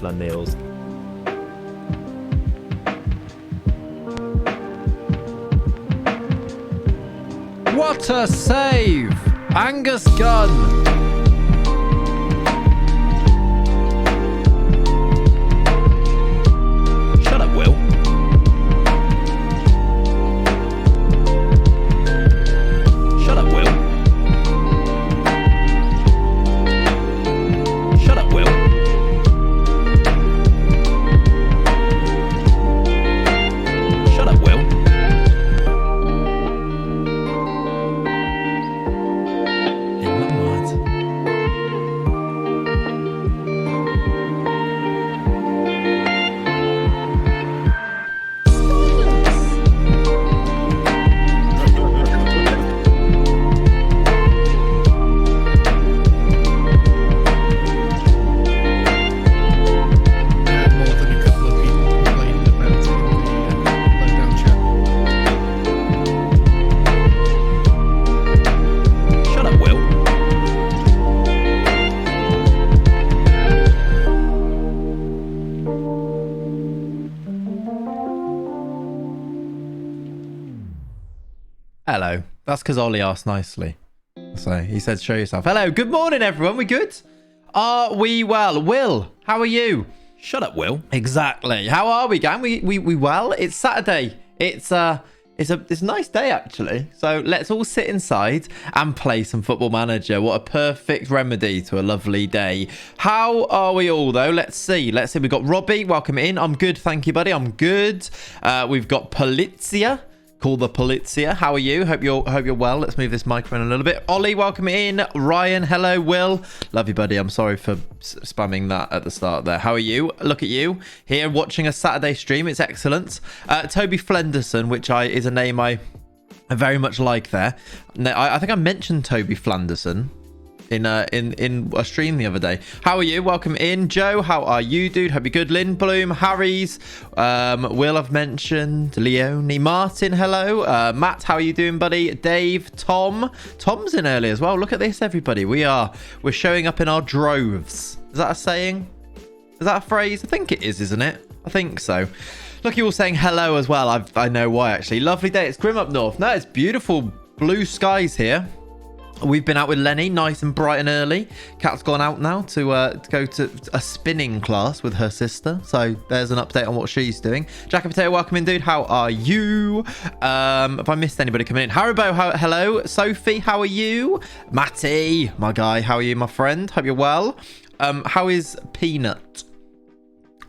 Nicola Niels. What a save! Angus Gunn. Shut up, Will. Shut up, Will. Shut up, Will. Shut up, Will. Hello. That's because Ollie asked nicely. So he said, show yourself. Hello. Good morning, everyone. We good? Are we well? Will, how are you? Shut up, Will. Exactly. How are we, gang? We well? It's Saturday. It's a nice day, actually. So let's all sit inside and play some Football Manager. What a perfect remedy to a lovely day. How are we all, though? Let's see. We've got Robbie. Welcome in. I'm good. Thank you, buddy. I'm good. We've got Polizia. Call the Polizia. How are you? Hope you're well. Let's move this microphone a little bit. Ollie, welcome in. Ryan, hello. Will, love you, buddy. I'm sorry for spamming that at the start there. How are you? Look at you here watching a Saturday stream. It's excellent. Toby Flenderson, which is a name I very much like there. I think I mentioned Toby Flenderson in a stream the other day. How are you? Welcome in. Joe, how are you, dude? Hope you're good. Lynn Bloom, Harry's, Will, I've mentioned, Leonie, Martin, hello. Matt, how are you doing, buddy? Dave, Tom's in early as well. Look at this, everybody. We're showing up in our droves. Is that a saying? Is that a phrase? I think it is, isn't it? I think so. Look, you all saying hello as well. I know why, actually. Lovely day. It's grim up north. No, it's beautiful blue skies here. We've been out with Lenny, nice and bright and early. Kat's gone out now to go to a spinning class with her sister. So there's an update on what she's doing. Jack and Potato, welcome in, dude. How are you? Have I missed anybody coming in? Haribo, hello. Sophie, how are you? Matty, my guy, how are you, my friend? Hope you're well. How is Peanut?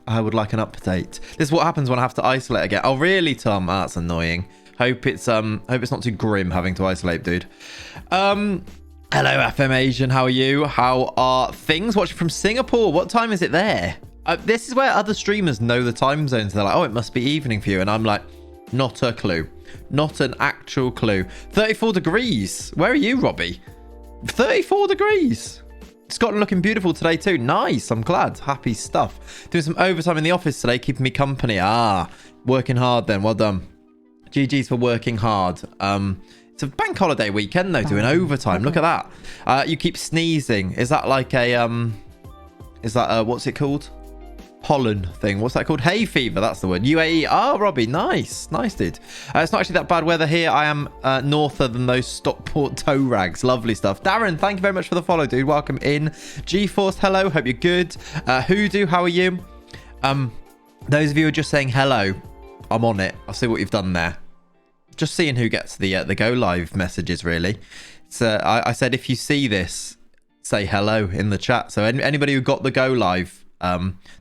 I would like an update. This is what happens when I have to isolate again. Oh, really, Tom? Oh, that's annoying. Hope it's not too grim having to isolate, dude. Hello, FM Asian. How are you? How are things? Watching from Singapore. What time is it there? This is where other streamers know the time zones. They're like, oh, it must be evening for you. And I'm like, not a clue. Not an actual clue. 34 degrees. Where are you, Robbie? 34 degrees. Scotland looking beautiful today too. Nice. I'm glad. Happy stuff. Doing some overtime in the office today, keeping me company. Working hard then. Well done. GG's for working hard. It's a bank holiday weekend though, doing overtime. Look at that. You keep sneezing. Is that like a what's it called? Pollen thing. What's that called? Hay fever. That's the word. UAE. Robbie. Nice, dude. It's not actually that bad weather here. I am norther than those Stockport toe rags. Lovely stuff. Darren, thank you very much for the follow, dude. Welcome in. GeForce, hello. Hope you're good. Hoodoo, how are you? Those of you who are just saying hello, I'm on it. I'll see what you've done there. Just seeing who gets the go live messages, really. So I said if you see this, say hello in the chat. So anybody who got the go live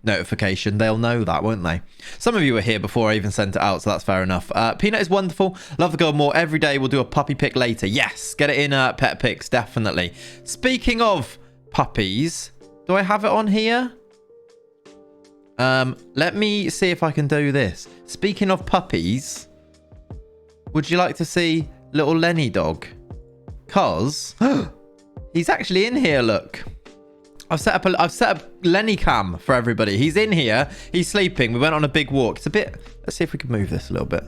notification, they'll know that, won't they? Some of you were here before I even sent it out, so that's fair enough. Peanut is wonderful. Love the girl more every day. We'll do a puppy pick later. Yes, get it in pet picks, definitely. Speaking of puppies, do I have it on here? Let me see if I can do this. Speaking of puppies, would you like to see little Lenny dog? Cause he's actually in here. Look, I've set up Lenny cam for everybody. He's in here. He's sleeping. We went on a big walk. It's a bit. Let's see if we can move this a little bit.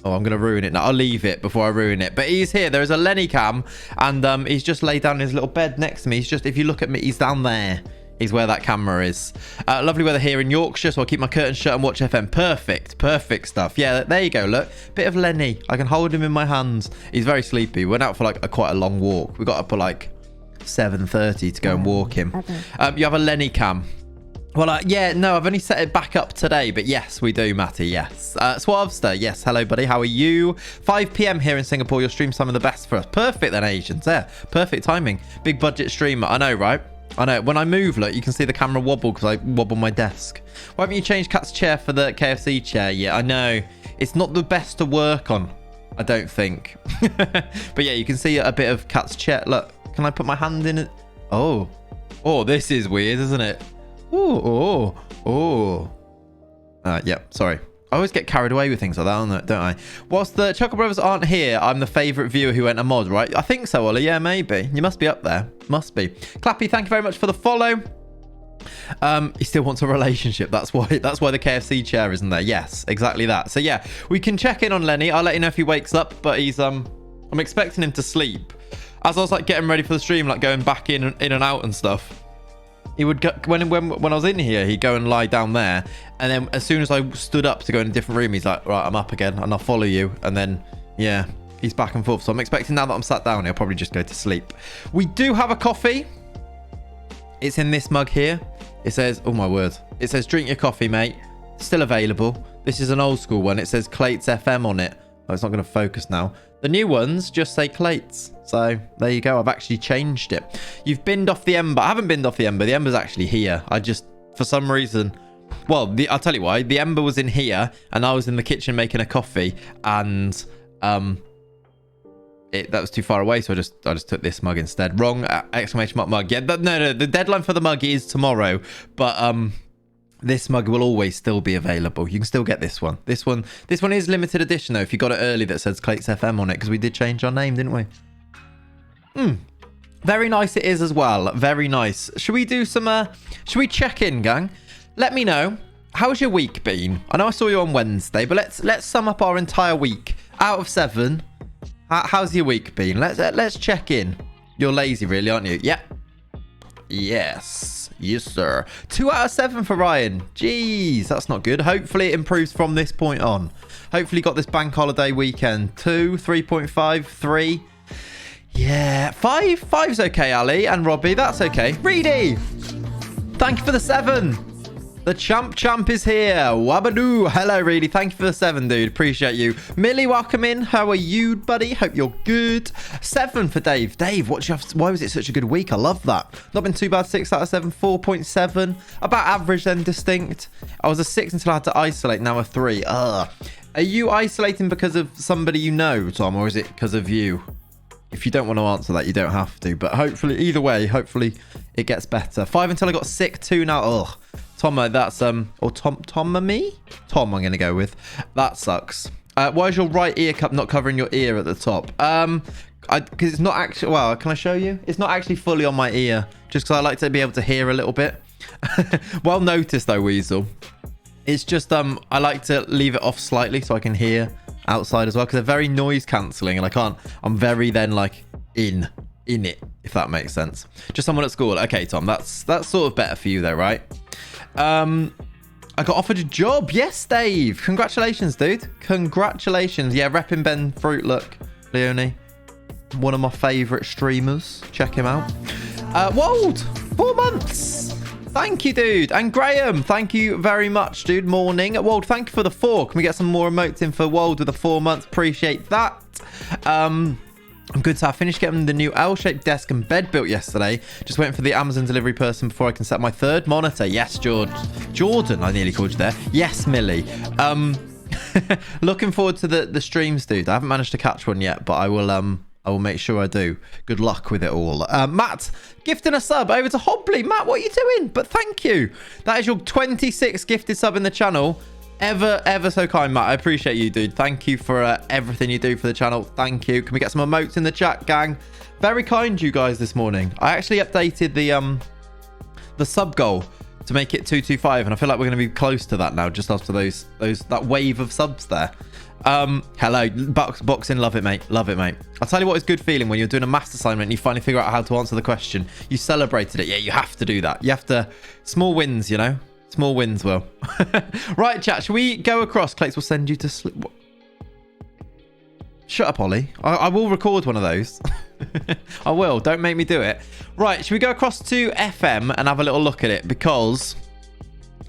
Oh, I'm gonna ruin it now. I'll leave it before I ruin it. But he's here. There is a Lenny cam, and he's just laid down in his little bed next to me. He's just. If you look at me, he's down there is where that camera is. Lovely weather here in Yorkshire, so I'll keep my curtains shut and watch FM. Perfect stuff. Yeah, there you go. Look, bit of Lenny. I can hold him in my hands. He's very sleepy. We went out for like quite a long walk. We got up at like 7:30 to go and walk him. You have a Lenny cam. Well, yeah, no, I've only set it back up today, but yes, we do, Matty, yes. Suavster, yes, hello, buddy, how are you? 5 p.m. here in Singapore, your stream's some of the best for us. Perfect then, Asians, yeah, perfect timing. Big budget streamer, I know, right? I know, when I move, look, you can see the camera wobble because I wobble my desk. Why haven't you changed Kat's chair for the KFC chair yet? I know, it's not the best to work on, I don't think. But yeah, you can see a bit of Kat's chair. Look, can I put my hand in it? Oh, this is weird, isn't it? Yep, sorry. I always get carried away with things like that, don't I? Whilst the Chuckle Brothers aren't here, I'm the favourite viewer who went a mod, right? I think so, Ollie. Yeah, maybe. You must be up there. Must be. Clappy, thank you very much for the follow. He still wants a relationship. That's why the KFC chair isn't there. Yes, exactly that. So yeah, we can check in on Lenny. I'll let you know if he wakes up, but he's I'm expecting him to sleep. As I was like getting ready for the stream, like going back in and out and stuff. He would go, when I was in here, he'd go and lie down there, and then as soon as I stood up to go in a different room, he's like, right, I'm up again and I'll follow you. And then yeah, he's back and forth. So I'm expecting now that I'm sat down, he'll probably just go to sleep. We do have a coffee. It's in this mug here. It says, oh my word, it says drink your coffee, mate. Still available. This is an old school one. It says Clates FM on it. Oh, it's not going to focus now. The new ones just say Clates. So there you go. I've actually changed it. You've binned off the Ember. I haven't binned off the Ember. The Ember's actually here. I just, for some reason, well, I'll tell you why. The Ember was in here and I was in the kitchen making a coffee, and that was too far away. So I just took this mug instead. Wrong exclamation mark mug. Yeah, no. The deadline for the mug is tomorrow, but this mug will always still be available. You can still get this one. This one is limited edition though. If you got it early, that says Clates FM on it, because we did change our name, didn't we? Very nice it is as well. Very nice. Should we do some? Should we check in, gang? Let me know. How's your week been? I know I saw you on Wednesday, but let's sum up our entire week out of 7. How's your week been? Let's check in. You're lazy, really, aren't you? Yeah. Yes, sir. 2 out of 7 for Ryan. Jeez, that's not good. Hopefully it improves from this point on. Hopefully got this bank holiday weekend. 2, 3.5, 3. Yeah, 5's okay, Ali and Robbie. That's okay. Reedy, thank you for the 7. The champ is here. Wabadoo. Hello, Reedy. Thank you for the 7, dude. Appreciate you. Millie, welcome in. How are you, buddy? Hope you're good. 7 for Dave. Dave, why was it such a good week? I love that. Not been too bad. 6 out of 7. 4.7. About average then, distinct. I was a 6 until I had to isolate. Now a 3. Are you isolating because of somebody you know, Tom, or is it because of you? If you don't want to answer that, you don't have to. But hopefully, either way, hopefully it gets better. 5 until I got sick. 2 now. Ugh. Tom, that's or Tom, I'm gonna go with. That sucks. Why is your right ear cup not covering your ear at the top? Because it's not actually. Well, can I show you? It's not actually fully on my ear. Just because I like to be able to hear a little bit. Well noticed though, Weasel. It's just I like to leave it off slightly so I can hear outside as well, because they're very noise cancelling, and I can't. I'm very then like in it, if that makes sense. Just someone at school. Okay, Tom, that's sort of better for you though, right? I got offered a job. Yes, Dave. Congratulations, dude. Congratulations. Yeah, repping Ben Fruit. Look, Leonie, one of my favourite streamers. Check him out. Wold, 4 months. Thank you, dude. And Graham, thank you very much, dude. Morning. Wold, thank you for the 4. Can we get some more emotes in for Wold with the 4 months? Appreciate that. I'm good, so I finished getting the new L-shaped desk and bed built yesterday. Just waiting for the Amazon delivery person before I can set my 3rd monitor. Yes, Jordan, I nearly called you there. Yes, Millie. Looking forward to the streams, dude. I haven't managed to catch one yet, but I will make sure I do. Good luck with it all. Matt, gifting a sub over to Hobley. Matt, what are you doing? But thank you. That is your 26th gifted sub in the channel. Ever so kind, Matt. I appreciate you, dude. Thank you for everything you do for the channel. Thank you. Can we get some emotes in the chat, gang? Very kind, you guys, this morning. I actually updated the sub goal to make it 225, and I feel like we're going to be close to that now, just after that wave of subs there. Hello. Boxing, love it, mate. Love it, mate. I'll tell you what is good feeling when you're doing a maths assignment and you finally figure out how to answer the question. You celebrated it. Yeah, you have to do that. You have to... Small wins, you know? Small wins, Will. Right, chat. Shall we go across? Clates will send you to sleep. What? Shut up, Ollie. I will record one of those. I will. Don't make me do it. Right, should we go across to FM and have a little look at it? Because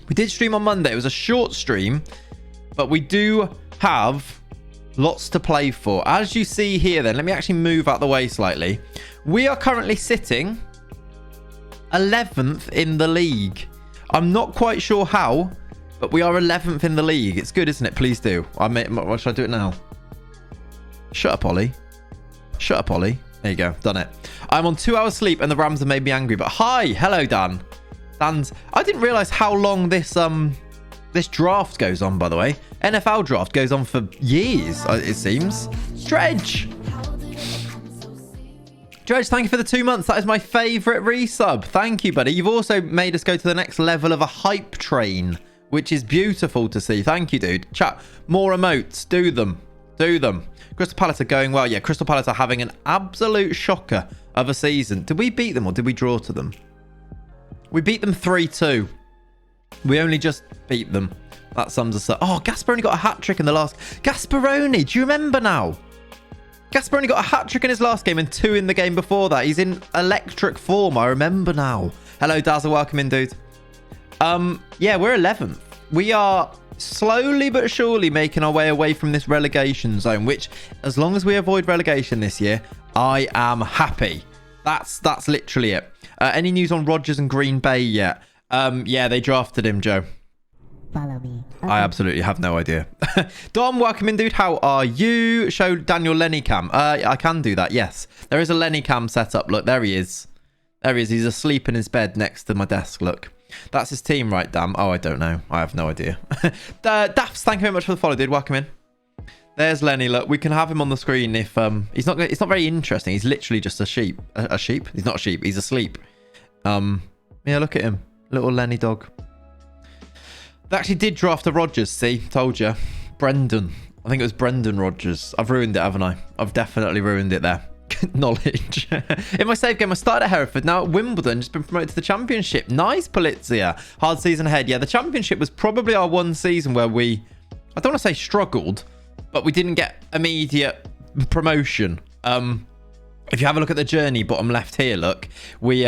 we did stream on Monday. It was a short stream, but we do have lots to play for. As you see here then, let me actually move out the way slightly. We are currently sitting 11th in the league. I'm not quite sure how, but we are 11th in the league. It's good, isn't it? Please do. What should I do it now? Shut up, Ollie. Shut up, Ollie. There you go. Done it. I'm on 2 hours sleep and the Rams have made me angry. But hi. Hello, Dan. I didn't realize how long this draft goes on, by the way. NFL draft goes on for years, it seems. Dredge, thank you for the 2 months. That is my favourite resub. Thank you, buddy. You've also made us go to the next level of a hype train, which is beautiful to see. Thank you, dude. Chat, more emotes. Do them. Do them. Crystal Palace are going well. Yeah, Crystal Palace are having an absolute shocker of a season. Did we beat them or did we draw to them? We beat them 3-2. We only just beat them. That sums us up. Oh, Gasperoni got a hat-trick in the last... Gasperoni, do you remember now? Gasperoni got a hat-trick in his last game and 2 in the game before that. He's in electric form. I remember now. Hello, Dazzle. Welcome in, dude. Yeah, we're 11th. We are slowly but surely making our way away from this relegation zone, which, as long as we avoid relegation this year, I am happy. That's literally it. Any news on Rodgers and Green Bay yet? Yeah, they drafted him, Joe. Follow me. Okay. I absolutely have no idea. Dom, welcome in, dude. How are you? Show Daniel Lenny cam. I can do that, yes. There is a Lenny cam set up. Look, there he is. There he is. He's asleep in his bed next to my desk. Look. That's his team, right, damn? Oh, I don't know. I have no idea. Daffs, thank you very much for the follow, dude. Welcome in. There's Lenny. Look, we can have him on the screen if... It's not very interesting. He's literally just a sheep. A sheep? He's not a sheep. He's asleep. Yeah, look at him. Little Lenny dog. They actually did draft a Rodgers, see? Told you. Brendan. I think it was Brendan Rodgers. I've ruined it, haven't I? I've definitely ruined it there. Knowledge. In my save game, I started at Hereford. Now at Wimbledon, just been promoted to the championship. Nice, Polizia. Hard season ahead. Yeah, the championship was probably our one season where we... I don't want to say struggled, but we didn't get immediate promotion. If you have a look at the journey, bottom left here, look. We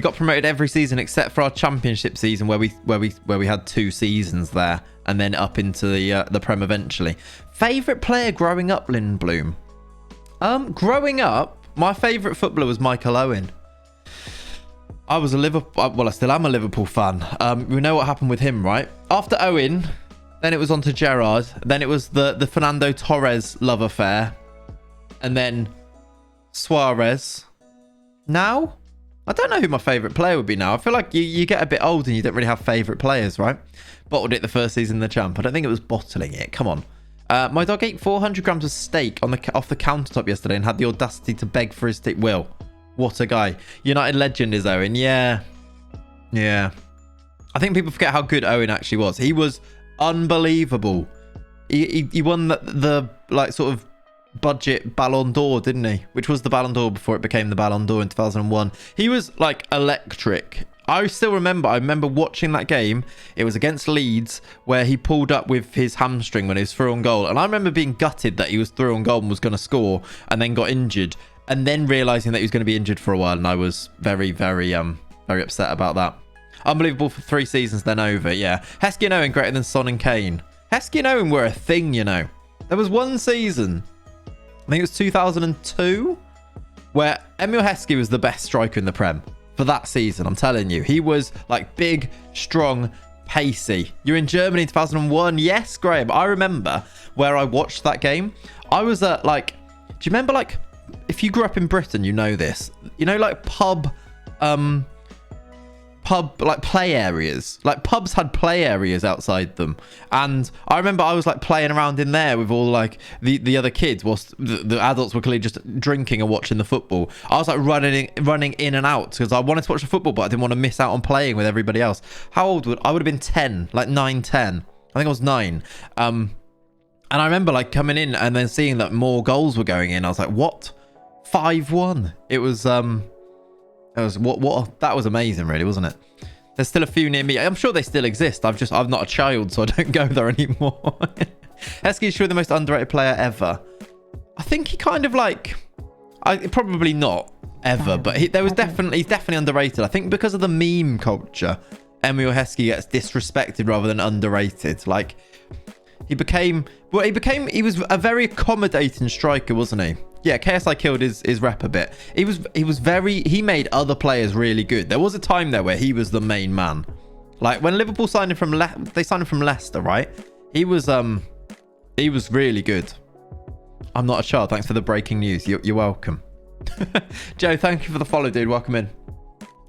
got promoted every season except for our championship season where we had 2 seasons there and then up into the Prem eventually. Favourite player growing up, Lindblom? Growing up, my favourite footballer was Michael Owen. I was a Liverpool... Well, I still am a Liverpool fan. We know what happened with him, right? After Owen, then it was on to Gerrard. Then it was the Fernando Torres love affair. And then Suarez. Now... I don't know who my favourite player would be now. I feel like you get a bit old and you don't really have favourite players, right? Bottled it the first season in the champ. I don't think it was bottling it. Come on. My dog ate 400 grams of steak off the countertop yesterday and had the audacity to beg for his steak. Will, what a guy. United legend is Owen. Yeah. Yeah. I think people forget how good Owen actually was. He was unbelievable. He won the like sort of budget Ballon d'Or, didn't he? Which was the Ballon d'Or before it became the Ballon d'Or in 2001. He was like electric. I remember watching that game. It was against Leeds where he pulled up with his hamstring when he was through on goal. And I remember being gutted that he was through on goal and was going to score and then got injured. And then realising that he was going to be injured for a while. And I was very, very upset about that. Unbelievable for 3 seasons, then over. Yeah. Heskey and Owen greater than Son and Kane. Heskey and Owen were a thing, you know. There was one season... I think it was 2002 where Emil Heskey was the best striker in the Prem for that season. I'm telling you, he was like big, strong, pacey. You're in Germany in 2001. Yes, Graham. I remember where I watched that game. I was at like, do you remember like, if you grew up in Britain, you know this, you know, like pub like play areas. Like pubs had play areas outside them, and I remember I was like playing around in there with all like the other kids whilst the adults were clearly just drinking and watching the football. I was like running in and out because I wanted to watch the football, but I didn't want to miss out on playing with everybody else. How old would I have been? 10, like 9, 10. I think I was 9. And I remember like coming in and then seeing that more goals were going in. I was like, what? 5-1. It was what that was amazing, really, wasn't it? There's still a few near me. I'm sure they still exist. I'm not a child, so I don't go there anymore. Heskey is sure the most underrated player ever. I think he kind of like, probably not ever, but he's definitely underrated. I think because of the meme culture, Emil Heskey gets disrespected rather than underrated. Like he was a very accommodating striker, wasn't he? Yeah, KSI killed his rep a bit. He made other players really good. There was a time there where he was the main man. Like when Liverpool signed him from Leicester, right? He was really good. I'm not a child. Thanks for the breaking news. You're welcome. Joe, thank you for the follow, dude. Welcome in.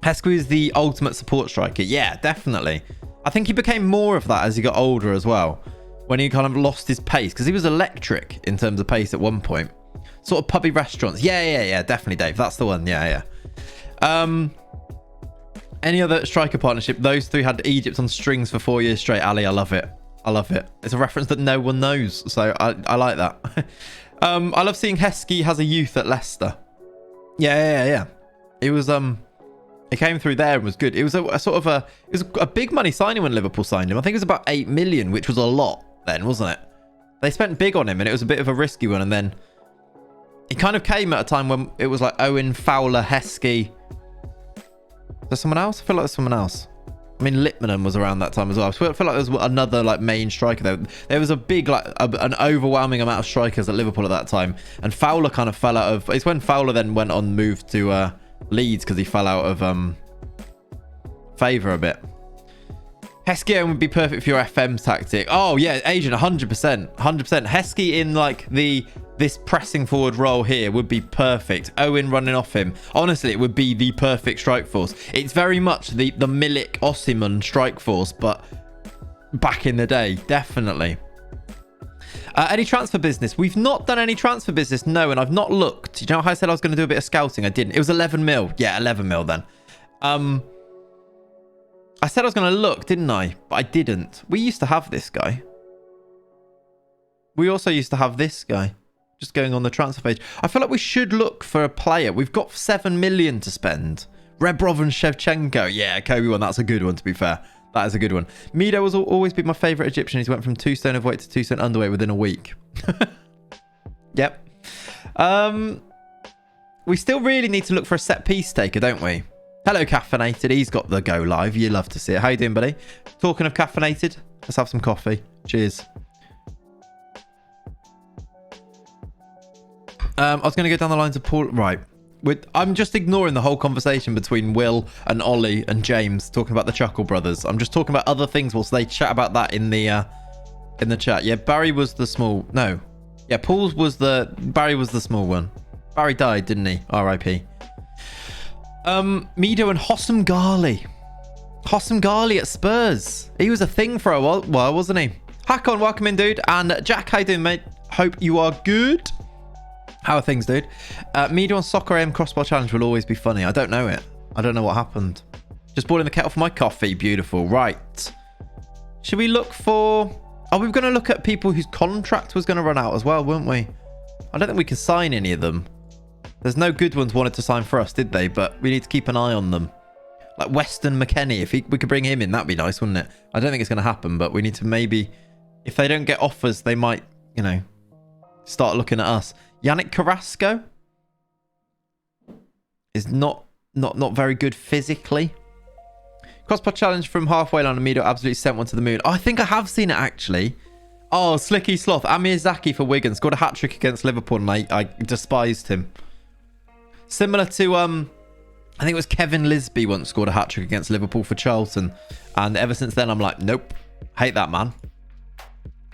Heskey is the ultimate support striker. Yeah, definitely. I think he became more of that as he got older as well. When he kind of lost his pace. Because he was electric in terms of pace at one point. Sort of pubby restaurants. Yeah. Definitely, Dave. That's the one. Yeah. Any other striker partnership? Those three had Egypt on strings for 4 years straight. Ali, I love it. It's a reference that no one knows. So I like that. I love seeing Heskey has a youth at Leicester. Yeah. It was it came through there and was good. It was a big money signing when Liverpool signed him. I think it was about 8 million, which was a lot then, wasn't it? They spent big on him and it was a bit of a risky one. And then he kind of came at a time when it was like Owen, Fowler, Heskey. Is there someone else? I feel like there's someone else. I mean, Littmann was around that time as well. I feel like there was another like main striker there. There was a big, like an overwhelming amount of strikers at Liverpool at that time. And Fowler kind of fell out of... It's when Fowler then went on, moved to Leeds because he fell out of favour a bit. Heskey would be perfect for your FM tactic. Oh, yeah, Agent, 100%. 100%. Heskey in like this pressing forward role here would be perfect. Owen running off him. Honestly, it would be the perfect strike force. It's very much the Milik Osimhen strike force, but back in the day, definitely. Any transfer business? We've not done any transfer business, no, and I've not looked. You know how I said I was going to do a bit of scouting? I didn't. It was 11 mil. Yeah, 11 mil then. I said I was going to look, didn't I? But I didn't. We used to have this guy. We also used to have this guy. Just going on the transfer page. I feel like we should look for a player. We've got 7 million to spend. Rebrov and Shevchenko. Yeah, Kobe one. That's a good one, to be fair. That is a good one. Mido has always been my favourite Egyptian. He's went from 2 stone overweight to 2 stone underweight within a week. Yep. We still really need to look for a set piece taker, don't we? Hello, Caffeinated. He's got the go live. You love to see it. How you doing, buddy? Talking of caffeinated, let's have some coffee. Cheers. I was going to go down the lines of Paul. Right. I'm just ignoring the whole conversation between Will and Ollie and James talking about the Chuckle Brothers. I'm just talking about other things whilst they chat about that in the chat. Yeah, Barry was the small... No. Yeah, Paul's was the... Barry was the small one. Barry died, didn't he? R.I.P. Mido and Hossam Ghali. Hossam Ghali at Spurs. He was a thing for a while, wasn't he? Hakon, welcome in, dude. And Jack, how you doing, mate? Hope you are good. How are things, dude? Mido on Soccer AM Crossbar Challenge will always be funny. I don't know it. I don't know what happened. Just boiling the kettle for my coffee. Beautiful. Right. Should we look for... Oh, we were going to look at people whose contract was going to run out as well, weren't we? I don't think we can sign any of them. There's no good ones wanted to sign for us, did they? But we need to keep an eye on them. Like Weston McKennie. If we could bring him in, that'd be nice, wouldn't it? I don't think it's going to happen, but we need to maybe... If they don't get offers, they might, you know, start looking at us. Yannick Carrasco is not very good physically. Crossbar challenge from halfway line. Amido absolutely sent one to the moon. Oh, I think I have seen it actually. Oh, Slicky Sloth. Amir Zaki for Wigan scored a hat-trick against Liverpool and I despised him. Similar to, I think it was Kevin Lisby once scored a hat-trick against Liverpool for Charlton. And ever since then, I'm like, nope. Hate that man.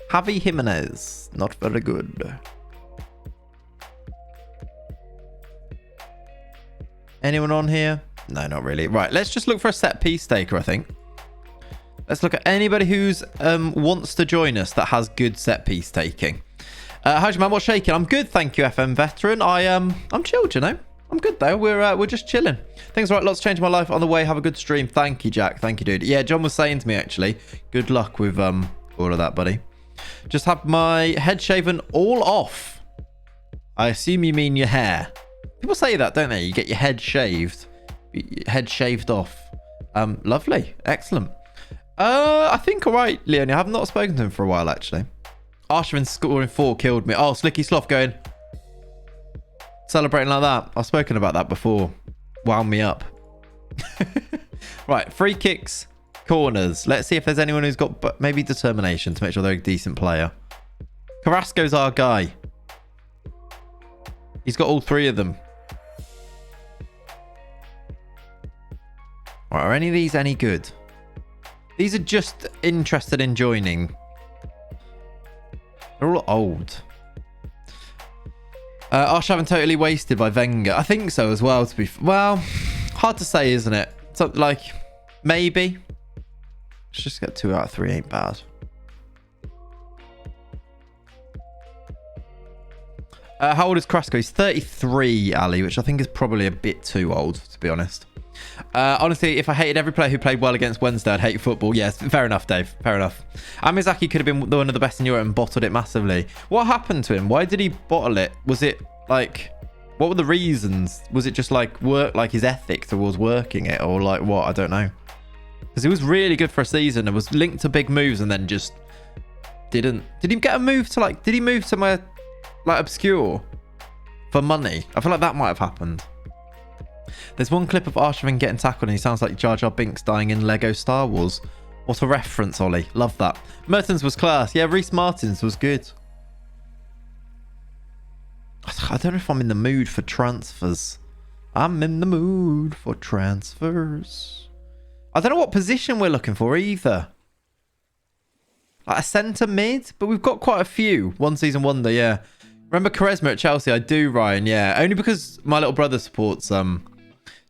Javi Jimenez. Not very good. Anyone on here? No, not really. Right, let's just look for a set piece taker, I think. Let's look at anybody who's wants to join us that has good set piece taking. How's your man? What's shaking? I'm good, thank you, FM veteran. I'm chilled, you know. I'm good though. We're just chilling. Things are right. Lots changed my life on the way. Have a good stream. Thank you, Jack. Thank you, dude. Yeah, John was saying to me actually, good luck with all of that, buddy. Just have my head shaven all off. I assume you mean your hair. People say that, don't they? You get your head shaved. Head shaved off. Lovely. Excellent. I think all right, Leonie. I have not spoken to him for a while, actually. Arshavin scoring 4 killed me. Oh, Slicky Sloth going. Celebrating like that. I've spoken about that before. Wound me up. Right, free kicks, corners. Let's see if there's anyone who's got maybe determination to make sure they're a decent player. Carrasco's our guy. He's got all 3 of them. Right, are any of these any good? These are just interested in joining. They're all old. Arshavin totally wasted by Wenger. I think so as well, to be... Well, hard to say, isn't it? So, like, maybe. Let's just get 2 out of 3. Ain't bad. How old is Carrasco? He's 33, Ali, which I think is probably a bit too old, to be honest. Honestly, if I hated every player who played well against Wednesday, I'd hate football. Yes, fair enough, Dave. Fair enough. Amizaki could have been one of the best in Europe and bottled it massively. What happened to him? Why did he bottle it? Was it like... What were the reasons? Was it just like work, like his ethic towards working it, or like what? I don't know. Because he was really good for a season and was linked to big moves and then just didn't. Did he get a move to like... Did he move somewhere like obscure for money? I feel like that might have happened. There's one clip of Arshavin getting tackled and he sounds like Jar Jar Binks dying in Lego Star Wars. What a reference, Ollie. Love that. Mertens was class. Yeah, Reece Martins was good. I don't know if I'm in the mood for transfers. I'm in the mood for transfers. I don't know what position we're looking for either. Like a centre mid? But we've got quite a few. One season wonder, yeah. Remember Quaresma at Chelsea? I do, Ryan, yeah. Only because my little brother supports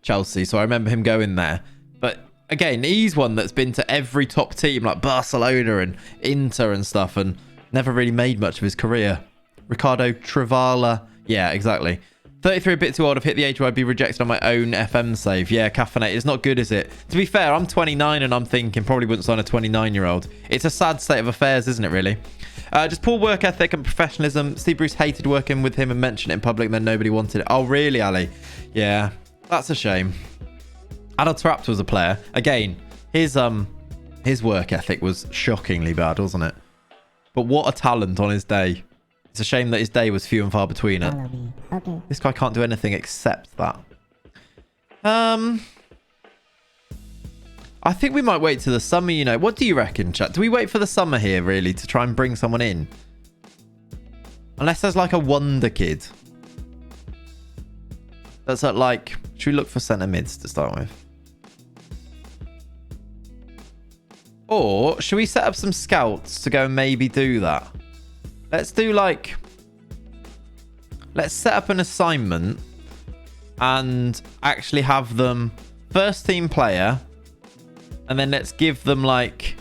Chelsea, so I remember him going there. But again, he's one that's been to every top team like Barcelona and Inter and stuff and never really made much of his career. Ricardo Travala. Yeah, exactly. 33, a bit too old. I've hit the age where I'd be rejected on my own FM save. Yeah, caffeinate. It's not good, is it? To be fair, I'm 29 and I'm thinking probably wouldn't sign a 29-year-old. It's a sad state of affairs, isn't it, really? Just poor work ethic and professionalism. Steve Bruce hated working with him and mentioned it in public, and then nobody wanted it. Oh, really, Ali? Yeah, that's a shame. Adel Taarabt was a player. Again, his work ethic was shockingly bad, wasn't it? But what a talent on his day. It's a shame that his day was few and far between it. Follow me. Okay. This guy can't do anything except that. I think we might wait till the summer, you know. What do you reckon, chat? Do we wait for the summer here, really, to try and bring someone in? Unless there's like a wonder kid. That's at like... Should we look for centre mids to start with? Or should we set up some scouts to go and maybe do that? Let's do like... Let's set up an assignment and actually have them first team player, and then let's give them like...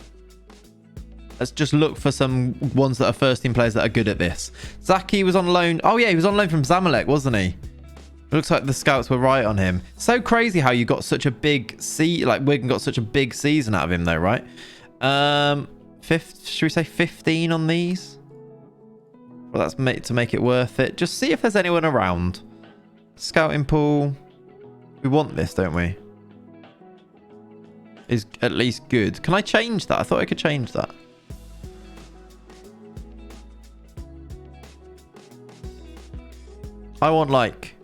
Let's just look for some ones that are first team players that are good at this. Zaki was on loan. Oh yeah, he was on loan from Zamalek, wasn't he? It looks like the scouts were right on him. So crazy how you got such a big like Wigan got such a big season out of him though, right? Should we say 15 on these? Well, that's to make it worth it. Just see if there's anyone around. Scouting pool. We want this, don't we? Is at least good. Can I change that? I thought I could change that. I want like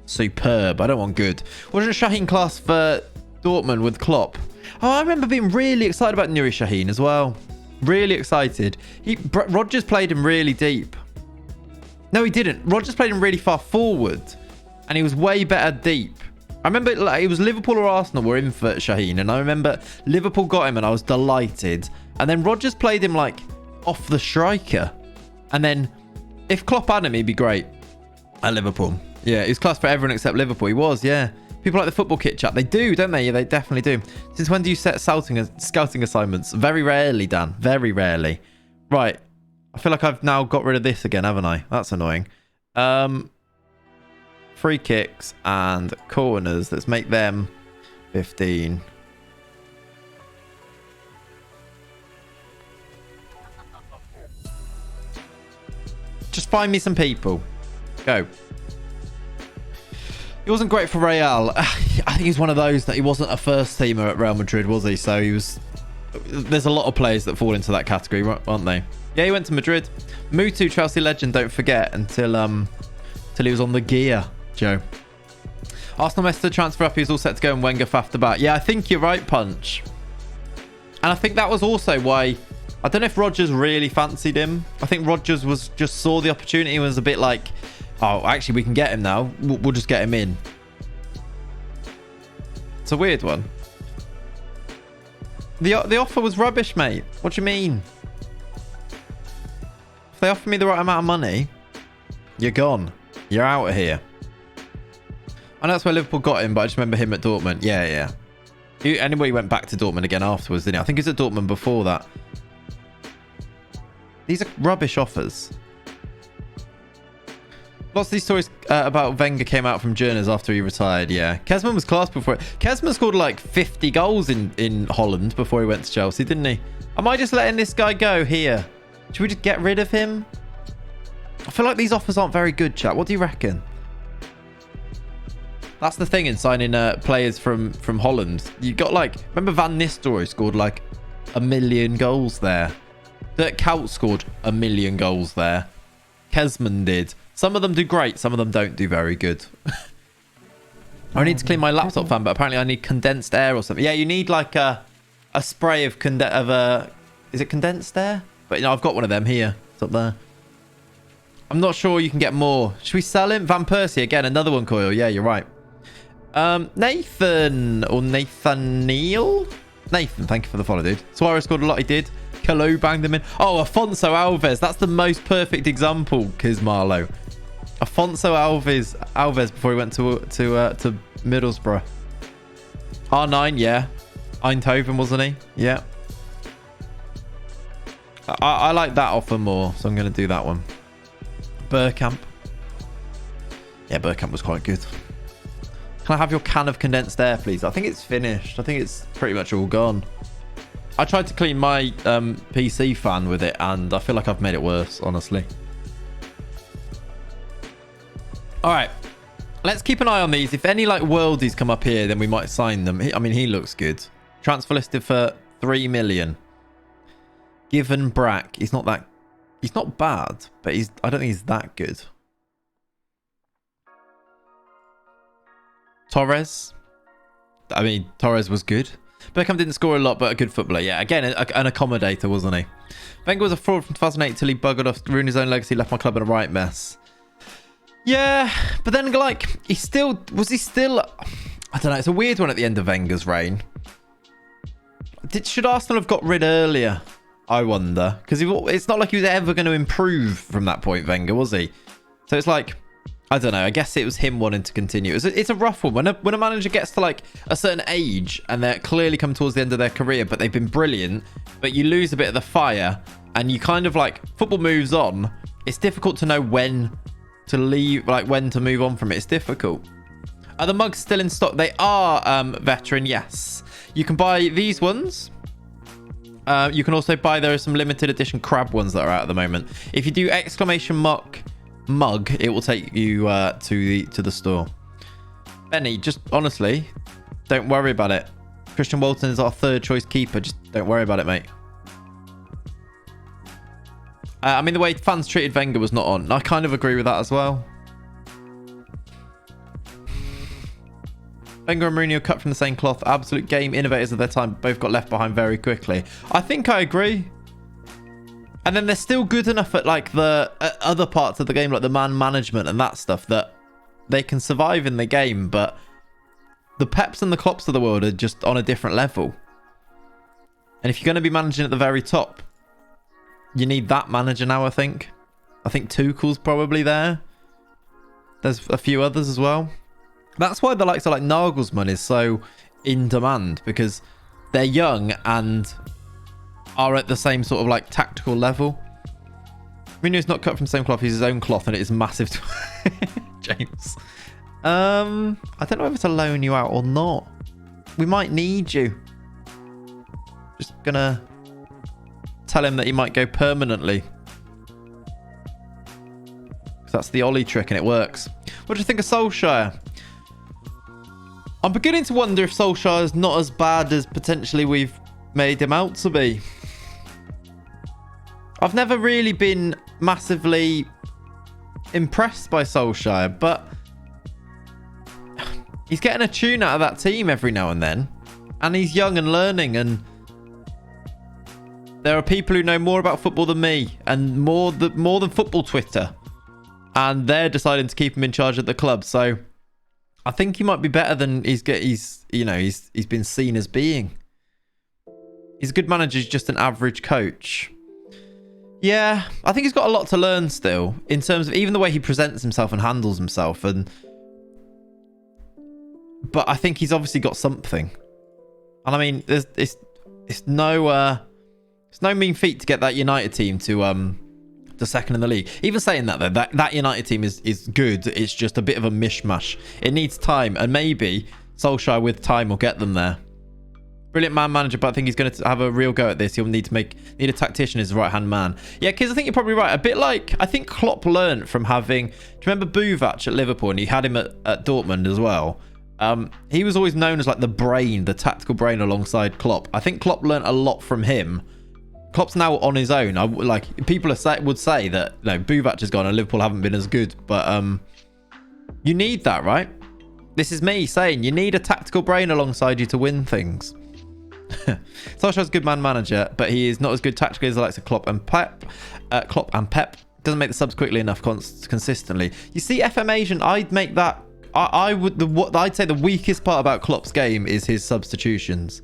superb. I don't want good. Wasn't Shaheen class for Dortmund with Klopp? Oh, I remember being really excited about Nuri Shaheen as well. Really excited. Rodgers played him really deep. No, he didn't. Rodgers played him really far forward, and he was way better deep. I remember like, it was Liverpool or Arsenal were in for Shaheen, and I remember Liverpool got him, and I was delighted. And then Rodgers played him like off the striker, and then if Klopp had him, he'd be great at Liverpool. Yeah, he was class for everyone except Liverpool. He was, yeah. People like the football kit chat. They do, don't they? Yeah, they definitely do. Since when do you set scouting assignments? Very rarely, Dan. Very rarely. Right. I feel like I've now got rid of this again, haven't I? That's annoying. Free kicks and corners. Let's make them 15. Just find me some people. Go. He wasn't great for Real. I think he's one of those that he wasn't a first teamer at Real Madrid, was he? So he was... There's a lot of players that fall into that category, aren't they? Yeah, he went to Madrid. Mutu, Chelsea legend, don't forget, until he was on the gear, Joe. Arsenal messed the transfer up. He was all set to go and Wenger faffed about. Yeah, I think you're right, Punch. And I think that was also why... I don't know if Rodgers really fancied him. I think Rodgers just saw the opportunity and was a bit like... Oh, actually, we can get him now. We'll just get him in. It's a weird one. The offer was rubbish, mate. What do you mean? If they offer me the right amount of money, you're gone. You're out of here. I know that's where Liverpool got him, but I just remember him at Dortmund. Yeah. Anyway, he went back to Dortmund again afterwards, didn't he? I think he was at Dortmund before that. These are rubbish offers. Lots of these stories about Wenger came out from journals after he retired, yeah. Kezman was class before it. Kezman scored like 50 goals in Holland before he went to Chelsea, didn't he? Am I just letting this guy go here? Should we just get rid of him? I feel like these offers aren't very good, chat. What do you reckon? That's the thing in signing players from Holland. You got like... Remember Van Nistelrooy scored like 1 million goals there. Dirk Kuyt scored 1 million goals there. Kezman did. Some of them do great. Some of them don't do very good. I need to clean my laptop fan, but apparently I need condensed air or something. Yeah, you need like a spray of is it condensed air? But you know, I've got one of them here. It's up there. I'm not sure you can get more. Should we sell him? Van Persie again, another one, Coil. Yeah, you're right. Nathan or Nathaniel? Nathan, thank you for the follow, dude. Suarez scored a lot. He did. Kalou banged them in. Oh, Afonso Alves. That's the most perfect example, Kizmarlo. Afonso Alves before he went to Middlesbrough. R9, yeah. Eindhoven, wasn't he? Yeah. I like that offer more, so I'm going to do that one. Bergkamp. Yeah, Bergkamp was quite good. Can I have your can of condensed air, please? I think it's finished. I think it's pretty much all gone. I tried to clean my PC fan with it, and I feel like I've made it worse, honestly. All right. Let's keep an eye on these. If any like worldies come up here, then we might sign them. I mean, he looks good. Transfer listed for 3 million. Given Brack. He's not bad, but I don't think he's that good. Torres. I mean, Torres was good. Beckham didn't score a lot, but a good footballer. Yeah, again, an accommodator, wasn't he? Wenger was a fraud from 2008 till he buggered off, ruined his own legacy, left my club in a right mess. Yeah, but then, like, was he still... I don't know, it's a weird one at the end of Wenger's reign. Should Arsenal have got rid earlier? I wonder. Because it's not like he was ever going to improve from that point, Wenger, was he? So it's like... I don't know. I guess it was him wanting to continue. It's a rough one. When a manager gets to like a certain age and they're clearly come towards the end of their career, but they've been brilliant, but you lose a bit of the fire and you kind of like football moves on. It's difficult to know when to leave, like when to move on from it. It's difficult. Are the mugs still in stock? They are veteran. Yes. You can buy these ones. You can also buy, there are some limited edition crab ones that are out at the moment. If you do exclamation mug, it will take you to the store. Benny, just honestly, don't worry about it. Christian Walton is our third choice keeper. Just don't worry about it, mate. I mean, the way fans treated Wenger was not on. I kind of agree with that as well. Wenger and Mourinho cut from the same cloth. Absolute game innovators of their time. Both got left behind very quickly. I think I agree. And then they're still good enough at like the other parts of the game, like the man management and that stuff, that they can survive in the game. But the Peps and the Klopps of the world are just on a different level. And if you're going to be managing at the very top, you need that manager now, I think. I think Tuchel's probably there. There's a few others as well. That's why the likes of like Nagelsmann is so in demand, because they're young and are at the same sort of like tactical level. Mourinho's not cut from the same cloth. He's his own cloth and it is massive. James. I don't know whether to loan you out or not. We might need you. Just gonna tell him that he might go permanently. 'Cause that's the Ollie trick and it works. What do you think of Solskjaer? I'm beginning to wonder if Solskjaer is not as bad as potentially we've made him out to be. I've never really been massively impressed by Solskjaer, but he's getting a tune out of that team every now and then. And he's young and learning, and there are people who know more about football than me and more than football Twitter. And they're deciding to keep him in charge at the club. So I think he might be better than he's been seen as being. He's a good manager, he's just an average coach. Yeah, I think he's got a lot to learn still in terms of even the way he presents himself and handles himself. But I think he's obviously got something. And I mean, it's no mean feat to get that United team to second in the league. Even saying that though, that United team is good. It's just a bit of a mishmash. It needs time, and maybe Solskjaer with time will get them there. Brilliant manager, but I think he's going to have a real go at this. He'll need a tactician as his right-hand man. Yeah, because I think you're probably right. A bit like, I think Klopp learned from having... Do you remember Buvac at Liverpool? And he had him at Dortmund as well. He was always known as like the tactical brain alongside Klopp. I think Klopp learned a lot from him. Klopp's now on his own. People would say that Buvac has gone and Liverpool haven't been as good, but you need that, right? This is me saying you need a tactical brain alongside you to win things. Solskjaer's a good manager, but he is not as good tactically as the likes of Klopp and Pep. Pep doesn't make the subs quickly enough consistently. You see, FM Asian, I'd make that. I'd say the weakest part about Klopp's game is his substitutions.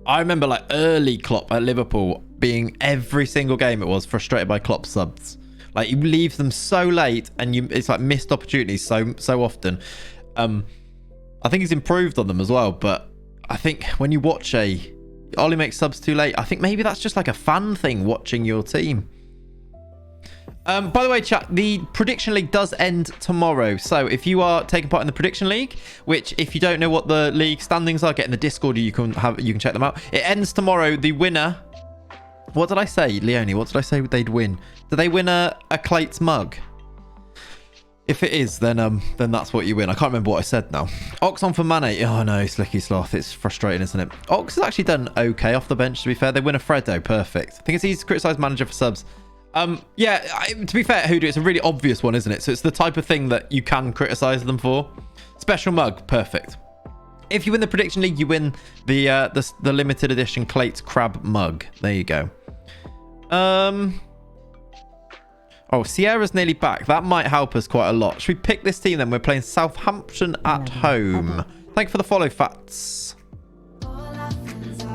I remember like early Klopp at Liverpool being every single game it was frustrated by Klopp subs. Like he leaves them so late, and it's like missed opportunities so often. I think he's improved on them as well, but I think when you watch Ollie makes subs too late, I think maybe that's just like a fan thing watching your team. By the way, chat, the prediction league does end tomorrow. So if you are taking part in the prediction league, which if you don't know what the league standings are, get in the Discord, you can check them out. It ends tomorrow. The winner, what did I say, Leonie? What did I say they'd win? Do they win a Clates mug? If it is, then that's what you win. I can't remember what I said now. Ox on for Mane. Oh no, Slicky Sloth. It's frustrating, isn't it? Ox has actually done okay off the bench, to be fair. They win a Freddo. Perfect. I think it's easy to criticise manager for subs. Yeah, to be fair, Hoodoo, it's a really obvious one, isn't it? So it's the type of thing that you can criticise them for. Special mug. Perfect. If you win the prediction league, you win the limited edition Clates crab mug. There you go. Oh, Sierra's nearly back. That might help us quite a lot. Should we pick this team then? We're playing Southampton at home. Thank you for the follow, Fats.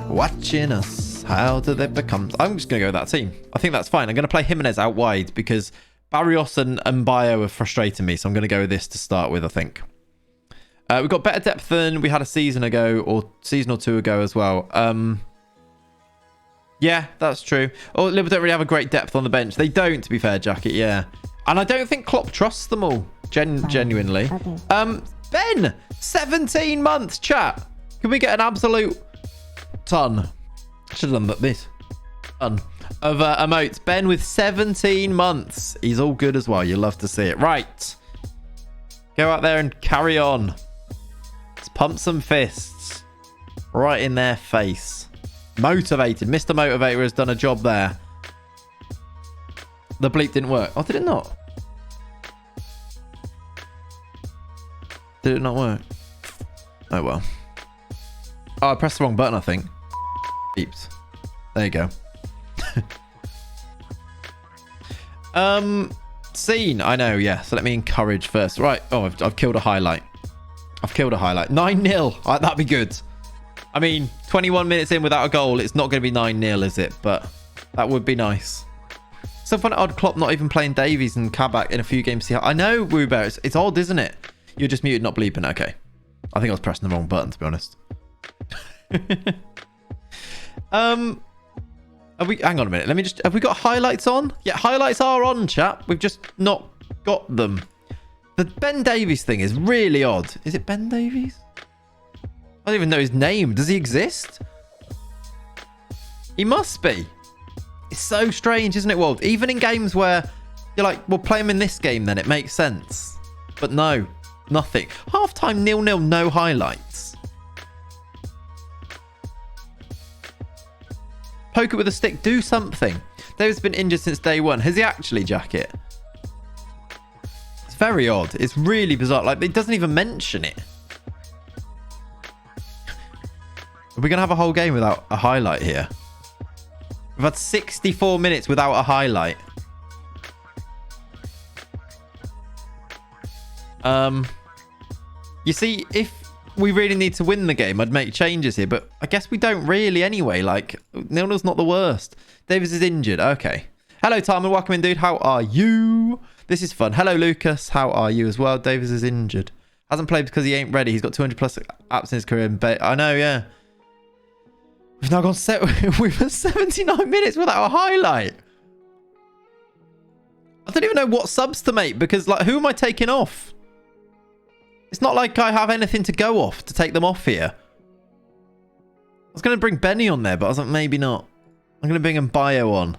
Watching us. How do they become... I'm just going to go with that team. I think that's fine. I'm going to play Jimenez out wide because Barrios and Mbayo are frustrating me. So I'm going to go with this to start with, I think. We've got better depth than we had a season or two ago as well. Yeah, that's true. Oh, Liverpool don't really have a great depth on the bench. They don't, to be fair, Jacket, yeah. And I don't think Klopp trusts them all, genuinely. Ben, 17 months, chat. Can we get an absolute ton? Should have done this. Ton of emotes. Ben with 17 months. He's all good as well. You love to see it. Right. Go out there and carry on. Let's pump some fists. Right in their face. Motivated. Mr. Motivator has done a job there. The bleep didn't work. Oh, did it not? Did it not work? Oh, well. Oh, I pressed the wrong button, I think. Beeps. There you go. Scene. I know, yeah. So let me encourage first. Right. Oh, I've killed a highlight. 9-0. That'd be good. I mean, 21 minutes in without a goal, it's not going to be 9-0, is it? But that would be nice. So fun, odd Klopp not even playing Davies and Kabak in a few games. I know, Woobear. It's odd, isn't it? You're just muted, not bleeping. Okay. I think I was pressing the wrong button, to be honest. Hang on a minute. Have we got highlights on? Yeah, highlights are on, chat. We've just not got them. The Ben Davies thing is really odd. Is it Ben Davies? I don't even know his name. Does he exist? He must be. It's so strange, isn't it, Wald? Even in games where You're like, well, play him in this game then. It makes sense. But no, nothing. Half-time 0-0, no highlights. Poke it with a stick. Do something. David's been injured since day one. Has he actually, Jacket? It's very odd. It's really bizarre. Like, it doesn't even mention it. Are we going to have a whole game without a highlight here? We've had 64 minutes without a highlight. You see, if we really need to win the game, I'd make changes here, but I guess we don't really anyway. Like, 0-0's not the worst. Davis is injured. Okay. Hello, Tom, and welcome in, dude. How are you? This is fun. Hello, Lucas. How are you as well? Davis is injured. Hasn't played because he ain't ready. He's got 200 plus apps in his career. I know, yeah. We've now gone we've had 79 minutes without a highlight. I don't even know what subs to make because, like, who am I taking off? It's not like I have anything to go off to take them off here. I was going to bring Benny on there, but I was like, maybe not. I'm going to bring Bio on.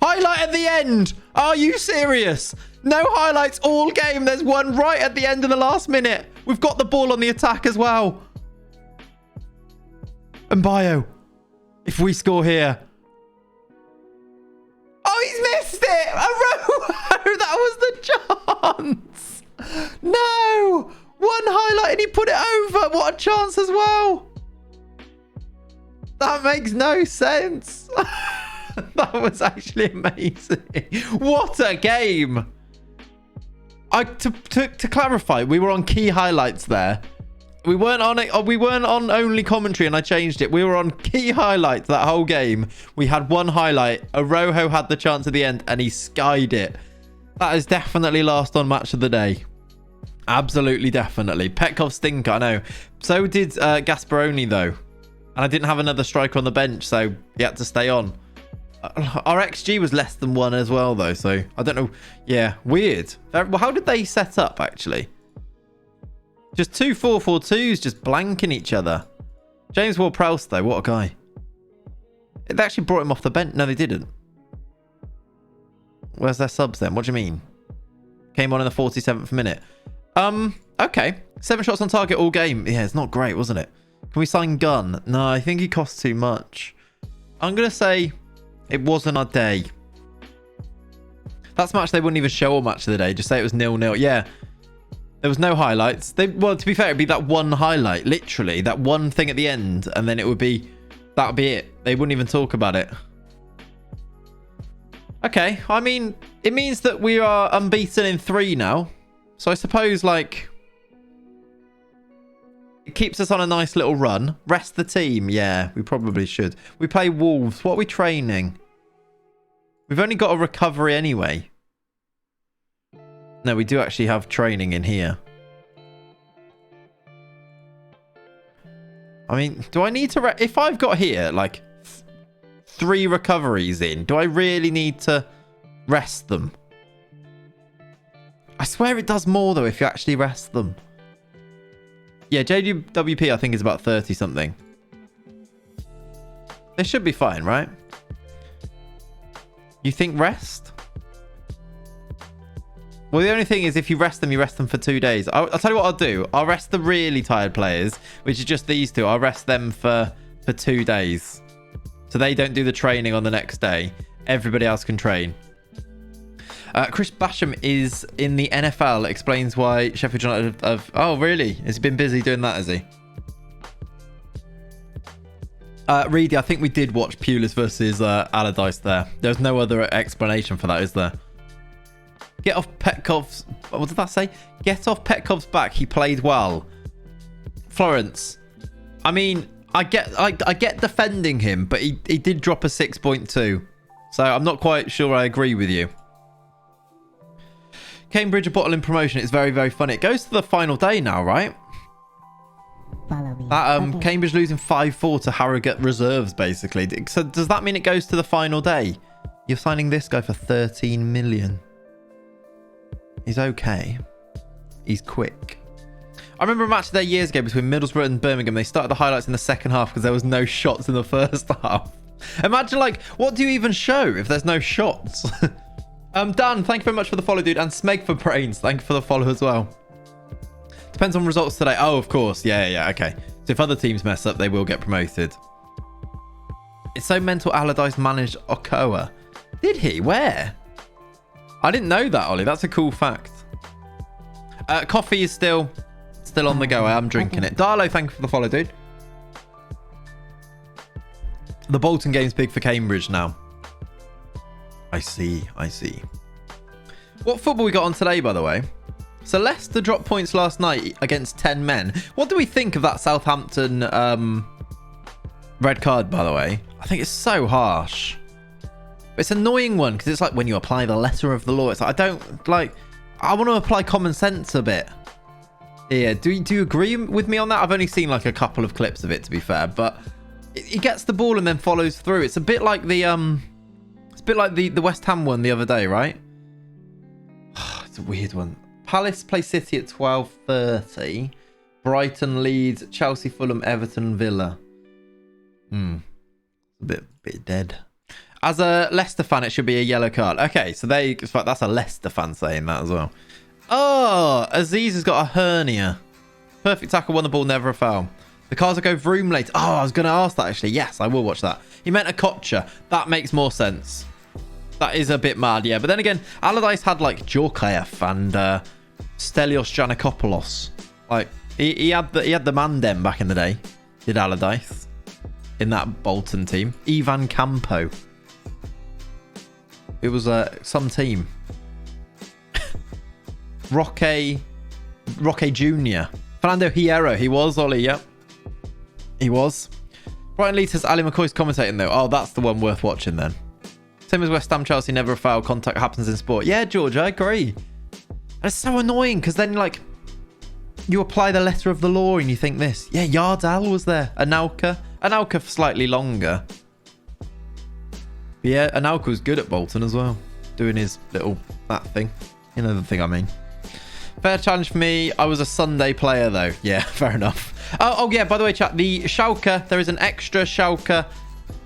Highlight at the end. Are you serious? No highlights all game. There's one right at the end of the last minute. We've got the ball on the attack as well. And Bio. If we score here. Oh, he's missed it. That was the chance. No. One highlight and he put it over. What a chance as well. That makes no sense. That was actually amazing. What a game. To clarify, we were on key highlights there. We weren't on it. We weren't on only commentary, and I changed it. We were on key highlights that whole game. We had one highlight. Arojo had the chance at the end, and he skied it. That is definitely last on match of the day. Absolutely, definitely. Petkov stinker, I know. So did Gasparoni, though. And I didn't have another striker on the bench, so he had to stay on. Our XG was less than 1 as well, though. So I don't know. Yeah, weird. Well, how did they set up, actually? Just 2 4-4-2s just blanking each other. James Ward-Prowse, though. What a guy. They actually brought him off the bench. No, they didn't. Where's their subs then? What do you mean? Came on in the 47th minute. Okay. 7 shots on target all game. Yeah, it's not great, wasn't it? Can we sign Gunn? No, I think he costs too much. I'm going to say it wasn't our day. That's match they wouldn't even show all match of the day. Just say it was 0-0. Yeah. There was no highlights. Well, to be fair, it'd be that one highlight, literally, that one thing at the end, and then that would be it. They wouldn't even talk about it. Okay, I mean, it means that we are unbeaten in 3 now. So I suppose, like, it keeps us on a nice little run. Rest the team. Yeah, we probably should. We play Wolves. What are we training? We've only got a recovery anyway. No, we do actually have training in here. I mean, do I need to... If I've got here, like, 3 recoveries in, do I really need to rest them? I swear it does more, though, if you actually rest them. Yeah, JWP, I think, is about 30-something. They should be fine, right? You think rest? Well, the only thing is if you rest them for 2 days. I'll tell you what I'll do. I'll rest the really tired players, which is just these 2. I'll rest them for 2 days. So they don't do the training on the next day. Everybody else can train. Chris Basham is in the NFL. Explains why Sheffield United have... Oh, really? Has he been busy doing that, has he? Reedy, I think we did watch Pulis versus Allardyce there. There's no other explanation for that, is there? Get off Petkov's... What did that say? Get off Petkov's back. He played well. Florence. I mean, I get defending him, but he did drop a 6.2. So I'm not quite sure I agree with you. Cambridge, a bottle in promotion. It's very, very funny. It goes to the final day now, right? Follow me. That Cambridge losing 5-4 to Harrogate reserves, basically. So does that mean it goes to the final day? You're signing this guy for 13 million. He's okay. He's quick. I remember a match there years ago between Middlesbrough and Birmingham. They started the highlights in the second half because there was no shots in the first half. Imagine, like, what do you even show if there's no shots? Dan, thank you very much for the follow, dude. And Smeg for Brains, thank you for the follow as well. Depends on results today. Oh, of course. Yeah, okay. So if other teams mess up, they will get promoted. It's so mental Allardyce managed Okoa. Did he? Where? I didn't know that, Ollie. That's a cool fact. Coffee is still on the go. I am drinking it. Darlo, thank you for the follow, dude. The Bolton game's big for Cambridge now. I see. What football we got on today, by the way? So Leicester dropped points last night against 10 men. What do we think of that Southampton red card, by the way? I think it's so harsh. It's an annoying one because it's like when you apply the letter of the law. It's like, I want to apply common sense a bit. Yeah, do you agree with me on that? I've only seen like a couple of clips of it, to be fair, but he gets the ball and then follows through. It's a bit like the West Ham one the other day, right? It's a weird one. Palace play City at 12:30. Brighton leads Chelsea, Fulham, Everton, Villa. A bit dead. As a Leicester fan, it should be a yellow card. Okay, so that's a Leicester fan saying that as well. Oh, Aziz has got a hernia. Perfect tackle, won the ball, never a foul. The cars will go vroom late. Oh, I was going to ask that actually. Yes, I will watch that. He meant a Kocher. That makes more sense. That is a bit mad, yeah. But then again, Allardyce had like Djorkaeff and Stelios Giannakopoulos. Like he had the Mandem back in the day. Did Allardyce in that Bolton team? Ivan Campo. It was some team. Roque Jr. Fernando Hierro. He was, Ollie, yep. He was. Brighton Leeds has Ali McCoy's commentating though. Oh, that's the one worth watching then. Same as West Ham, Chelsea, never a foul. Contact happens in sport. Yeah, George, I agree. And it's so annoying because then, like, you apply the letter of the law and you think this. Yeah, Yardal was there. Anelka for slightly longer. But yeah, Anelka was good at Bolton as well. Doing his little, that thing. You know the thing I mean. Fair challenge for me. I was a Sunday player though. Yeah, fair enough. Oh yeah, by the way, chat, the Schalke, there is an extra Schalke.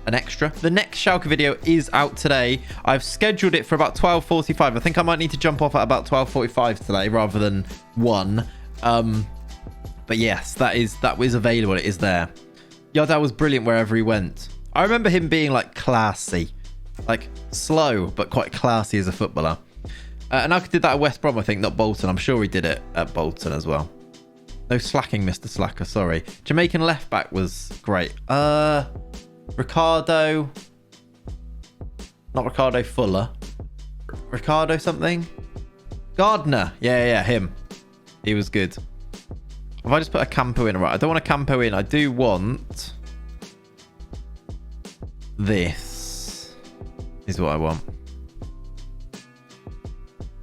The next Schalke video is out today. I've scheduled it for about 12:45. I think I might need to jump off at about 12:45 today rather than 1. But yes, that was available. It is there. Yardal was brilliant wherever he went. I remember him being like classy, like slow, but quite classy as a footballer. And I did that at West Brom, I think, not Bolton. I'm sure he did it at Bolton as well. No slacking, Mr. Slacker. Sorry. Jamaican left back was great. Ricardo. Not Ricardo Fuller. Ricardo something. Gardner. Yeah, him. He was good. If I just put a Campo in, right? I don't want a Campo in. I do want this. Is what I want.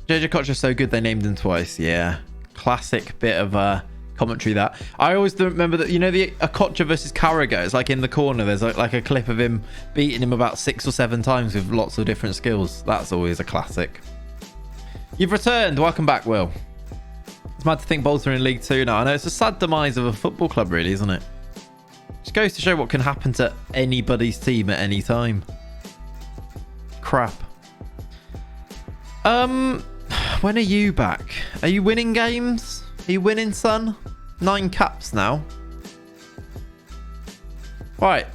JJ Koch is so good they named him twice. Yeah. Classic bit of commentary that. I always remember that, you know, the Koch versus Carragher. It's like in the corner. There's like a clip of him beating him about 6 or 7 times with lots of different skills. That's always a classic. You've returned. Welcome back, Will. It's mad to think Bolton are in League 2 now. I know it's a sad demise of a football club, really, isn't it? Just goes to show what can happen to anybody's team at any time. Crap. When are you back? Are you winning games? Are you winning, son? 9 caps now. Right.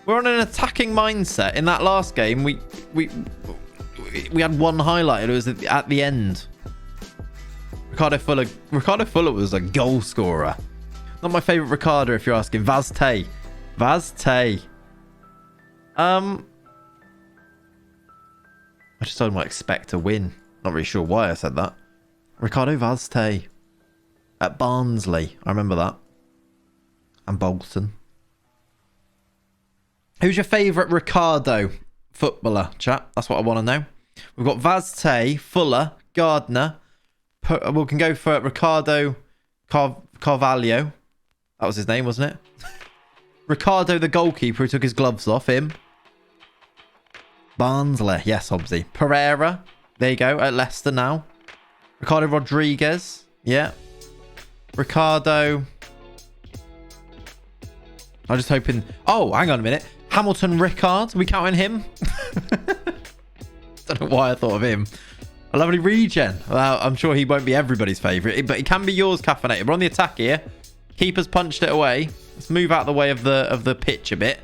We're on an attacking mindset. In that last game, we had one highlight. It was at the end. Ricardo Fuller was a goal scorer. Not my favourite Ricardo, if you're asking. Vaz Tay. I just told him I expect to win. Not really sure why I said that. Ricardo Vaz Tay. At Barnsley. I remember that. And Bolton. Who's your favourite Ricardo footballer, chat? That's what I want to know. We've got Vaz Tay, Fuller, Gardner. We can go for Ricardo Carvalho. That was his name, wasn't it? Ricardo, the goalkeeper who took his gloves off. Him. Barnsley. Yes, Hobbsy. Pereira. There you go. At Leicester now. Ricardo Rodriguez. Yeah. Ricardo. I'm just hoping... Oh, hang on a minute. Hamilton Ricard. Are we counting him? Don't know why I thought of him. A lovely regen. Well, I'm sure he won't be everybody's favourite, but he can be yours, Caffeinated. We're on the attack here. Keeper's punched it away. Let's move out the way of the pitch a bit.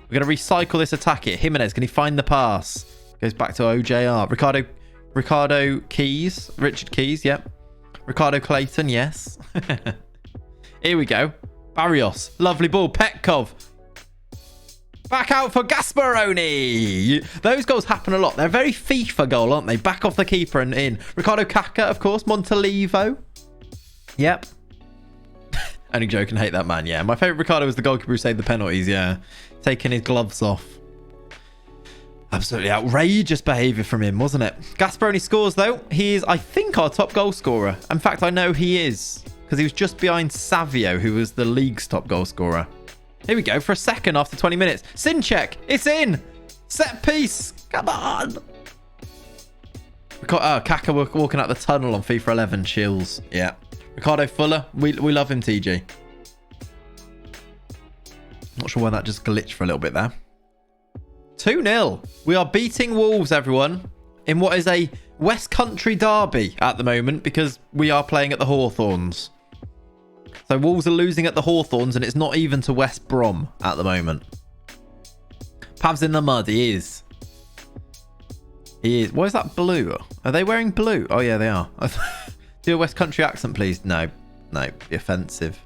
We're going to recycle this attack here. Jimenez, can he find the pass? Goes back to OJR. Ricardo Keys. Richard Keys, yep. Ricardo Clayton, yes. Here we go. Barrios. Lovely ball. Petkov. Back out for Gasparoni. Those goals happen a lot. They're a very FIFA goal, aren't they? Back off the keeper and in. Ricardo Kaka, of course. Montalivo. Yep. Only joking. Hate that man. Yeah. My favourite Ricardo was the goalkeeper who saved the penalties. Yeah. Taking his gloves off. Absolutely outrageous behaviour from him, wasn't it? Gasparoni scores, though. He is, I think, our top goal scorer. In fact, I know he is. Because he was just behind Savio, who was the league's top goal scorer. Here we go for a second after 20 minutes. Sinchek, it's in. Set piece. Come on. Kaka walking out the tunnel on FIFA 11. Chills. Yeah. Ricardo Fuller. We love him, TG. Not sure why that just glitched for a little bit there. 2-0. We are beating Wolves, everyone, in what is a West Country derby at the moment because we are playing at the Hawthorns. So Wolves are losing at the Hawthorns and it's not even to West Brom at the moment. Pav's in the mud. He is. He is. Why is that blue? Are they wearing blue? Oh, yeah, they are. Do a West Country accent, please. No. No. Be offensive.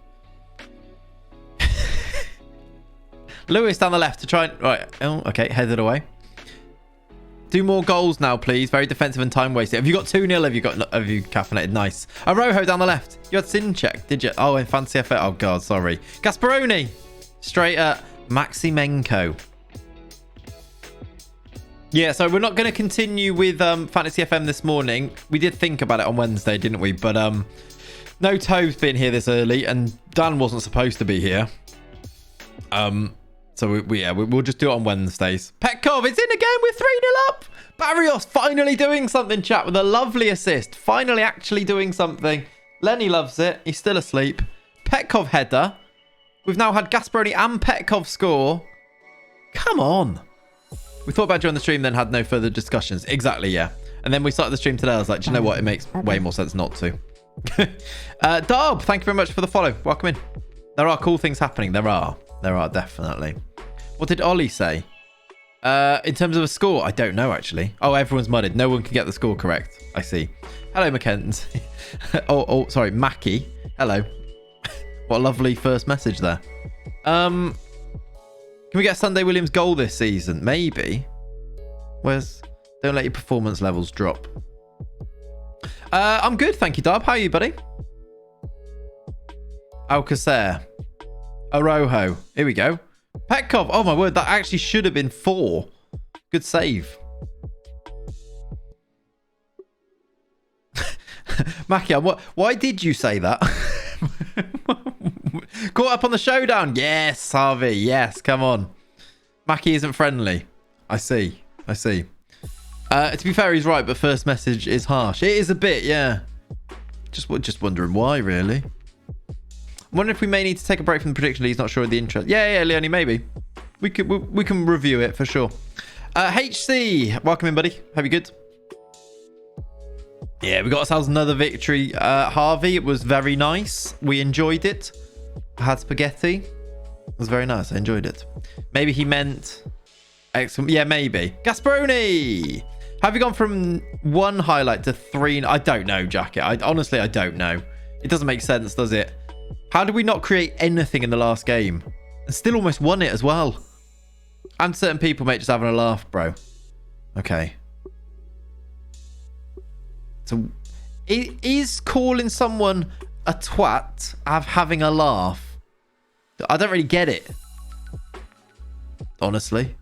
Lewis down the left to try and... Right. Oh, okay. Headed away. Do more goals now, please. Very defensive and time wasted. Have you got 2-0? Have you caffeinated? Nice. Arojo down the left. You had Sinchek, did you? Oh, in Fantasy FA. Oh, God, sorry. Gasparoni. Straight at Maximenko. Yeah, so we're not going to continue with Fantasy FM this morning. We did think about it on Wednesday, didn't we? But no Tove's been here this early, and Dan wasn't supposed to be here. So we'll just do it on Wednesdays. Petkov, it's in again. We're 3-0 up. Barrios finally doing something, chat, with a lovely assist. Finally actually doing something. Lenny loves it. He's still asleep. Petkov header. We've now had Gasparoni and Petkov score. Come on. We thought about during the stream, then had no further discussions. Exactly, yeah. And then we started the stream today. I was like, do you know what? It makes way more sense not to. Darb, thank you very much for the follow. Welcome in. There are cool things happening. There are definitely. What did Ollie say? In terms of a score, I don't know, actually. Oh, everyone's mudded. No one can get the score correct. I see. Hello, Mackenzie. oh, sorry, Mackie. Hello. What a lovely first message there. Can we get a Sunday Williams goal this season? Maybe. Don't let your performance levels drop. I'm good, thank you, Darb. How are you, buddy? Alcacer. Arojo. Here we go. Petkov. Oh, my word. That actually should have been 4. Good save. Mackie, why did you say that? Caught up on the showdown. Yes, Harvey. Yes, come on. Mackie isn't friendly. I see. To be fair, he's right, but first message is harsh. It is a bit, yeah. Just wondering why, really. I'm wondering if we may need to take a break from the prediction. He's not sure of the interest. Yeah, Leonie, maybe. We can review it for sure. HC, welcome in, buddy. Hope you're good. Yeah, we got ourselves another victory. Harvey, it was very nice. We enjoyed it. I had spaghetti. It was very nice. I enjoyed it. Maybe he meant... Excellent. Yeah, maybe. Gasparoni! Have you gone from 1 highlight to 3? I don't know, Jacket. Honestly, I don't know. It doesn't make sense, does it? How did we not create anything in the last game? And still almost won it as well. And certain people, mate, just having a laugh, bro. Okay. So, is calling someone a twat having a laugh? I don't really get it. Honestly.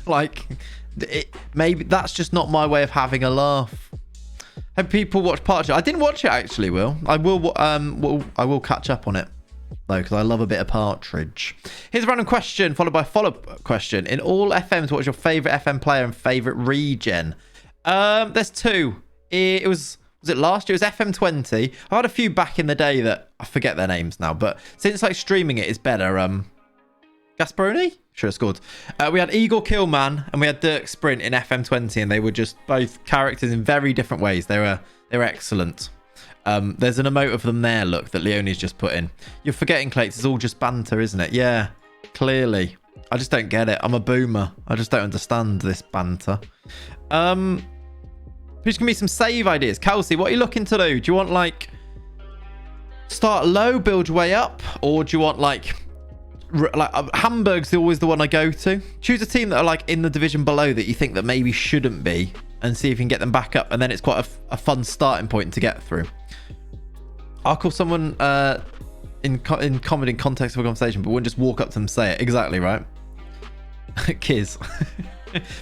Like, maybe that's just not my way of having a laugh. Have people watch Partridge? I didn't watch it, actually, Will. I will catch up on it, though, because I love a bit of Partridge. Here's a random question, followed by a follow-up question. In all FMs, what was your favourite FM player and favourite regen? There's 2. It was Was it last year? It was FM20. I had a few back in the day that I forget their names now, but since like streaming it is better. Gasparoni? Sure, scored. We had Eagle Killman and we had Dirk Sprint in FM20, and they were just both characters in very different ways. They were excellent. There's an emote of them there, look, that Leonie's just put in. You're forgetting, Clates, it's all just banter, isn't it? Yeah, clearly. I just don't get it. I'm a boomer. I just don't understand this banter. Please give me some save ideas. Kelsey, what are you looking to do? Do you want, like, start low, build your way up? Or do you want, like Hamburg's always the one I go to. Choose a team that are, like, in the division below that you think that maybe shouldn't be, and see if you can get them back up. And then it's quite a fun starting point to get through. I'll call someone in comment in context of a conversation, but wouldn't just walk up to them and say it. Exactly, right? Kiz.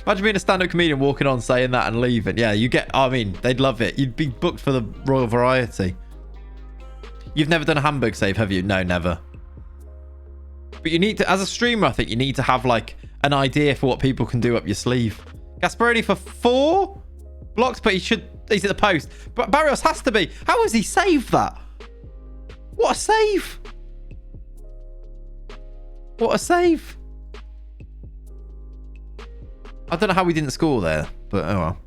Imagine being a stand-up comedian walking on saying that and leaving. Yeah, I mean, they'd love it. You'd be booked for the Royal Variety. You've never done a Hamburg save, have you? No, never. But you need to, as a streamer, I think you need to have, like, an idea for what people can do up your sleeve. Gasparoni for 4 blocks, but he's at the post. But Barrios has to be. How has he saved that? What a save. What a save. I don't know how we didn't score there, but oh well.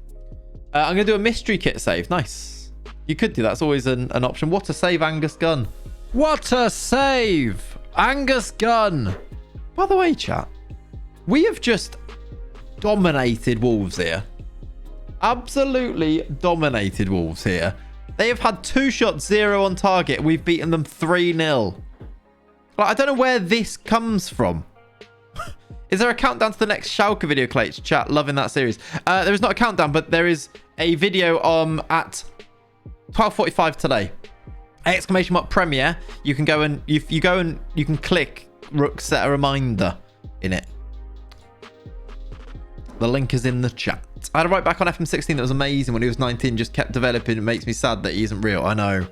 I'm going to do a mystery kit save. Nice. You could do that. It's always an option. What a save, Angus Gunn. What a save, Angus Gunn. By the way, chat, we have just dominated Wolves here. Absolutely dominated Wolves here. They have had 2 shots, 0 on target. We've beaten them 3-0. Like, I don't know where this comes from. Is there a countdown to the next Schalke video, Clates? Chat, loving that series. There is not a countdown, but there is a video at 12:45 today. Exclamation mark premiere. You can go and you can click Rook set a reminder in it. The link is in the chat. I had a right back on FM16 that was amazing when he was 19. Just kept developing. It makes me sad that he isn't real. I know.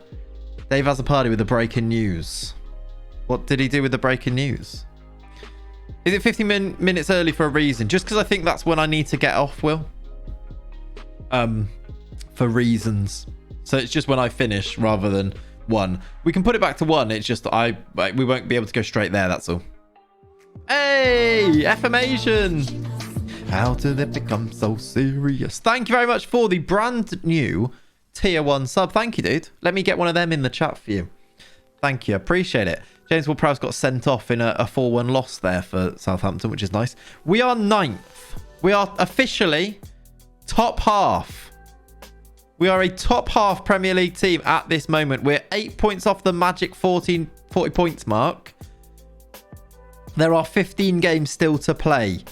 Dave has a party with the breaking news. What did he do with the breaking news? Is it 15 minutes early for a reason? Just because I think that's when I need to get off, Will. For reasons. So it's just when I finish rather than 1. We can put it back to 1. It's just we won't be able to go straight there. That's all. Hey, FM Asian. How did it become so serious? Thank you very much for the brand new tier 1 sub. Thank you, dude. Let me get one of them in the chat for you. Thank you. Appreciate it. James Ward-Prowse got sent off in a 4-1 loss there for Southampton, which is nice. We are 9th. We are officially top half. We are a top half Premier League team at this moment. We're 8 points off the magic 40 points mark. There are 15 games still to play.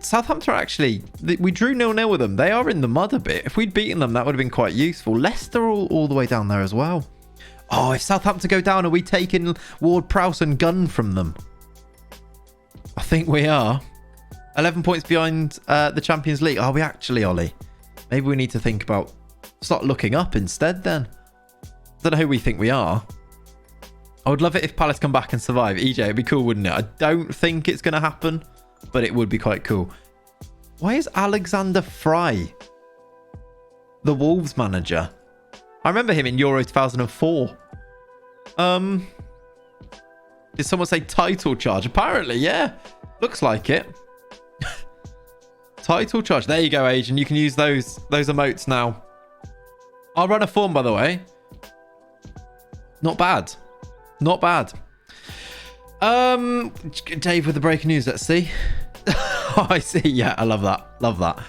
Southampton actually, we drew 0-0 with them. They are in the mud a bit. If we'd beaten them, that would have been quite useful. Leicester all the way down there as well. Oh, if Southampton go down, are we taking Ward-Prowse and Gunn from them? I think we are. 11 points behind the Champions League. Are we actually, Ollie? Maybe we need to think about... Start looking up instead then. I don't know who we think we are. I would love it if Palace come back and survive. EJ, it'd be cool, wouldn't it? I don't think it's going to happen, but it would be quite cool. Why is Alexander Fry the Wolves manager? I remember him in Euro 2004. Did someone say title charge? Apparently, yeah. Looks like it. Title charge. There you go, Asian. You can use those emotes now. I'll run a form, by the way. Not bad. Not bad. Dave with the breaking news. Let's see. Oh, I see. Yeah, I love that. Love that.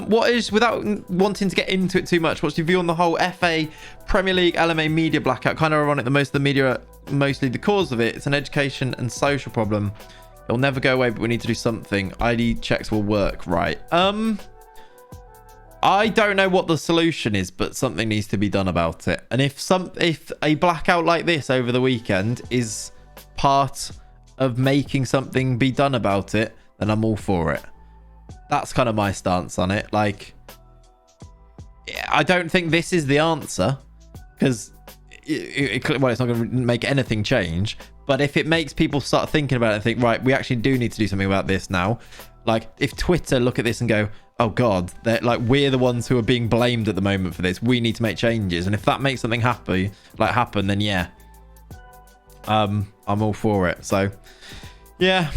What is, without wanting to get into it too much, what's your view on the whole FA Premier League LMA media blackout? Kind of ironic that most of the media are mostly the cause of it. It's an education and social problem. It'll never go away, but we need to do something. ID checks will work, right? I don't know what the solution is, but something needs to be done about it. And if a blackout like this over the weekend is part of making something be done about it, then I'm all for it. That's kind of my stance on it. Like, I don't think this is the answer, because well, it's not going to make anything change. But if it makes people start thinking about it and think, right, we actually do need to do something about this now. Like, if Twitter look at this and go, oh God, they're like, we're the ones who are being blamed at the moment for this. We need to make changes. And if that makes something happen, then yeah. I'm all for it. So yeah.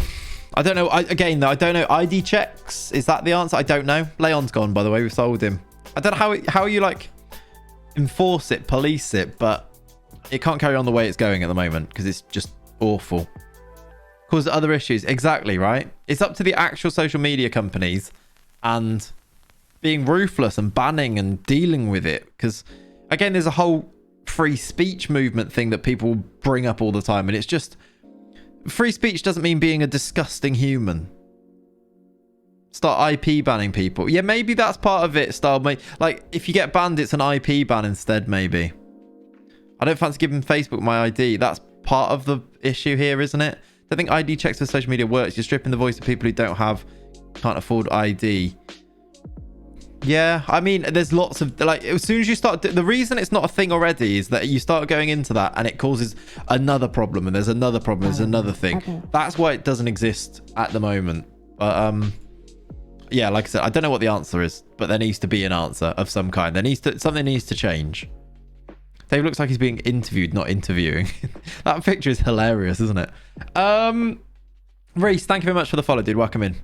I don't know. Again, though, I don't know. ID checks. Is that the answer? I don't know. Leon's gone, by the way. We've sold him. I don't know how you like enforce it, police it, but it can't carry on the way it's going at the moment because it's just awful. Cause other issues. Exactly, right? It's up to the actual social media companies and being ruthless and banning and dealing with it. Because, again, there's a whole free speech movement thing that people bring up all the time. And it's just... Free speech doesn't mean being a disgusting human. Start IP banning people. Yeah, maybe that's part of it. Like, if you get banned, it's an IP ban instead, maybe. I don't fancy giving Facebook my ID. That's part of the issue here, isn't it? I think ID checks for social media works. You're stripping the voice of people who can't afford ID. Yeah, I mean, there's lots of, like, as soon as you start, the reason it's not a thing already is that you start going into that and it causes another problem, and there's another problem, there's another thing. That's why it doesn't exist at the moment. But, yeah, like I said, I don't know what the answer is, but there needs to be an answer of some kind. Something needs to change. Dave looks like he's being interviewed, not interviewing. That picture is hilarious, isn't it? Reese, thank you very much for the follow, dude. Welcome in.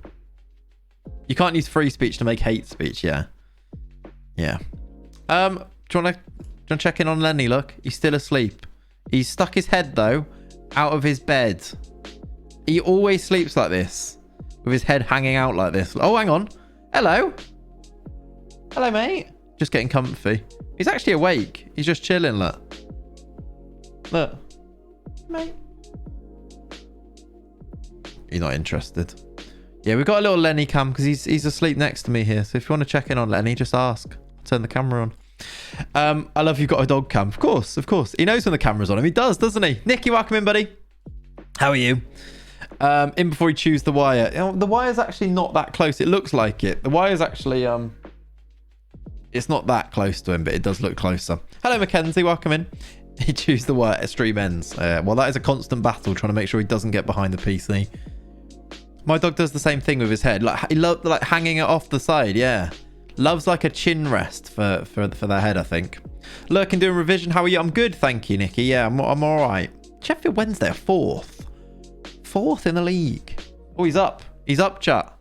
You can't use free speech to make hate speech, yeah. Yeah. Do you want to check in on Lenny? Look, he's still asleep. He's stuck his head, though, out of his bed. He always sleeps like this, with his head hanging out like this. Oh, hang on. Hello. Hello, mate. Just getting comfy. He's actually awake. He's just chilling, look. Look. Mate. He's not interested. Yeah, we've got a little Lenny cam because he's asleep next to me here. So if you want to check in on Lenny, just ask. I'll turn the camera on. I love you've got a dog cam. Of course, of course. He knows when the camera's on him. He does, doesn't he? Nicky, welcome in, buddy. How are you? In before he chews the wire. You know, the wire's actually not that close. It looks like it. The wire's actually... It's not that close to him, but it does look closer. Hello, Mackenzie. Welcome in. He chews the wire at stream ends. Well, that is a constant battle trying to make sure he doesn't get behind the PC. My dog does the same thing with his head. Like, he loves like hanging it off the side. Yeah. Loves like a chin rest for their head, I think. Lurking doing revision. How are you? I'm good, thank you, Nicky. Yeah, I'm all right. Sheffield Wednesday are fourth. Fourth in the league. Oh, he's up. He's up, chat.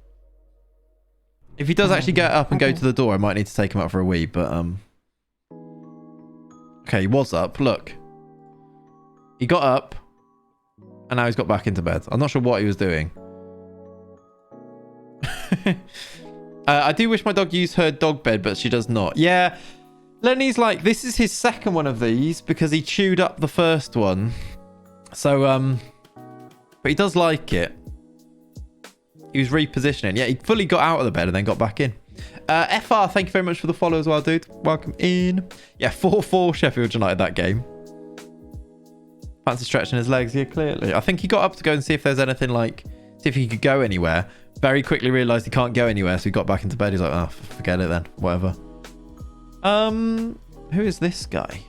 If he does actually get up and go to the door, I might need to take him out for a wee, but okay, he was up. Look. He got up and now he's got back into bed. I'm not sure what he was doing. I do wish my dog used her dog bed, but she does not. Yeah. Lenny's like, this is his second one of these because he chewed up the first one. So, but he does like it. He was repositioning. Yeah, he fully got out of the bed and then got back in. FR, thank you very much for the follow as well, dude. Welcome in. Yeah, 4-4 Sheffield United that game. Fancy stretching his legs. Yeah, clearly. I think he got up to go and see if there's anything like... See if he could go anywhere. Very quickly realised he can't go anywhere, so he got back into bed. He's like, oh, forget it then. Whatever. Who is this guy?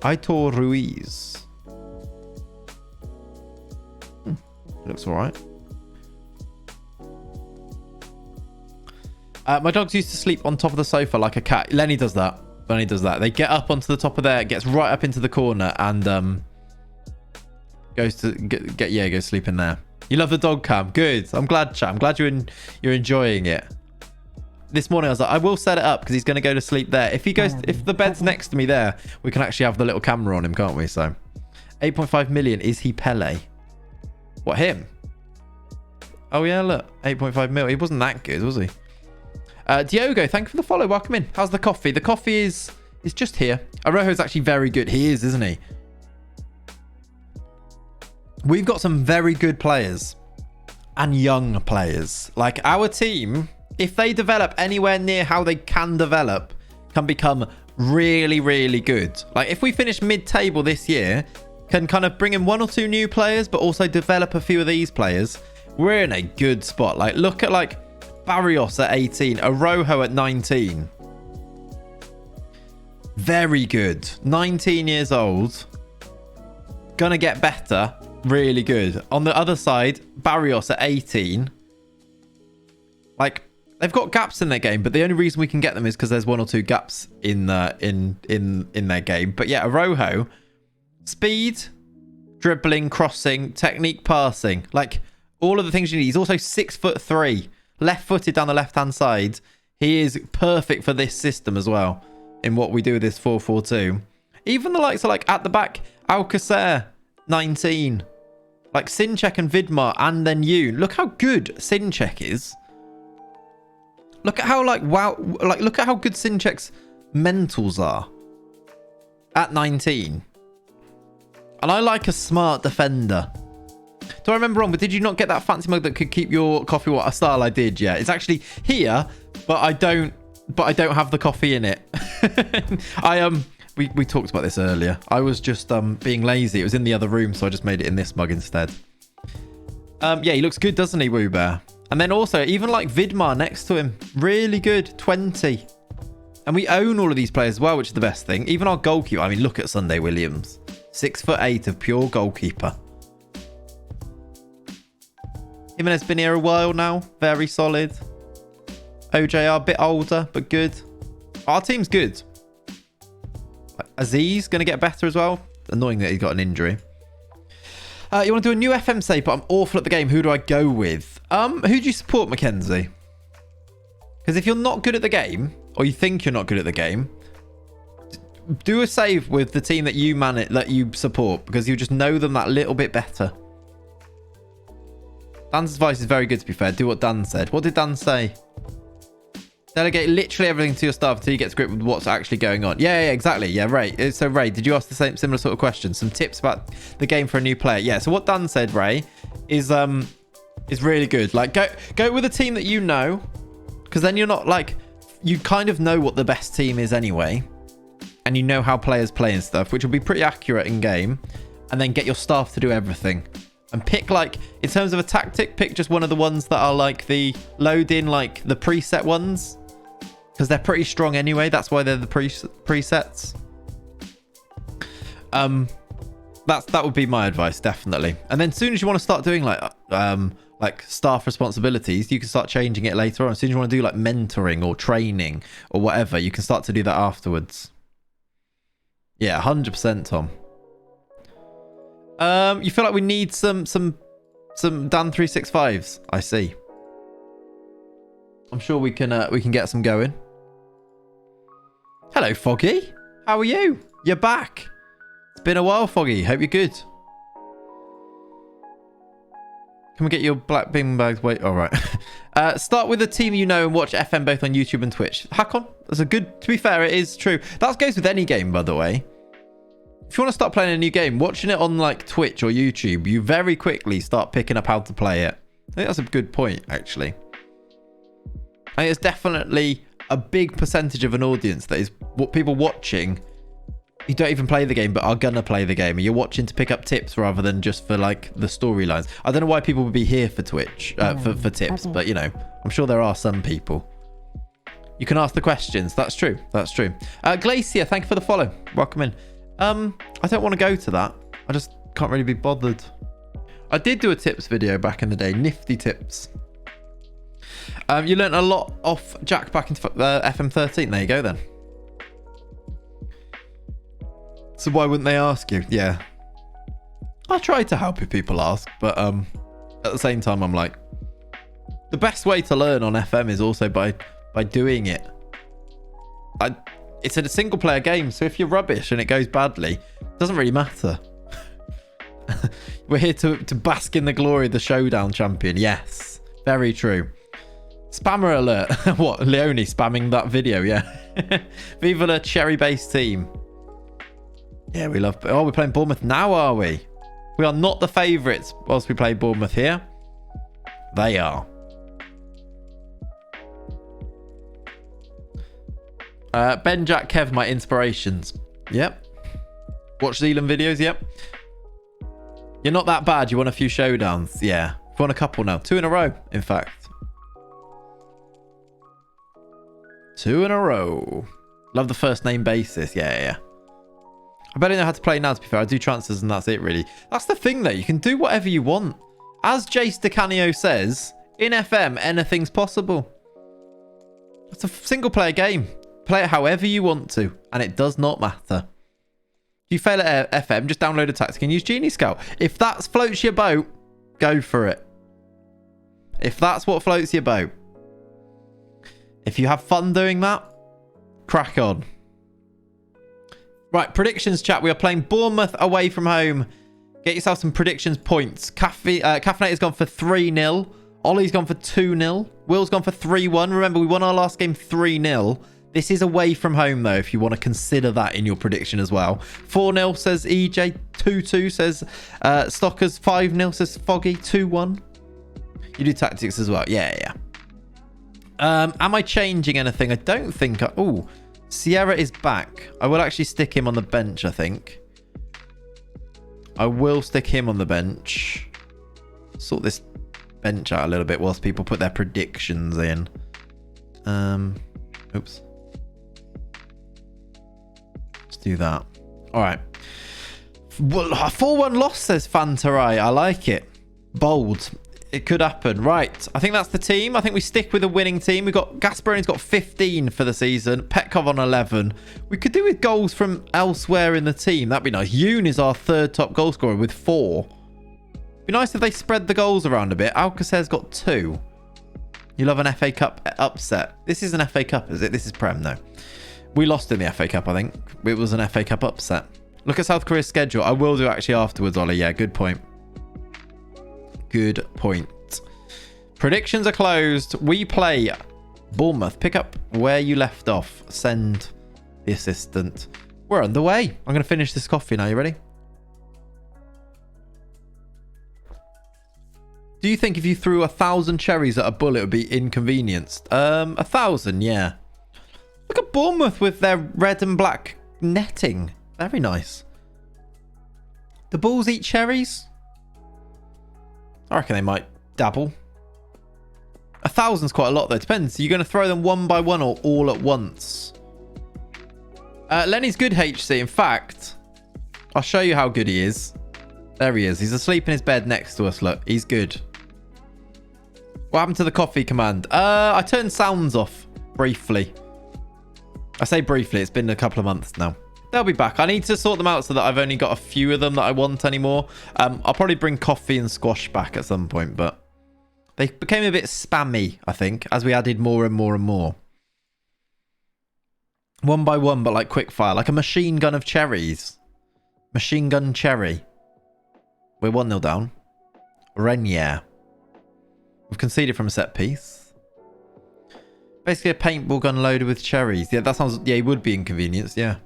Aitor Ruiz. Looks alright. My dogs used to sleep on top of the sofa like a cat. Lenny does that. Lenny does that. They get up onto the top of there, gets right up into the corner, and goes to go sleep in there. You love the dog cam. Good. I'm glad, chat. I'm glad you're enjoying it. This morning I was like, I will set it up because he's going to go to sleep there. If the bed's next to me there, we can actually have the little camera on him, can't we? So 8.5 million. Is he Pele? What, him? Oh yeah, look, 8.5 mil. He wasn't that good, was he? Diogo, thank you for the follow. Welcome in. How's the coffee? The coffee is just here. Arojo's actually very good. He is, isn't he? We've got some very good players and young players. Like our team, if they develop anywhere near how they can develop, can become really, really good. Like if we finish mid-table this year, can kind of bring in 1 or 2 new players, but also develop a few of these players, we're in a good spot. Like look at like Barrios at 18, Arojo at 19. Very good. 19 years old. Gonna get better. Really good. On the other side, Barrios at 18. Like, they've got gaps in their game, but the only reason we can get them is because there's one or two gaps in their game. But yeah, Arojo, speed, dribbling, crossing, technique, passing, like all of the things you need. He's also 6'3", left-footed down the left-hand side. He is perfect for this system as well in what we do with this 4-4-2. Even the likes of like at the back, Alcacer, 19. Like Sinchek and Vidmar, and then you. Look how good Sinchek is. Look at how look at how good Sinchek's mentals are at 19. And I like a smart defender. Do I remember wrong? But did you not get that fancy mug that could keep your coffee water style? I did, yeah. It's actually here, but I don't have the coffee in it. We talked about this earlier. I was just being lazy. It was in the other room, so I just made it in this mug instead. Yeah, he looks good, doesn't he, Woo Bear? And then also, even like Vidmar next to him, really good, 20. And we own all of these players as well, which is the best thing. Even our goalkeeper. I mean, look at Sunday Williams, 6'8" of pure goalkeeper. Jimenez been here a while now, very solid. OJR, a bit older, but good. Our team's good. Aziz going to get better as well. Annoying that he's got an injury. You want to do a new FM say, but I'm awful at the game. Who do I go with? Who do you support, Mackenzie? Because if you're not good at the game, or you think you're not good at the game, do a save with the team that you manage, that you support, because you just know them that little bit better. Dan's advice is very good, to be fair. Do what Dan said. What did Dan say? Delegate literally everything to your staff until you get to grip with what's actually going on. Yeah, exactly. Yeah, Ray. So, Ray, did you ask the similar sort of question? Some tips about the game for a new player? Yeah, so what Dan said, Ray, is really good. Like, go with a team that you know, because then you're not, like, you kind of know what the best team is anyway, and you know how players play and stuff, which will be pretty accurate in game, and then get your staff to do everything. And pick, like, in terms of a tactic, pick just one of the ones that are, like, the load-in, like, the preset ones. Because they're pretty strong anyway. That's why they're the presets. That would be my advice, definitely. And then as soon as you want to start doing, like staff responsibilities, you can start changing it later on. As soon as you want to do, like, mentoring or training or whatever, you can start to do that afterwards. Yeah, 100%, Tom. You feel like we need some Dan 365s. I see. I'm sure we can get some going. Hello, Foggy. How are you? You're back. It's been a while, Foggy. Hope you're good. Can we get your black bin bags? Wait, all right. Start with a team you know and watch FM both on YouTube and Twitch. Hack on. That's a good. To be fair, it is true. That goes with any game, by the way. If you want to start playing a new game, watching it on like Twitch or YouTube, you very quickly start picking up how to play it. I think that's a good point, actually. I think it's definitely a big percentage of an audience that is what people watching. You don't even play the game, but are gonna play the game. And you're watching to pick up tips rather than just for like the storylines. I don't know why people would be here for Twitch, for tips, but you know, I'm sure there are some people. You can ask the questions. That's true. That's true. Glacier, thank you for the follow. Welcome in. I don't want to go to that. I just can't really be bothered. I did do a tips video back in the day. Nifty tips. You learnt a lot off Jack back into FM13. There you go then. So why wouldn't they ask you? Yeah. I try to help if people ask, but at the same time, I'm like, the best way to learn on FM is also by doing it. It's a single player game, so if you're rubbish and it goes badly, it doesn't really matter. We're here to bask in the glory of the showdown champion. Yes, very true. Spammer alert. What? Leone spamming that video, yeah. Viva la cherry-based team. Yeah, we love... Oh, we're playing Bournemouth now, are we? We are not the favourites whilst we play Bournemouth here. They are. Ben, Jack, Kev, my inspirations. Yep. Watch Zealand videos, yep. You're not that bad. You won a few showdowns. Yeah. We've won a couple now. 2 in a row, in fact. 2 in a row. Love the first name basis. Yeah. I barely know how to play now, to be fair. I do transfers and that's it, really. That's the thing, though. You can do whatever you want. As Jace DeCanio says, In FM, anything's possible. It's a single player game. Play it however you want to, and it does not matter. If you fail at FM, just download a tactic and use Genie Scout. If that floats your boat, go for it. If that's what floats your boat. If you have fun doing that, crack on. Right, predictions chat. We are playing Bournemouth away from home. Get yourself some predictions points. Caffeinator's gone for 3-0. Ollie's gone for 2-0. Will's gone for 3-1. Remember, we won our last game 3-0. This is away from home, though, if you want to consider that in your prediction as well. 4-0 says EJ. 2-2 says Stockers. 5-0 says Foggy. 2-1. You do tactics as well. Yeah. Am I changing anything? I don't think Oh, Sierra is back. I will actually stick him on the bench, I think. I will stick him on the bench. Sort this bench out a little bit whilst people put their predictions in. Oops. Let's do that. All right. Well, a 4-1 loss, says Fantarai. I like it. Bold. It could happen. Right. I think that's the team. I think we stick with a winning team. We've got Gasparini's got 15 for the season. Petkov on 11. We could do with goals from elsewhere in the team. That'd be nice. Yoon is our third top goal scorer with 4. Be nice if they spread the goals around a bit. Alcacer's got 2. You love an FA Cup upset. This is an FA Cup, is it? This is Prem, no. We lost in the FA Cup, I think. It was an FA Cup upset. Look at South Korea's schedule. I will do actually afterwards, Ollie. Yeah, good point. Good point. Predictions are closed. We play Bournemouth. Pick up where you left off. Send the assistant. We're underway. I'm going to finish this coffee now. You ready? Do you think if you threw 1,000 cherries at a bull, it would be inconvenienced? 1,000, yeah. Look at Bournemouth with their red and black netting. Very nice. The bulls eat cherries? I reckon they might dabble. 1,000's quite a lot, though. Depends. Are you going to throw them one by one or all at once? Lenny's good, HC. In fact, I'll show you how good he is. There he is. He's asleep in his bed next to us. Look, he's good. What happened to the coffee command? I turned sounds off briefly. I say briefly. It's been a couple of months now. They'll be back. I need to sort them out so that I've only got a few of them that I want anymore. I'll probably bring coffee and squash back at some point, but they became a bit spammy, I think, as we added more and more and more. One by one, but like quick fire, like a machine gun of cherries. Machine gun cherry. We're 1-0 down. Renier. We've conceded from a set piece. Basically a paintball gun loaded with cherries. Yeah, that sounds... Yeah, it would be inconvenienced, yeah.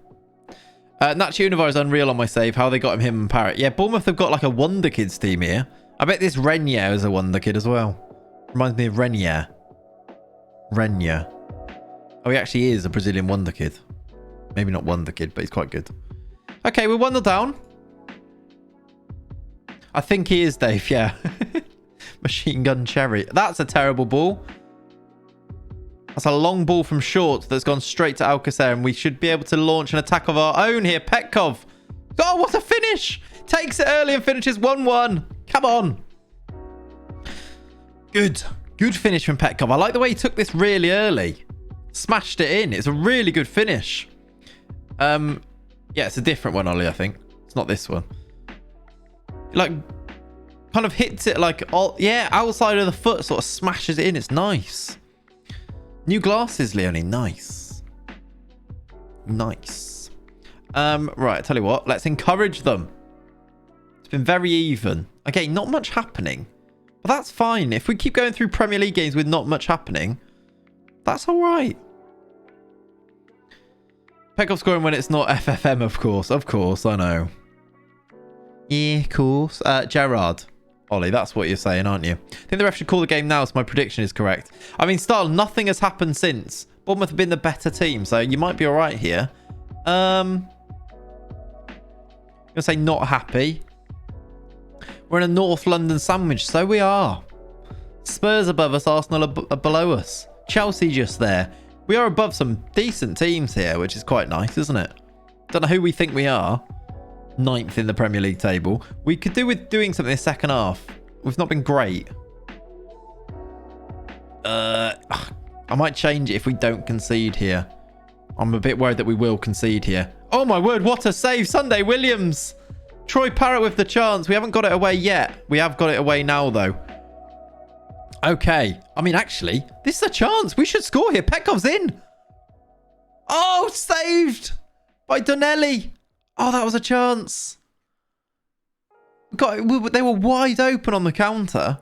Nacho Univar is unreal on my save. How they got him and Parrot. Yeah, Bournemouth have got like a Wonder Kids team here. I bet this Renier is a Wonder Kid as well. Reminds me of Renier. Renier. Oh, he actually is a Brazilian Wonder Kid. Maybe not Wonder Kid, but he's quite good. Okay, we're 1-0 down. I think he is, Dave, yeah. Machine gun cherry. That's a terrible ball. That's a long ball from short that's gone straight to Alcacer, and we should be able to launch an attack of our own here. Petkov. Oh, what a finish. Takes it early and finishes 1-1. Come on. Good. Good finish from Petkov. I like the way he took this really early. Smashed it in. It's a really good finish. Yeah, it's a different one, Ollie, I think. It's not this one. Like, kind of hits it like, yeah, outside of the foot, sort of smashes it in. It's nice. New glasses, Leonie. Nice. Nice. Right, I tell you what. Let's encourage them. It's been very even. Okay, not much happening. But that's fine. If we keep going through Premier League games with not much happening, that's all right. Petkov scoring when it's not FFM, of course. Of course, I know. Yeah, of course. Gerard. Ollie, that's what you're saying, aren't you? I think the ref should call the game now, so my prediction is correct. I mean, Style, nothing has happened since. Bournemouth have been the better team, so you might be all right here. I'm going to say not happy. We're in a North London sandwich, so we are. Spurs above us, Arsenal are below us. Chelsea just there. We are above some decent teams here, which is quite nice, isn't it? Don't know who we think we are. 9th in the Premier League table. We could do with doing something in the second half. We've not been great. I might change it if we don't concede here. I'm a bit worried that we will concede here. Oh my word, what a save. Sunday Williams. Troy Parrott with the chance. We haven't got it away yet. We have got it away now, though. Okay. I mean, actually, this is a chance. We should score here. Petkov's in. Oh, saved by Donnelly. Oh, that was a chance. They were wide open on the counter.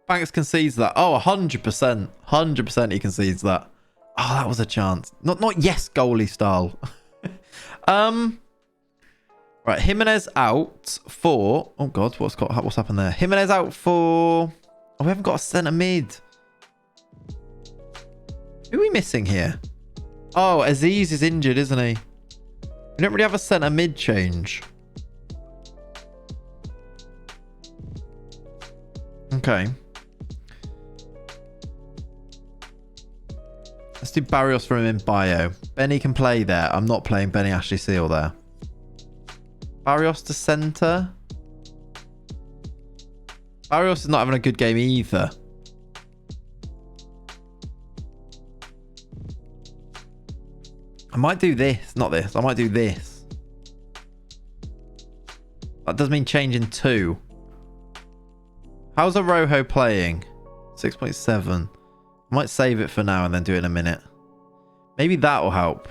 Banks concedes that. Oh, 100%. 100% he concedes that. Oh, that was a chance. Not yes goalie style. Right, Jimenez out for... Oh, God, what's happened there? Jimenez out for... Oh, we haven't got a centre mid. Who are we missing here? Oh, Aziz is injured, isn't he? We don't really have a centre mid change. Okay. Let's do Barrios for him in bio. Benny can play there. I'm not playing Benny Ashley Seal there. Barrios to centre. Barrios is not having a good game either. I might do this. Not this. I might do this. That does mean changing 2. How's Arojo playing? 6.7. I might save it for now and then do it in a minute. Maybe that will help.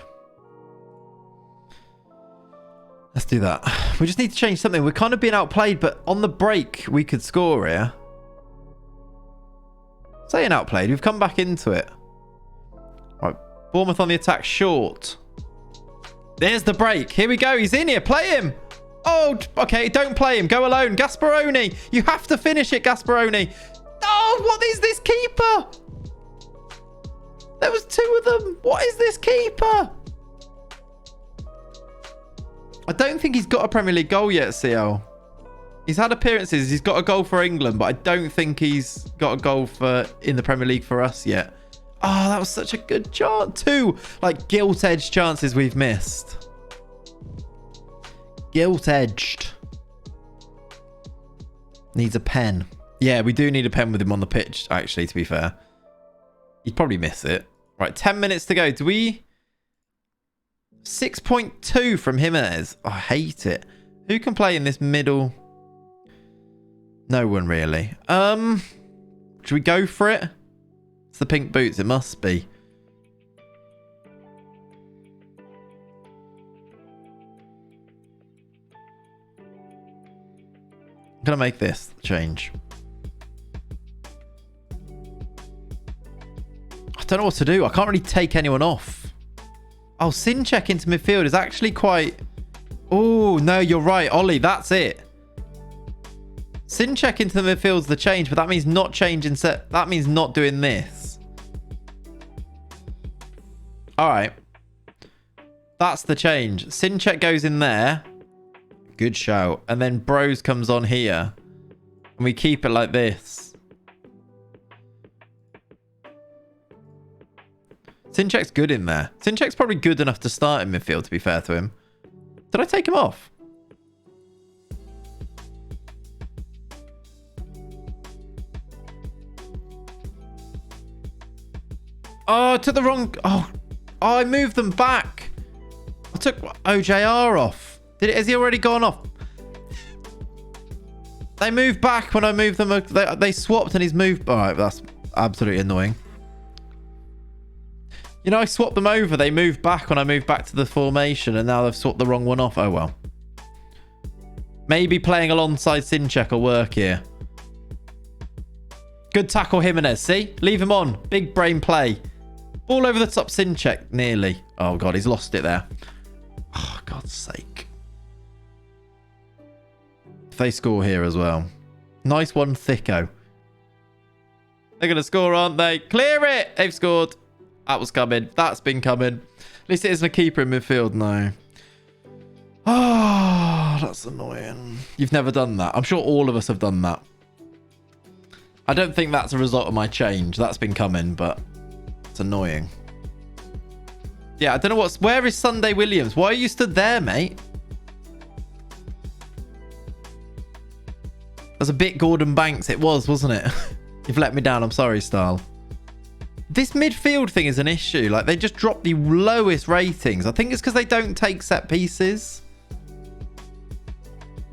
Let's do that. We just need to change something. We're kind of being outplayed, but on the break, we could score here. Saying outplayed, we've come back into it. Right, Bournemouth on the attack, short. There's the break. Here we go. He's in here. Play him. Oh, okay. Don't play him. Go alone. Gasparoni. You have to finish it, Gasparoni. Oh, what is this keeper? There was 2 of them. What is this keeper? I don't think he's got a Premier League goal yet, CL. He's had appearances. He's got a goal for England, but I don't think he's got a goal in the Premier League for us yet. Oh, that was such a good chance. 2 like gilt-edged chances we've missed. Gilt-edged. Needs a pen. Yeah, we do need a pen with him on the pitch, actually, to be fair. He'd probably miss it. Right, 10 minutes to go. Do we... 6.2 from Jimenez. Oh, I hate it. Who can play in this middle? No one, really. Should we go for it? It's the pink boots. It must be. I'm going to make this change. I don't know what to do. I can't really take anyone off. Oh, Sinchek into midfield is actually quite... Oh, no, you're right, Ollie. That's it. Sinchek into the midfield's the change, but that means not changing set. That means not doing this. All right. That's the change. Sinchek goes in there. Good shout. And then Bros comes on here. And we keep it like this. Sinchek's good in there. Sinchek's probably good enough to start in midfield, to be fair to him. Did I take him off? Oh, I took the wrong... Oh, I moved them back. I took OJR off. Has he already gone off? They moved back when I moved them. They swapped and he's moved. All right, that's absolutely annoying. You know, I swapped them over. They moved back when I moved back to the formation, and now they've swapped the wrong one off. Oh, well. Maybe playing alongside Sinchek will work here. Good tackle, Jimenez. See? Leave him on. Big brain play. Ball over the top, Sinchek. Nearly. Oh, God. He's lost it there. Oh, God's sake. If they score here as well. Nice one, Thicko. They're going to score, aren't they? Clear it. They've scored. That was coming. That's been coming. At least it isn't a keeper in midfield. No. Oh, that's annoying. You've never done that. I'm sure all of us have done that. I don't think that's a result of my change. That's been coming, but it's annoying. Yeah, I don't know where is Sunday Williams? Why are you stood there, mate? That's a bit Gordon Banks. It was, wasn't it? You've let me down. I'm sorry, Style. This midfield thing is an issue. Like, they just drop the lowest ratings. I think it's because they don't take set pieces.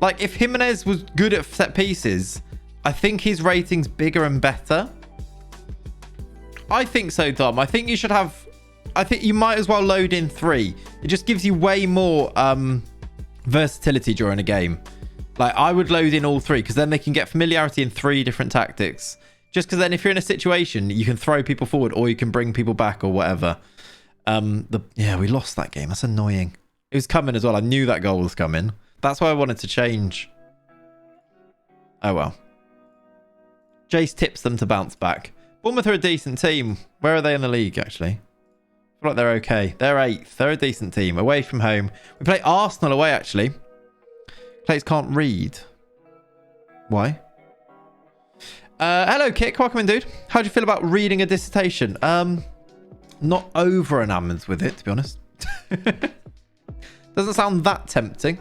Like, if Jimenez was good at set pieces, I think his rating's bigger and better. I think so, Dom. I think you should have... I think you might as well load in 3. It just gives you way more versatility during a game. Like, I would load in all 3 because then they can get familiarity in 3 different tactics. Just because then if you're in a situation, you can throw people forward or you can bring people back or whatever. Yeah, we lost that game. That's annoying. It was coming as well. I knew that goal was coming. That's why I wanted to change. Oh, well. Jace tips them to bounce back. Bournemouth are a decent team. Where are they in the league, actually? I feel like they're okay. They're 8th. They're a decent team. Away from home. We play Arsenal away, actually. Players can't read. Why? Hello, Kik. Welcome in, dude. How do you feel about reading a dissertation? Not over enamored with it, to be honest. Doesn't sound that tempting.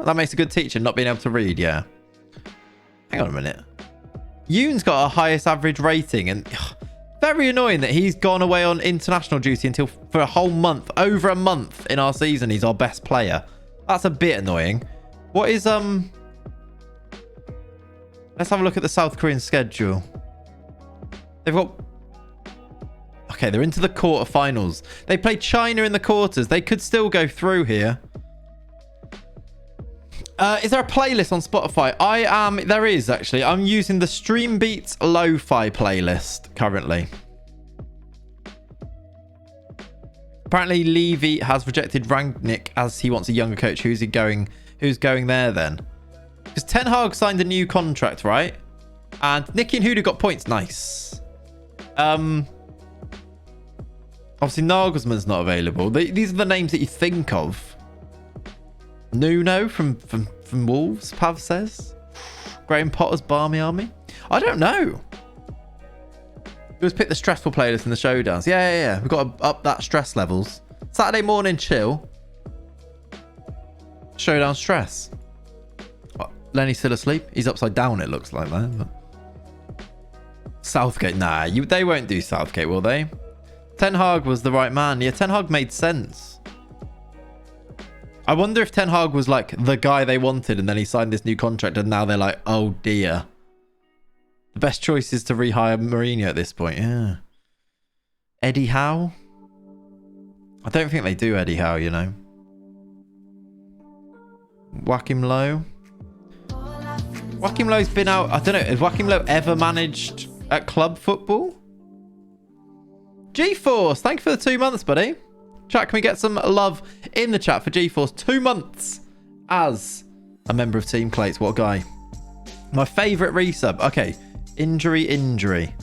That makes a good teacher, not being able to read, yeah. Hang on a minute. Yoon's got our highest average rating, and very annoying that he's gone away on international duty until for a whole month. Over a month in our season, he's our best player. That's a bit annoying. What is, let's have a look at the South Korean schedule. They've got... Okay, they're into the quarterfinals. They play China in the quarters. They could still go through here. Is there a playlist on Spotify? There is, actually. I'm using the Stream Beats Lo-Fi playlist currently. Apparently, Levy has rejected Rangnick as he wants a younger coach. Who's going there then? Because Ten Hag signed a new contract, right? And Nicky and Huda got points. Nice. Obviously, Nagelsmann's not available. These are the names that you think of. Nuno from Wolves, Pav says. Graham Potter's Barmy Army. I don't know. Let's pick the stressful playlist in the showdowns. Yeah. We've got to up that stress levels. Saturday morning chill. Showdown stress. Oh, Lenny's still asleep. He's upside down, it looks like that. But... Southgate. Nah, they won't do Southgate, will they? Ten Hag was the right man. Yeah, Ten Hag made sense. I wonder if Ten Hag was like the guy they wanted and then he signed this new contract and now they're like, oh dear. The best choice is to rehire Mourinho at this point. Yeah. Eddie Howe? I don't think they do Eddie Howe, you know. Joachim Low? Joachim Low's been out. I don't know. Has Joachim Low ever managed at club football? GeForce, thank you for the 2 months, buddy. Chat, can we get some love in the chat for GeForce? 2 months as a member of Team Clates. What a guy. My favourite resub. Okay. Injury.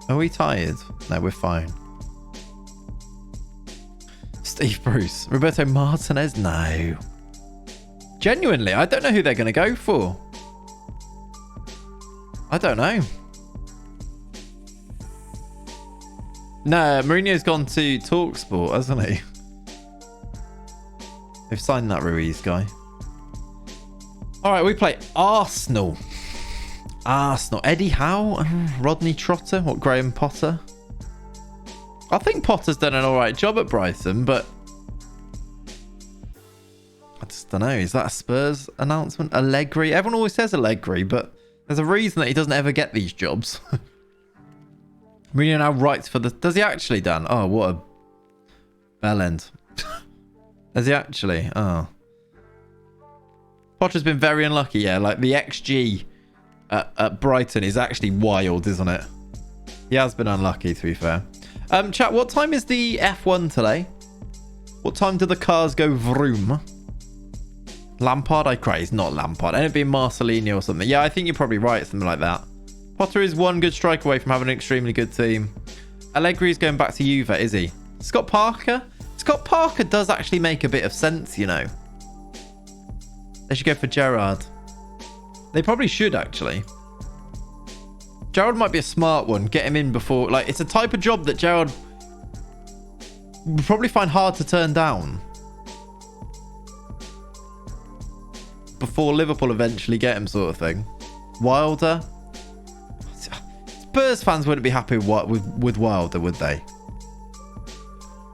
Are we tired? No, we're fine. Steve Bruce. Roberto Martinez? No. Genuinely, I don't know who they're going to go for. I don't know. No, Mourinho's gone to TalkSport, hasn't he? They've signed that Ruiz guy. All right, we play Arsenal. Eddie Howe, Rodney Trotter, what, Graham Potter? I think Potter's done an all right job at Brighton, but I just don't know. Is that a Spurs announcement? Allegri. Everyone always says Allegri, but there's a reason that he doesn't ever get these jobs. Mourinho now writes for the... Does he actually, Dan? Oh, what a bell end. Does he actually? Oh. Potter's been very unlucky, yeah. Like, the XG at Brighton is actually wild, isn't it? He has been unlucky, to be fair. Chat, what time is the F1 today? What time do the cars go vroom? Lampard, I cry. He's not Lampard. It'd be Marcelinho or something. Yeah, I think you're probably right. Something like that. Potter is one good strike away from having an extremely good team. Allegri is going back to Juve, is he? Scott Parker? Scott Parker does actually make a bit of sense, you know. They should go for Gerrard. They probably should, actually. Gerrard might be a smart one. Get him in before... Like, it's a type of job that Gerrard would probably find hard to turn down before Liverpool eventually get him, sort of thing. Wilder. Spurs fans wouldn't be happy with Wilder, would they?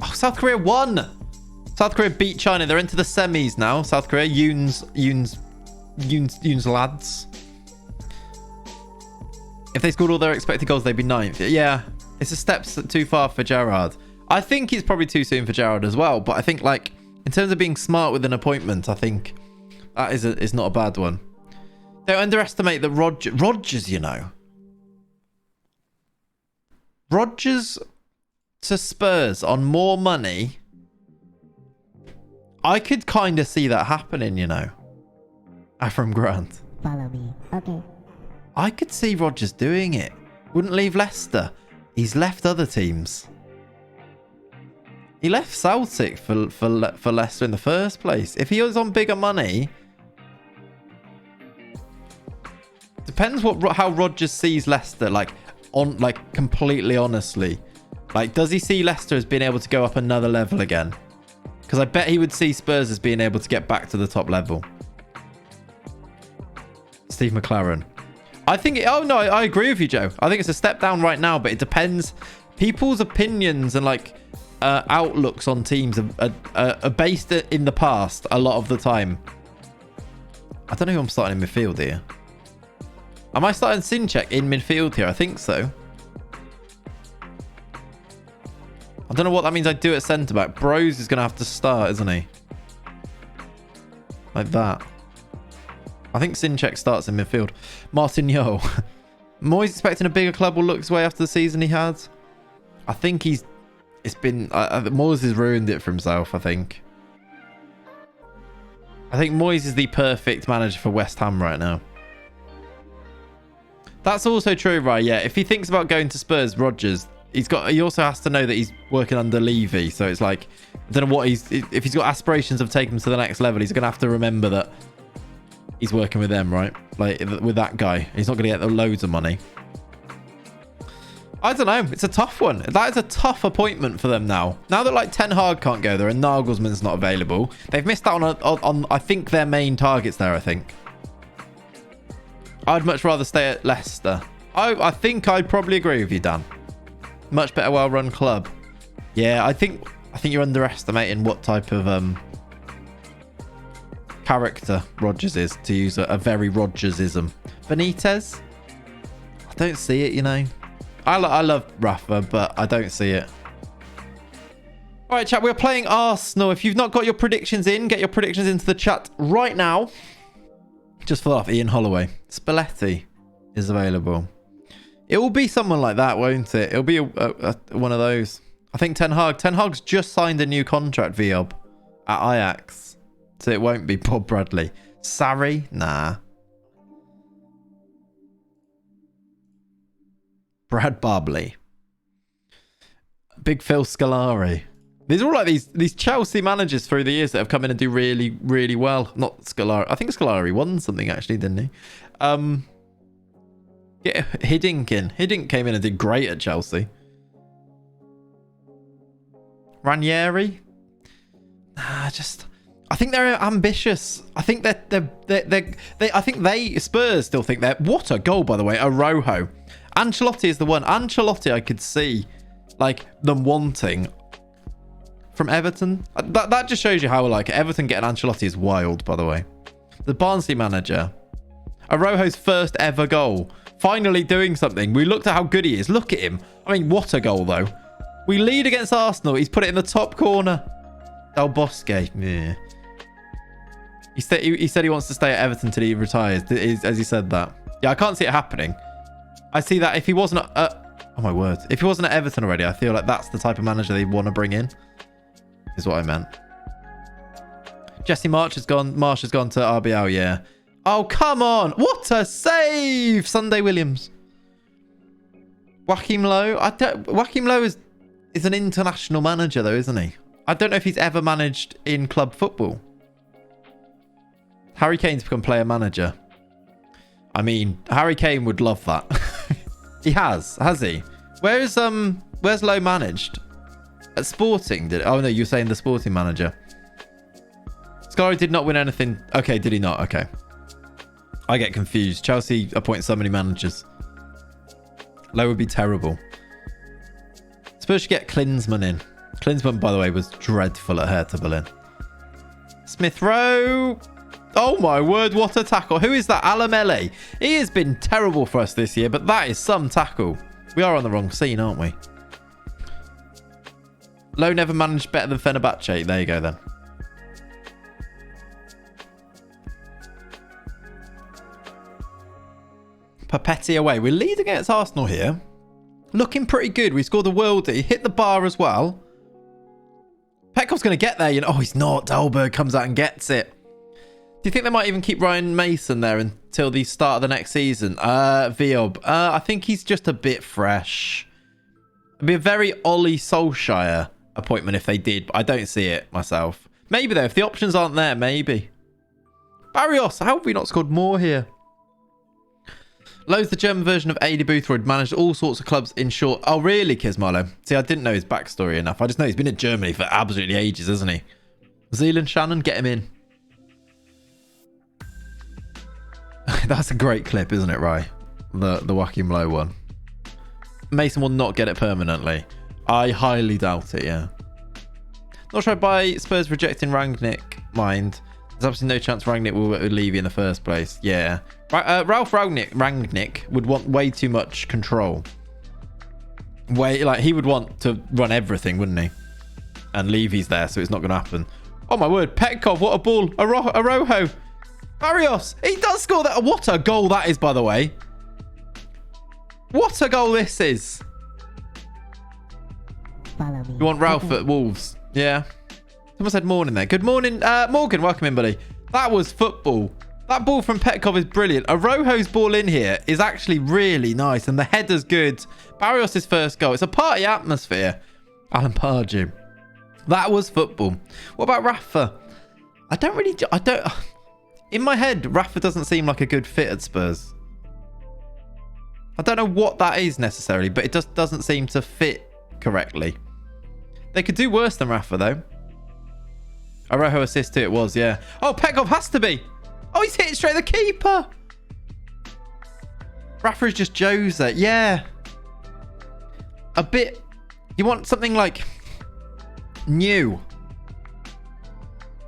Oh, South Korea won. South Korea beat China. They're into the semis now. South Korea, Yoon's lads. If they scored all their expected goals, they'd be 9th. Yeah, it's a step too far for Gerrard. I think it's probably too soon for Gerrard as well. But I think, like, in terms of being smart with an appointment, I think that is not a bad one. Don't underestimate that Rodgers, you know. Rodgers to Spurs on more money. I could kind of see that happening, you know. Afram Grant. Follow me. Okay. I could see Rodgers doing it. Wouldn't leave Leicester. He's left other teams. He left Celtic for Leicester in the first place. If he was on bigger money, depends how Rodgers sees Leicester. Like completely honestly, like, does he see Leicester as being able to go up another level again? Because I bet he would see Spurs as being able to get back to the top level. Steve McLaren. I think... oh, no, I agree with you, Joe. I think it's a step down right now, but it depends. People's opinions and, like, outlooks on teams are based in the past a lot of the time. I don't know who I'm starting in midfield here. Am I starting Sinchek in midfield here? I think so. I don't know what that means I do at centre-back. Bros is going to have to start, isn't he? Like that. I think Sinchek starts in midfield. Martin Yo. Moyes expecting a bigger club will look his way after the season he had. I think it's been... Moyes has ruined it for himself, I think. I think Moyes is the perfect manager for West Ham right now. That's also true, right? Yeah, if he thinks about going to Spurs, Rodgers, he also has to know that he's working under Levy. So it's like, I don't know what if he's got aspirations of taking him to the next level, he's going to have to remember that he's working with them, right? Like, with that guy. He's not going to get loads of money. I don't know. It's a tough one. That is a tough appointment for them now. Now that, like, Ten Hag can't go there and Nagelsmann's not available, they've missed out on I think, their main targets there, I think. I'd much rather stay at Leicester. I think I'd probably agree with you, Dan. Much better, well-run club. Yeah, I think you're underestimating what type of character Rodgers is, to use a very Rodgersism. Benitez? I don't see it, you know. I love Rafa, but I don't see it. All right, chat, we're playing Arsenal. If you've not got your predictions in, get your predictions into the chat right now. Just for off, Ian Holloway. Spalletti is available. It will be someone like that, won't it? It'll be one of those. I think Ten Hag's just signed a new contract, Viob, at Ajax. So it won't be Bob Bradley. Sarri? Nah. Brad Barbley. Big Phil Scolari. These are all like these Chelsea managers through the years that have come in and do really, really well. Not Scolari. I think Scolari won something, actually, didn't he? Yeah, Hiddink. Hiddink came in and did great at Chelsea. Ranieri? I think they're ambitious. I think I think Spurs still think they're... What a goal, by the way. Araujo. Ancelotti is the one. Ancelotti, I could see, like, them wanting from Everton. That just shows you how, like, Everton getting Ancelotti is wild, by the way. The Barnsley manager. Araujo's first ever goal. Finally doing something. We looked at how good he is. Look at him. I mean, what a goal, though. We lead against Arsenal. He's put it in the top corner. Del Bosque. Yeah. He said he wants to stay at Everton till he retires. As he said that. Yeah, I can't see it happening. I see that if he wasn't at... oh, my word. If he wasn't at Everton already, I feel like that's the type of manager they want to bring in. Is what I meant. Jesse Marsh has gone to RBL, yeah. Oh, come on. What a save. Sunday Williams. Joachim Low. Joachim Low is an international manager, though, isn't he? I don't know if he's ever managed in club football. Harry Kane's become player manager. I mean, Harry Kane would love that. He has he? Where's Low managed? At Sporting, did it? Oh, no, you're saying the Sporting manager. Scarry did not win anything. Okay, did he not? Okay. I get confused. Chelsea appoint so many managers. Low would be terrible. Spurs should get Klinsmann in. Klinsmann, by the way, was dreadful at Hertha Berlin. Smith Rowe. Oh, my word. What a tackle. Who is that? Alamele. He has been terrible for us this year, but that is some tackle. We are on the wrong scene, aren't we? Lowe never managed better than Fenerbahce. There you go, then. Papetti away. We're leading against Arsenal here. Looking pretty good. We scored a worldie. Hit the bar as well. Petkov's going to get there. You know, oh, he's not. Dalberg comes out and gets it. Do you think they might even keep Ryan Mason there until the start of the next season? Viob. I think he's just a bit fresh. It'd be a very Ollie Solskjaer appointment if they did, but I don't see it myself. Maybe though, if the options aren't there, maybe. Barrios, how have we not scored more here? Lowe's the German version of Adi Boothroyd, managed all sorts of clubs in short. Oh, really, Kismarlo? See, I didn't know his backstory enough. I just know he's been in Germany for absolutely ages, hasn't he? Zealand Shannon, get him in. That's a great clip, isn't it, Rye? The Joachim Low one. Mason will not get it permanently. I highly doubt it, yeah. Not sure by Spurs rejecting Rangnick, mind. There's absolutely no chance Rangnick will leave you in the first place. Yeah. Ralph Rangnick would want way too much control. He would want to run everything, wouldn't he? And Levy's there, so it's not going to happen. Oh, my word. Petkov, what a ball. Arojo. Barrios. He does score that. What a goal that is, by the way. What a goal this is. Follow me. You want Ralph at Wolves? Yeah. Someone said morning there. Good morning. Morgan, welcome in, buddy. That was football. That ball from Petkov is brilliant. Arojo's ball in here is actually really nice, and the header's good. Barrios' first goal. It's a party atmosphere. Alan Pardew. That was football. What about Rafa? I don't... In my head, Rafa doesn't seem like a good fit at Spurs. I don't know what that is necessarily, but it just doesn't seem to fit correctly. They could do worse than Rafa, though. Arojo assist too, it was, yeah. Oh, Petkov has to be. Oh, he's hit straight at the keeper. Rafa is just Jose. Yeah. A bit... You want something like... new.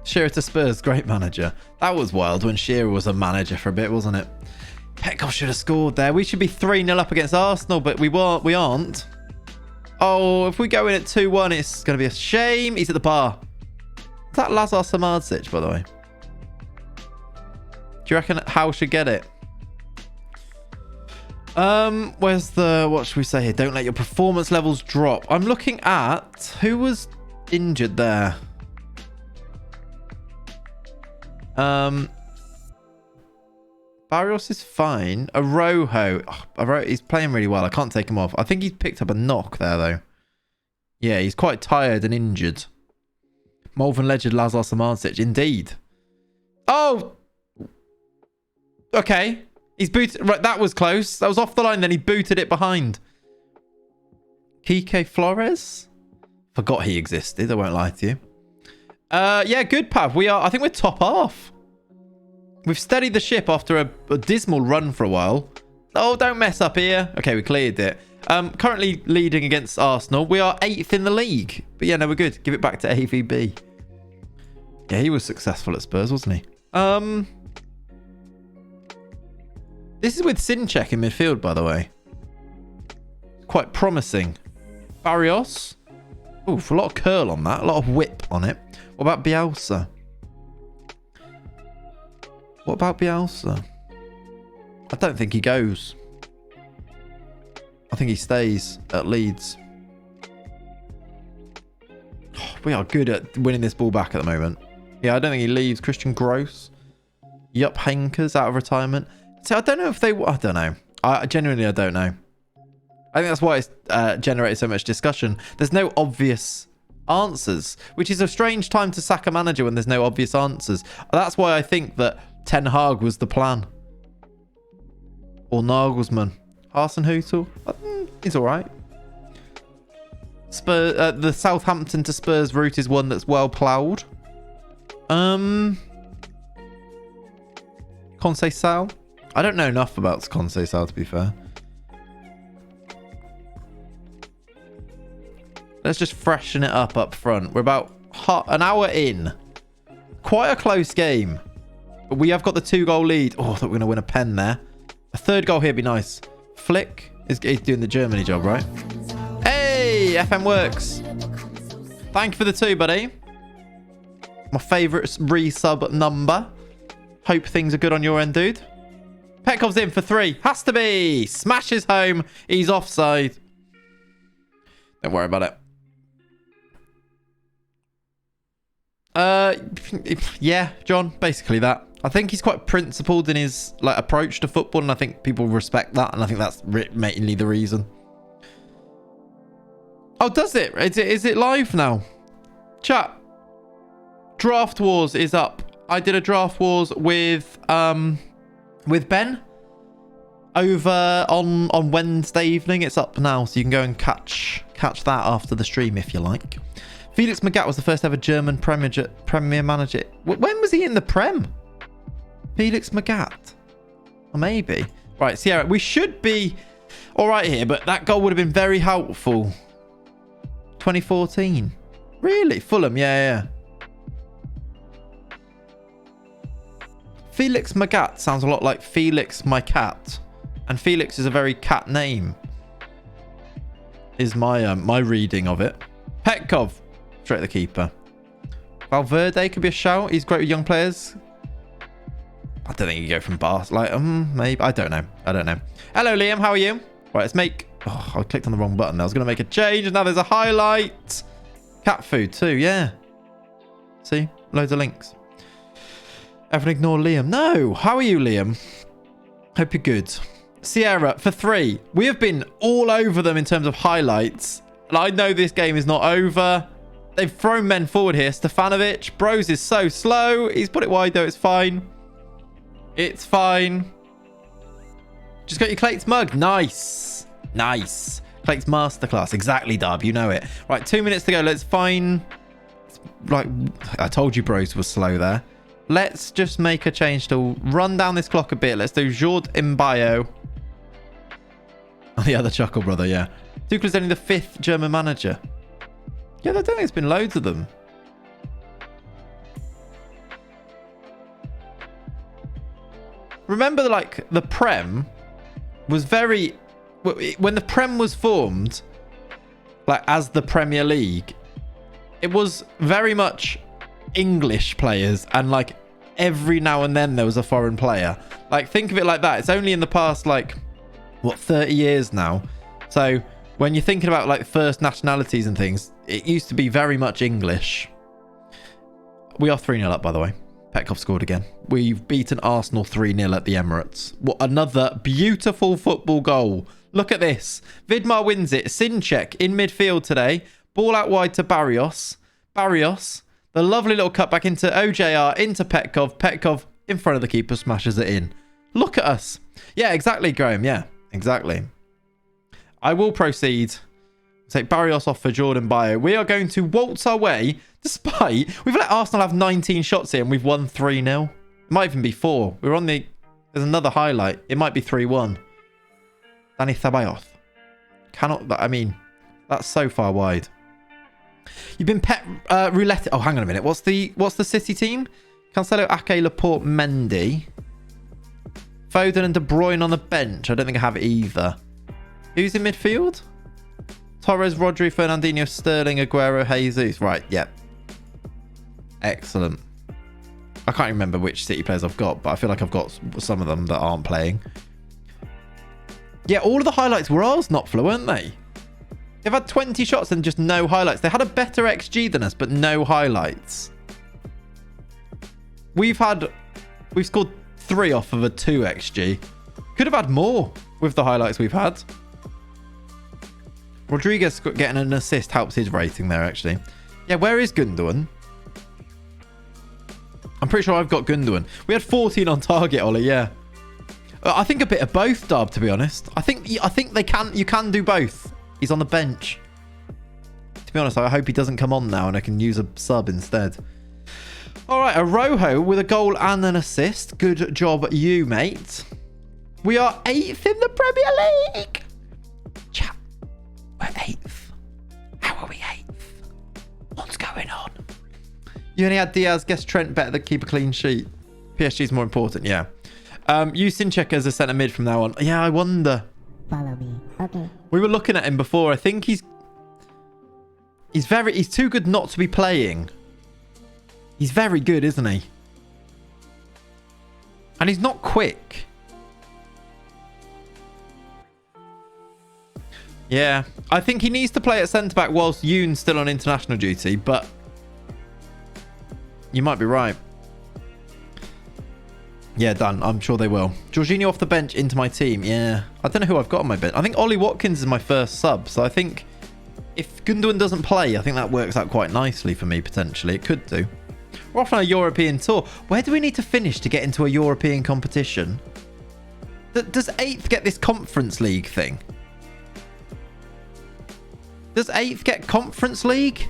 Shearer to Spurs, great manager. That was wild when Shearer was a manager for a bit, wasn't it? Petkov should have scored there. We should be 3-0 up against Arsenal, but we aren't. Oh, if we go in at 2-1, it's going to be a shame. He's at the bar. Is that Lazar Samardzic, by the way? Do you reckon Howe should get it? Where's the... What should we say here? Don't let your performance levels drop. I'm looking at... Who was injured there? Barrios is fine. Arojo. He's playing really well. I can't take him off. I think he's picked up a knock there, though. Yeah, he's quite tired and injured. Malvern legend Lazar Samardzic. Indeed. Oh! Okay. He's booted... Right, that was close. That was off the line, then he booted it behind. Kike Flores? Forgot he existed, I won't lie to you. Yeah, good, Pav. I think we're top half. We've steadied the ship after a dismal run for a while. Oh, don't mess up here. Okay, we cleared it. Currently leading against Arsenal. We are 8th in the league. But yeah, no, we're good. Give it back to AVB. Yeah, he was successful at Spurs, wasn't he? This is with Sinchek in midfield, by the way. Quite promising. Barrios. Oof, a lot of curl on that. A lot of whip on it. What about Bielsa? What about Bielsa? I don't think he goes. I think he stays at Leeds. Oh, we are good at winning this ball back at the moment. Yeah, I don't think he leaves. Christian Gross. Yup, Henkers out of retirement. So I don't know if they... I don't know. I genuinely don't know. I think that's why it's generated so much discussion. There's no obvious answers, which is a strange time to sack a manager when there's no obvious answers. That's why I think that Ten Hag was the plan. Or Nagelsmann. Hasenhuttl? He's all right. The Southampton to Spurs route is one that's well ploughed. Conceição? I don't know enough about Conceição, to be fair. Let's just freshen it up front. We're about an hour in. Quite a close game. But we have got the 2-goal lead. Oh, I thought we were going to win a pen there. A third goal here would be nice. Flick is doing the Germany job, right? Hey, FM works. Thank you for the 2, buddy. My favourite resub number. Hope things are good on your end, dude. Petkov's in for 3. Has to be. Smashes home. He's offside. Don't worry about it. Yeah, John, basically that. I think he's quite principled in his approach to football, and I think people respect that, and I think that's mainly the reason. Oh, does it? Is it live now? Chat. Draft Wars is up. I did a Draft Wars with Ben over on Wednesday evening. It's up now, so you can go and catch that after the stream if you like. Felix Magath was the first ever German Premier manager. When was he in the Prem? Felix Magath? Or maybe. Right, Sierra, we should be all right here, but that goal would have been very helpful. 2014. Really? Fulham, yeah. Felix Magath sounds a lot like Felix my cat. And Felix is a very cat name. Is my reading of it. Petkov. Straight at the keeper. Valverde could be a shout. He's great with young players. I don't think you go from Barca. Maybe. I don't know. Hello, Liam. How are you? Right, let's make... Oh, I clicked on the wrong button. I was going to make a change, and now there's a highlight. Cat food too, yeah. See? Loads of links. Everyone ignore Liam. No. How are you, Liam? Hope you're good. Sierra, for 3. We have been all over them in terms of highlights. I know this game is not over. They've thrown men forward here. Stefanovic. Bros is so slow. He's put it wide, though. It's fine. It's fine. Just got your Clates mug. Nice. Clates masterclass. Exactly, Dub. You know it. Right, 2 minutes to go. Let's find... I told you Bros was slow there. Let's just make a change to run down this clock a bit. Let's do Jord Mbayo. Oh, the other Chuckle brother, yeah. Tuchel's only the 5th German manager. Yeah, I don't think there's been loads of them. Remember, the Prem was very... When the Prem was formed, as the Premier League, it was very much English players, and every now and then there was a foreign player. Think of it like that. It's only in the past 30 years now. So when you're thinking about first nationalities and things, it used to be very much English. We are 3-0 up, by the way. Petkov scored again. We've beaten Arsenal 3-0 at the Emirates. What another beautiful football goal. Look at this. Vidmar wins it. Sinchek in midfield today. Ball out wide to Barrios. The lovely little cut back into OJR, into Petkov. Petkov in front of the keeper, smashes it in. Look at us. Yeah, exactly, Graham. Yeah, exactly. I will proceed. Take Barrios off for Jordan Bio. We are going to waltz our way, despite... We've let Arsenal have 19 shots here and we've won 3-0. It might even be 4. We're on the... There's another highlight. It might be 3-1. Danny Thabayoth. That's so far wide. You've been roulette. Oh, hang on a minute. What's the City team? Cancelo, Ake, Laporte, Mendy. Foden and De Bruyne on the bench. I don't think I have either. Who's in midfield? Torres, Rodri, Fernandinho, Sterling, Aguero, Jesus. Right, yep. Excellent. I can't remember which City players I've got, but I feel like I've got some of them that aren't playing. Yeah, all of the highlights were ours, Notfla, weren't they? They've had 20 shots and just no highlights. They had a better XG than us, but no highlights. We've scored 3 off of a 2 XG. Could have had more with the highlights we've had. Rodriguez getting an assist helps his rating there, actually. Yeah, where is Gundogan? I'm pretty sure I've got Gundogan. We had 14 on target, Ollie, yeah. I think a bit of both, Darb, to be honest. I think you can do both. He's on the bench. To be honest, I hope he doesn't come on now and I can use a sub instead. All right, Arojo with a goal and an assist. Good job, you, mate. We are 8th in the Premier League. Chat, we're 8th. How are we 8th? What's going on? You only had Diaz, guess Trent better than keep a clean sheet. PSG's more important, yeah. Use Sinchek as a centre mid from now on. Yeah, I wonder. Follow me. Okay. We were looking at him before. I think he's too good not to be playing. He's very good, isn't he? And he's not quick. Yeah, I think he needs to play at centre-back whilst Yoon's still on international duty, but you might be right. Yeah, done. I'm sure they will. Jorginho off the bench into my team. Yeah. I don't know who I've got on my bench. I think Ollie Watkins is my first sub, so I think if Gundogan doesn't play, I think that works out quite nicely for me, potentially. It could do. We're off on a European tour. Where do we need to finish to get into a European competition? Does 8th get this Conference League thing? Does 8th get Conference League?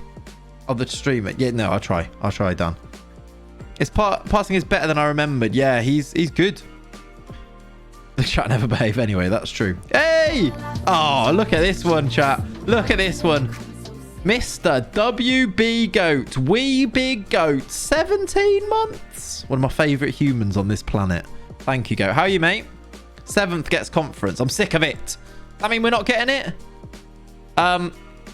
Oh, the streamer. Yeah, no, I'll try. Dan. His passing is better than I remembered. Yeah, he's good. The chat never behave anyway. That's true. Hey! Oh, look at this one, chat. Look at this one. Mr. WB Goat. Wee Big Goat. 17 months. One of my favourite humans on this planet. Thank you, Goat. How are you, mate? 7th gets conference. I'm sick of it. I mean, we're not getting it.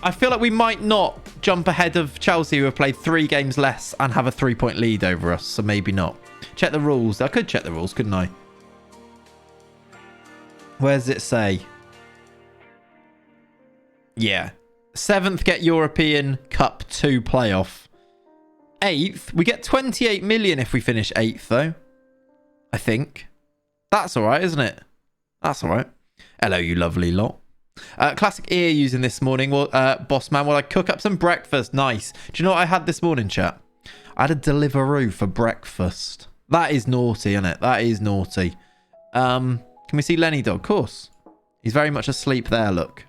I feel like we might not jump ahead of Chelsea, who have played 3 games less and have a 3-point lead over us. So maybe not. Check the rules. I could check the rules, couldn't I? Where does it say? Yeah. 7th get European Cup 2 playoff. 8th, we get 28 million if we finish 8th, though. I think. That's all right, isn't it? That's all right. Hello, you lovely lot. Classic ear using this morning. Well, boss man, will I cook up some breakfast? Nice. Do you know what I had this morning, chat? I had a Deliveroo for breakfast. That is naughty, isn't it? That is naughty. Can we see Lenny Dog? Of course. He's very much asleep there, look.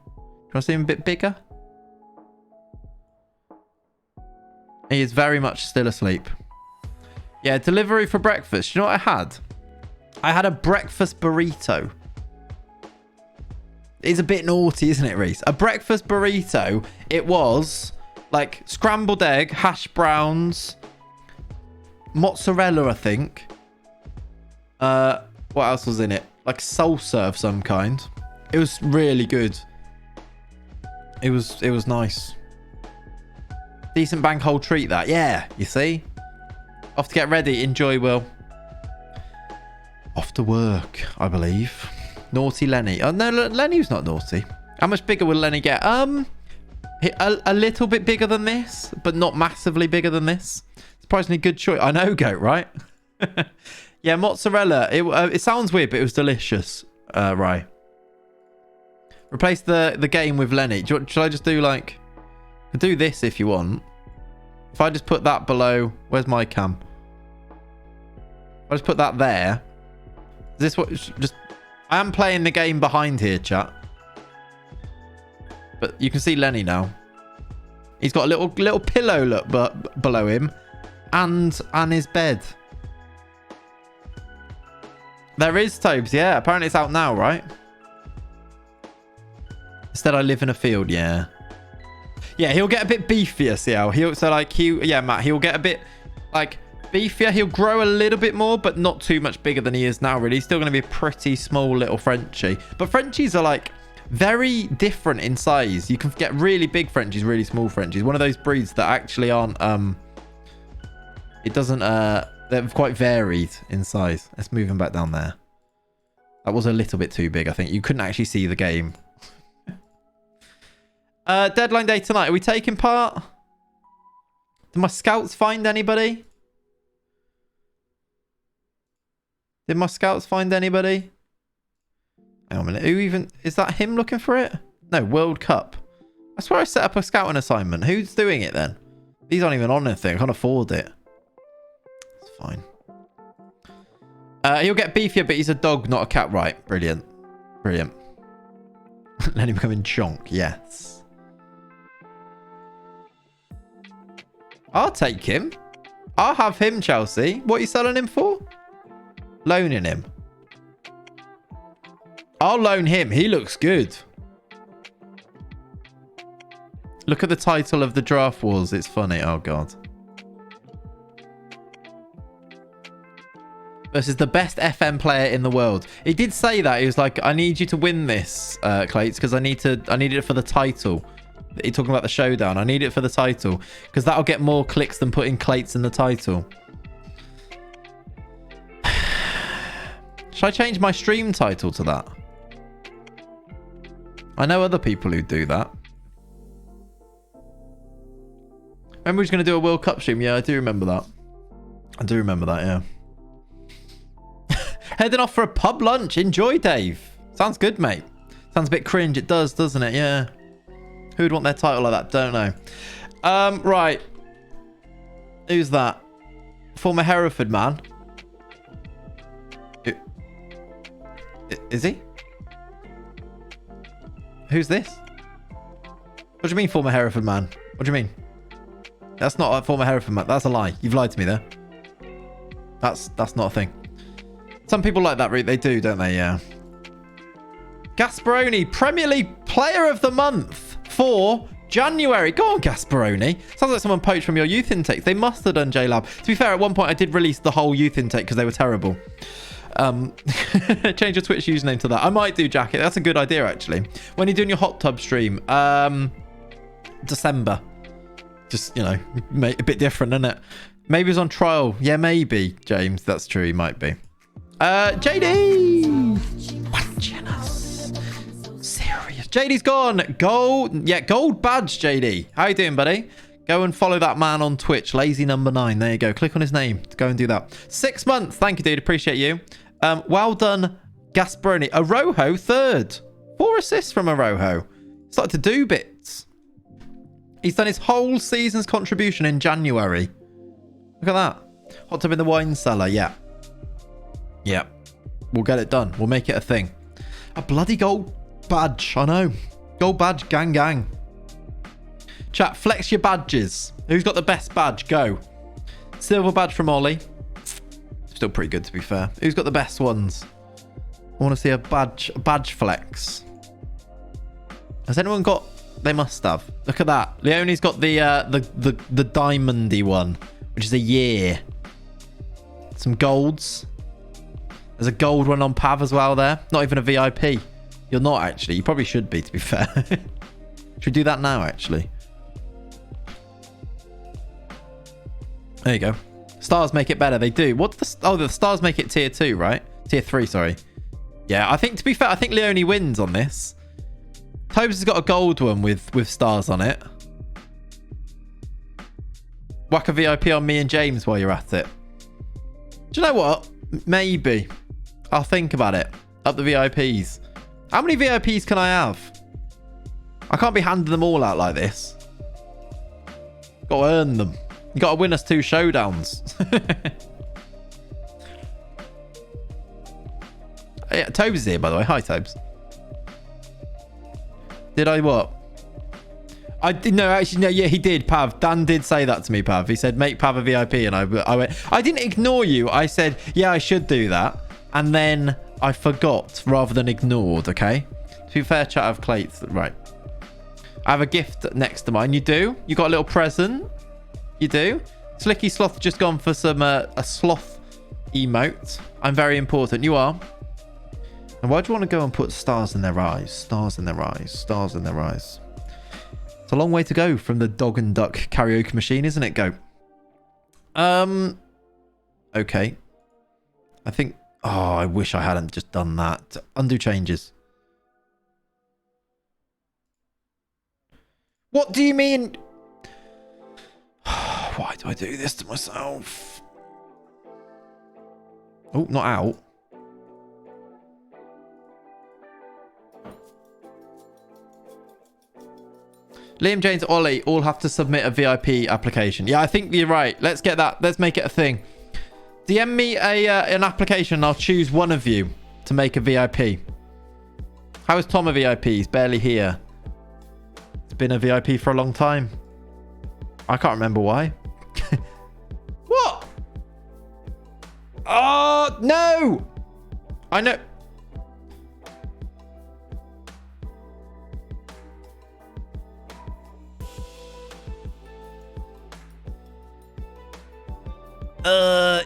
Can I see him a bit bigger? He is very much still asleep. Yeah, Deliveroo for breakfast. Do you know what I had? I had a breakfast burrito. It's a bit naughty, isn't it, Reese? A breakfast burrito. It was like scrambled egg, hash browns, mozzarella, I think. What else was in it? Like salsa of some kind. It was really good. It was nice. Decent bank hole treat, that. Yeah, you see? Off to get ready. Enjoy, Will. Off to work, I believe. Naughty Lenny. Oh, no, Lenny's not naughty. How much bigger will Lenny get? A little bit bigger than this, but not massively bigger than this. Surprisingly good choice. I know, Goat, right? Yeah, mozzarella. It sounds weird, but it was delicious. Right. Replace the game with Lenny. Should I just do like... do this if you want. If I just put that below... Where's my cam? If I just put that there. Is this what... just... I am playing the game behind here, chat. But you can see Lenny now. He's got a little pillow look but below him. And his bed. There is Tobes, yeah. Apparently it's out now, right? Instead I live in a field, yeah. Yeah, he'll get a bit beefier, see how Matt, he'll get a bit like beefier. He'll grow a little bit more, but not too much bigger than he is now, really. He's still going to be a pretty small little Frenchie. But Frenchies are like very different in size. You can get really big Frenchies, really small Frenchies. One of those breeds that actually aren't it doesn't they're quite varied in size. Let's move him back down there. That was a little bit too big, I think. You couldn't actually see the game. Deadline day tonight. Are we taking part? Did my scouts find anybody? Did my scouts find anybody? Hang on a minute. Who even... Is that him looking for it? No, World Cup. I swear I set up a scouting assignment. Who's doing it then? These aren't even on anything. I can't afford it. It's fine. He'll get beefier, but he's a dog, not a cat. Right. Brilliant. Brilliant. Let him become in chonk. Yes. I'll take him. I'll have him, Chelsea. What are you selling him for? Loaning him. I'll loan him. He looks good. Look at the title of the draft wars. It's funny. Oh, God. Versus the best FM player in the world. He did say that. He was like, I need you to win this, Clates, because I need it for the title. He's talking about the showdown. I need it for the title because that'll get more clicks than putting Clates in the title. Should I change my stream title to that? I know other people who do that. Remember we was going to do a World Cup stream? Yeah, I do remember that. I do remember that, yeah. Heading off for a pub lunch. Enjoy, Dave. Sounds good, mate. Sounds a bit cringe. It does, doesn't it? Yeah. Who would want their title like that? Don't know. Right. Who's that? Former Hereford man. Is he? Who's this? What do you mean, former Hereford man? What do you mean? That's not a former Hereford man. That's a lie. You've lied to me there. That's not a thing. Some people like that, they do, don't they? Yeah. Gasparoni, Premier League Player of the Month for January. Go on, Gasparoni. Sounds like someone poached from your youth intake. They must have done JLab. To be fair, at one point I did release the whole youth intake because they were terrible. Change your Twitch username to that. I might do, Jacket. That's a good idea, actually. When are you doing your hot tub stream? December. Just, you know, a bit different, isn't it? Maybe it's on trial. Yeah, maybe, James. That's true. He might be. JD! Watching us. Serious. JD's gone. Gold. Yeah, gold badge, JD. How you doing, buddy? Go and follow that man on Twitch. Lazy number 9. There you go. Click on his name to go and do that. 6 months. Thank you, dude. Appreciate you. Well done, Gasparoni. Arojo, 3rd. 4 assists from Arojo. Started to do bits. He's done his whole season's contribution in January. Look at that. Hot tub in the wine cellar. Yeah. Yeah. We'll get it done. We'll make it a thing. A bloody gold badge. I know. Gold badge. Gang, gang. Chat, flex your badges. Who's got the best badge? Go. Silver badge from Ollie. Still pretty good, to be fair. Who's got the best ones? I want to see a badge flex. Has anyone got... They must have. Look at that. Leonie's got the diamondy one, which is a year. Some golds. There's a gold one on Pav as well there. Not even a VIP. You're not, actually. You probably should be, to be fair. Should we do that now, actually? There you go. Stars make it better. They do. What's the... Oh, the stars make it tier 2, right? Tier 3, sorry. Yeah, I think, to be fair, I think Leonie wins on this. Tobes has got a gold one with stars on it. Whack a VIP on me and James while you're at it. Do you know what? Maybe. I'll think about it. Up the VIPs. How many VIPs can I have? I can't be handing them all out like this. Got to earn them. You got to win us 2 showdowns. Yeah, Tobes is here, by the way. Hi, Tobes. Did I what? I did no, actually, no, yeah, he did, Pav. Dan did say that to me, Pav. He said, make Pav a VIP. And I went, I didn't ignore you. I said, yeah, I should do that. And then I forgot rather than ignored, okay? To be fair, chat of Clates. Right. I have a gift next to mine. You do? You got a little present? You do? Slicky Sloth just gone for some a sloth emote. I'm very important. You are. And why do you want to go and put stars in their eyes? Stars in their eyes. Stars in their eyes. It's a long way to go from the dog and duck karaoke machine, isn't it? Go. Okay. I think... Oh, I wish I hadn't just done that. Undo changes. What do you mean? Why do I do this to myself? Oh, not out. Liam, James, Ollie all have to submit a VIP application. Yeah, I think you're right. Let's get that. Let's make it a thing. DM me an application and I'll choose one of you to make a VIP. How is Tom a VIP? He's barely here. It's been a VIP for a long time. I can't remember why. Oh, no. I know.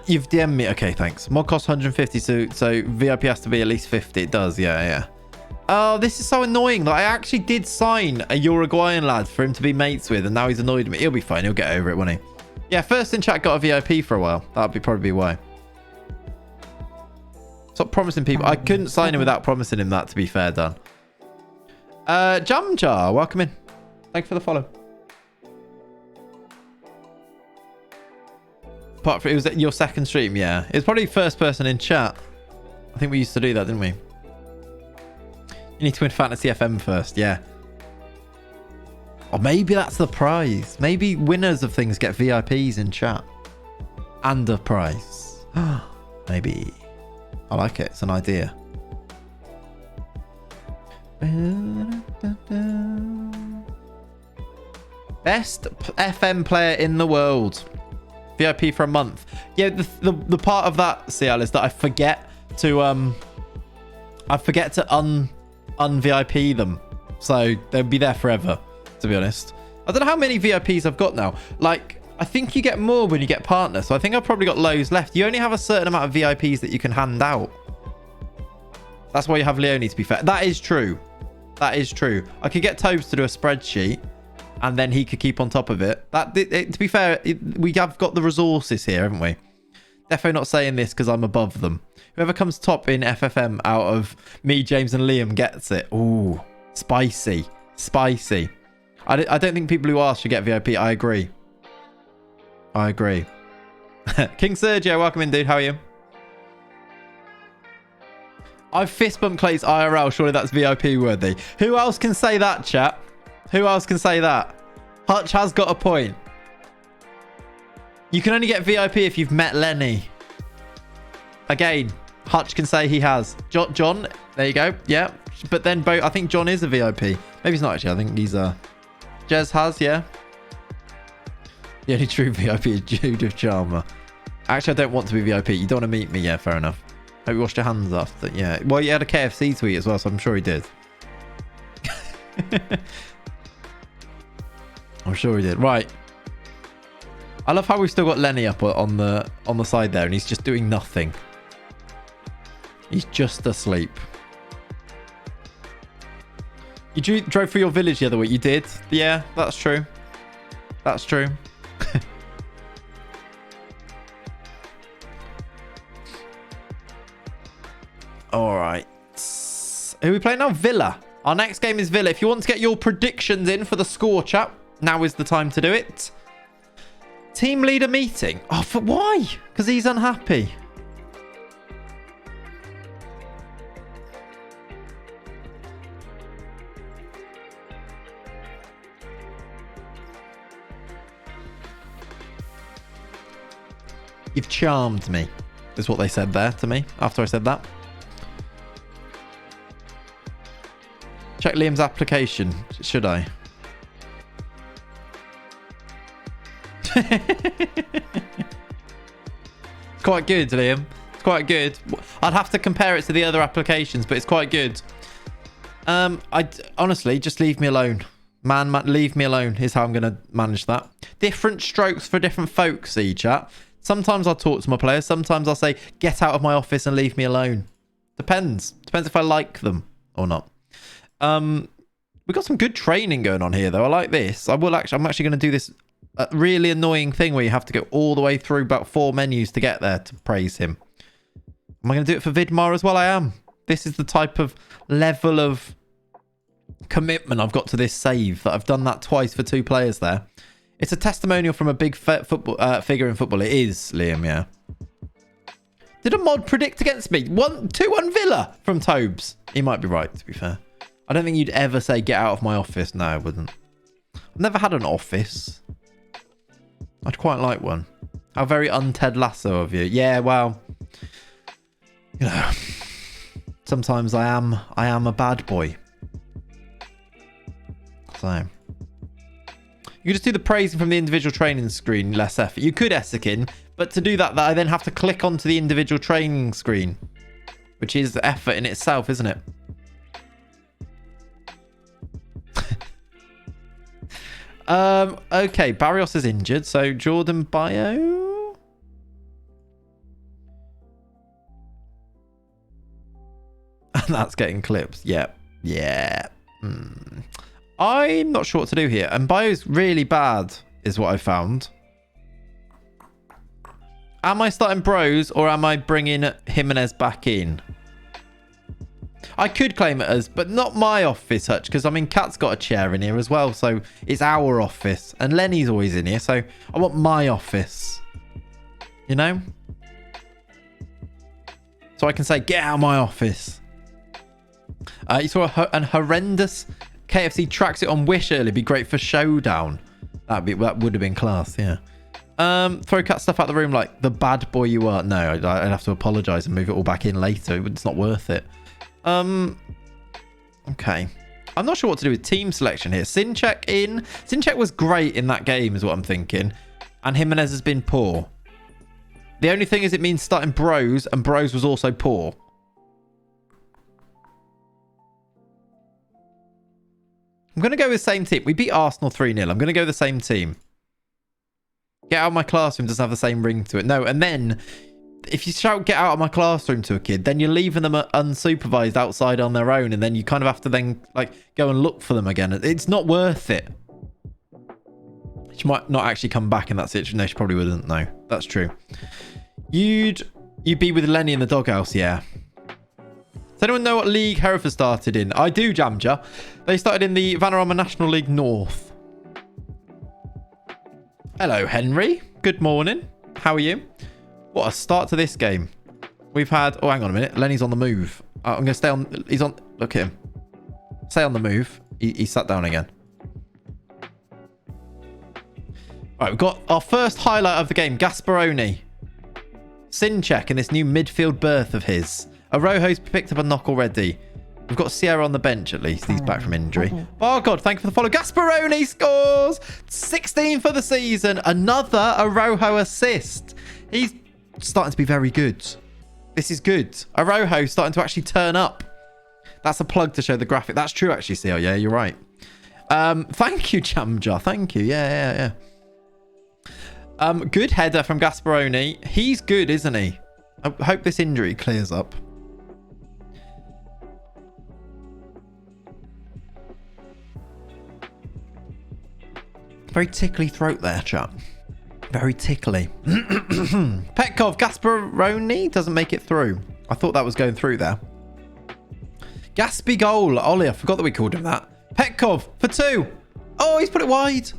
You've DM'd me. Okay, thanks. Mod costs 150, so VIP has to be at least 50. It does, yeah. Oh, this is so annoying. Like, I actually did sign a Uruguayan lad for him to be mates with, and now he's annoyed me. He'll be fine. He'll get over it, won't he? Yeah, first in chat got a VIP for a while. That'd be probably why. Stop promising people. I couldn't sign him without promising him that, to be fair, Dan. Jam Jar, welcome in. Thanks for the follow. Apart from, it was your second stream, yeah. It's probably first person in chat. I think we used to do that, didn't we? You need to win Fantasy FM first, yeah. Or maybe that's the prize. Maybe winners of things get VIPs in chat. And a prize. Maybe. I like it. It's an idea. Best FM player in the world. VIP for a month. Yeah, the part of that, CL, is that I forget to un-VIP them. So they'll be there forever, to be honest. I don't know how many VIPs I've got now. Like, I think you get more when you get partner. So I think I've probably got loads left. You only have a certain amount of VIPs that you can hand out. That's why you have Leone, to be fair. That is true. That is true. I could get Tobes to do a spreadsheet, and then he could keep on top of it. To be fair, we have got the resources here, haven't we? Defo not saying this because I'm above them. Whoever comes top in FFM out of me, James, and Liam gets it. Ooh, spicy. Spicy. I don't think people who ask should get VIP. I agree. King Sergio, welcome in, dude. How are you? I've fist bumped Clay's IRL. Surely that's VIP worthy. Who else can say that, chat? Who else can say that? Hutch has got a point. You can only get VIP if you've met Lenny. Again, Hutch can say he has. John, there you go. Yeah. But then I think John is a VIP. Maybe he's not actually. I think he's a... Jez has, yeah. The only true VIP is Judith Charmer. Actually, I don't want to be VIP. You don't want to meet me. Yeah, fair enough. Hope you washed your hands after. Yeah. Well, you had a KFC tweet as well, so I'm sure he did. I'm sure he did. Right. I love how we've still got Lenny up on the side there, and he's just doing nothing. He's just asleep. You drove through your village the other week. You did? Yeah, that's true. That's true. All right. Who are we playing now? Villa. Our next game is Villa. If you want to get your predictions in for the score, chat, now is the time to do it. Team leader meeting. Oh, for why? Because he's unhappy. You've charmed me, is what they said there to me after I said that. Check Liam's application. Should I? It's quite good, Liam. It's quite good. I'd have to compare it to the other applications, but it's quite good. I honestly just leave me alone. Man, leave me alone is how I'm going to manage that. Different strokes for different folks, chat. Sometimes I'll talk to my players. Sometimes I'll say, get out of my office and leave me alone. Depends. Depends if I like them or not. We've got some good training going on here, though. I like this. I'm actually going to do this really annoying thing where you have to go all the way through about 4 menus to get there to praise him. Am I going to do it for Vidmar as well? I am. This is the type of level of commitment I've got to this save, that I've done that twice for 2 players there. It's a testimonial from a big football figure in football. It is, Liam, yeah. Did a mod predict against me? 2-1 Villa from Tobes. He might be right, to be fair. I don't think you'd ever say, get out of my office. No, I wouldn't. I've never had an office. I'd quite like one. How very un-Ted Lasso of you. Yeah, well, you know, sometimes I am a bad boy. So, You can just do the praising from the individual training screen, less effort. You could Essikin, but to do that, I then have to click onto the individual training screen, which is effort in itself, isn't it? Okay, Barrios is injured, so Jordan Bio. And that's getting clips. Yep. Yeah. I'm not sure what to do here. And Bio's really bad, is what I found. Am I starting Bros or am I bringing Jimenez back in? I could claim it as, but not my office, Hutch, because I mean, Kat's got a chair in here as well, so it's our office. And Lenny's always in here, so I want my office. You know? So I can say, get out of my office. You saw an horrendous KFC tracksuit on Wish earlier. Be great for Showdown. That would have been class, yeah. Throw Cat stuff out the room like the bad boy you are. No, I'd have to apologise and move it all back in later. It's not worth it. Okay. I'm not sure what to do with team selection here. Sinchek in. Sinchek was great in that game is what I'm thinking. And Jimenez has been poor. The only thing is it means starting Bros, and Bros was also poor. I'm going to go with the same team. We beat Arsenal 3-0. I'm going to go with the same team. Get out of my classroom doesn't have the same ring to it. No, and then if you shout get out of my classroom to a kid, then you're leaving them unsupervised outside on their own, and then you kind of have to then like go and look for them again. It's not worth it. She might not actually come back in that situation. No, she probably wouldn't. No, that's true. You'd be with Lenny in the doghouse, yeah. Does anyone know what league Hereford started in? I do, Jamja. They started in the Vanarama National League North. Hello, Henry. Good morning. How are you? What a start to this game. We've had... Oh, hang on a minute. Lenny's on the move. I'm going to stay on... He's on... Look at him. Stay on the move. He sat down again. All right, we've got our first highlight of the game. Gasparoni. Sinchek in this new midfield berth of his. Arojo's picked up a knock already. We've got Sierra on the bench at least. He's back from injury. Oh, God. Thank you for the follow. Gasparoni scores. 16 for the season. Another Arojo assist. He's starting to be very good. This is good. Arojo starting to actually turn up. That's a plug to show the graphic. That's true, actually, Sierra. Yeah, you're right. Thank you, Jamja. Thank you. Yeah. Good header from Gasparoni. He's good, isn't he? I hope this injury clears up. Very tickly throat there, chap. Very tickly. Petkov, Gasparoni doesn't make it through. I thought that was going through there. Gaspy goal. Ollie, I forgot that we called him that. Petkov for 2. Oh, he's put it wide.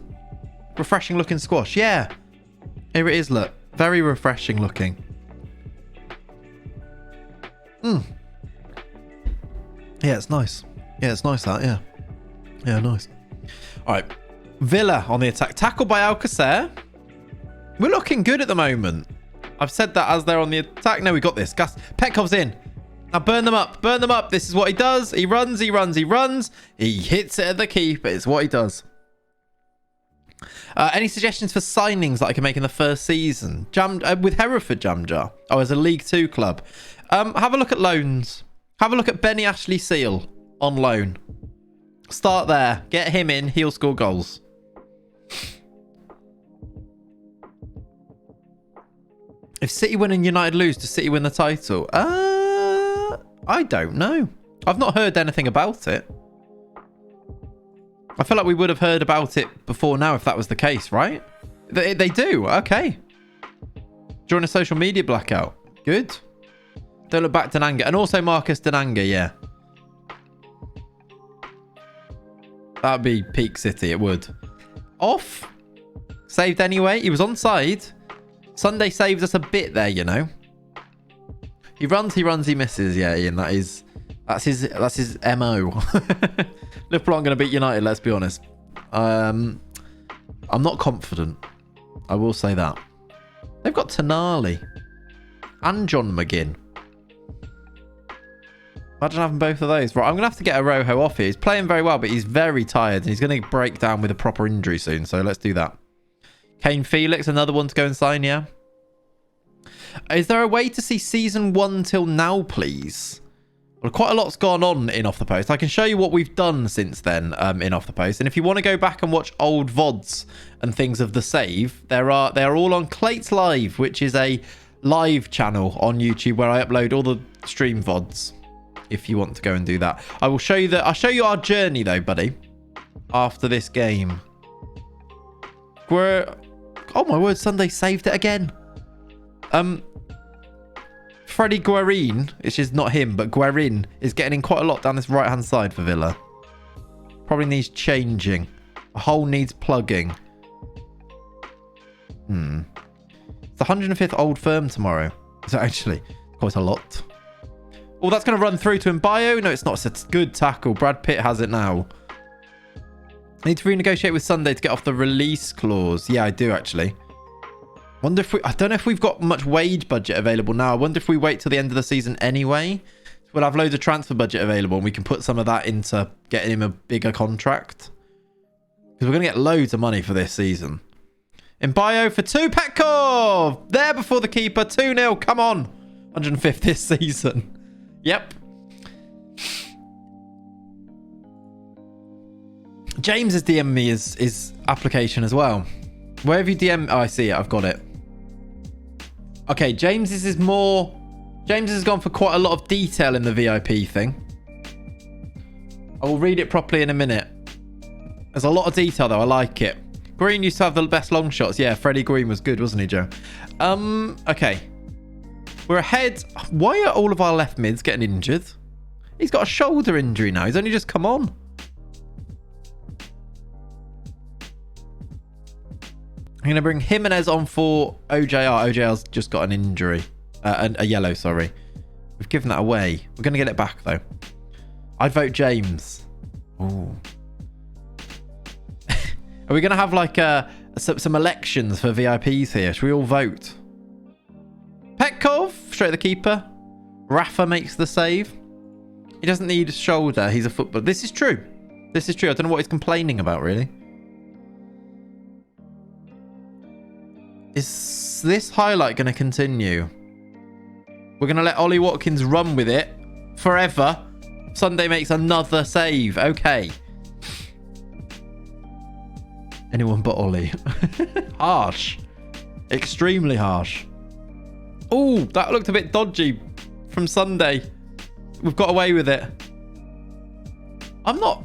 Refreshing looking squash. Yeah. Here it is, look. Very refreshing looking. Yeah, it's nice. Yeah, it's nice that, yeah. Yeah, nice. All right. Villa on the attack. Tackled by Alcacer. We're looking good at the moment. I've said that as they're on the attack. No, we got this. Petkov's in. Now burn them up. Burn them up. This is what he does. He runs. He hits it at the keeper. It's what he does. Any suggestions for signings that I can make in the first season? With Hereford, Jamjar. Oh, as a League 2 club. Have a look at loans. Have a look at Benny Ashley Seal on loan. Start there. Get him in. He'll score goals. If City win and United lose, does City win the title? I don't know. I've not heard anything about it. I feel like we would have heard about it before now if that was the case, right? They do. Okay. During a social media blackout. Good. Don't look back, Denanga. And also Marcus Denanga, yeah. That'd be peak City, it would. Off. Saved anyway. He was onside. Sunday saves us a bit there, you know. He runs, he misses. Yeah, Ian, that's his MO. Liverpool aren't going to beat United, let's be honest. I'm not confident. I will say that. They've got Tonali and John McGinn. Imagine having both of those. Right, I'm going to have to get Arojo off here. He's playing very well, but he's very tired. And he's going to break down with a proper injury soon. So let's do that. Kane Felix, another one to go and sign, yeah? Is there a way to see season 1 till now, please? Well, quite a lot's gone on in Off the Post. I can show you what we've done since then in Off the Post. And if you want to go back and watch old VODs and things of the save, they are all on Clates Live, which is a live channel on YouTube where I upload all the stream VODs. If you want to go and do that, I will show you that. I'll show you our journey though, buddy. After this game, oh my word, Sunday saved it again. Freddie Guerin, which is not him, but Guerin is getting in quite a lot down this right hand side for Villa. Probably needs changing. A hole needs plugging. It's the 105th Old Firm tomorrow. So actually quite a lot. Oh, that's going to run through to Mbayo. No, it's not. It's a good tackle. Brad Pitt has it now. I need to renegotiate with Sunday to get off the release clause. Yeah, I do actually. Wonder if I don't know if we've got much wage budget available now. I wonder if we wait till the end of the season anyway. We'll have loads of transfer budget available and we can put some of that into getting him a bigger contract. Because we're going to get loads of money for this season. Mbayo for 2. Petkov! There before the keeper. 2-0. Come on. 105th this season. Yep. James has DM'd me his application as well. Where have you DM'd? Oh, I see it. I've got it. Okay, James's is more... James has gone for quite a lot of detail in the VIP thing. I will read it properly in a minute. There's a lot of detail, though. I like it. Green used to have the best long shots. Yeah, Freddie Green was good, wasn't he, Joe? Okay. We're ahead. Why are all of our left mids getting injured? He's got a shoulder injury now. He's only just come on. I'm going to bring Jimenez on for OJR. OJR's just got an injury. A yellow, sorry. We've given that away. We're going to get it back, though. I'd vote James. Ooh. Are we going to have, like, some elections for VIPs here? Should we all vote? Petkov, straight to the keeper. Rafa makes the save. He doesn't need a shoulder. He's a footballer. This is true. This is true. I don't know what he's complaining about, really. Is this highlight going to continue? We're going to let Ollie Watkins run with it forever. Sunday makes another save. Okay. Anyone but Ollie. Harsh. Extremely harsh. Oh, that looked a bit dodgy from Sunday. We've got away with it. I'm not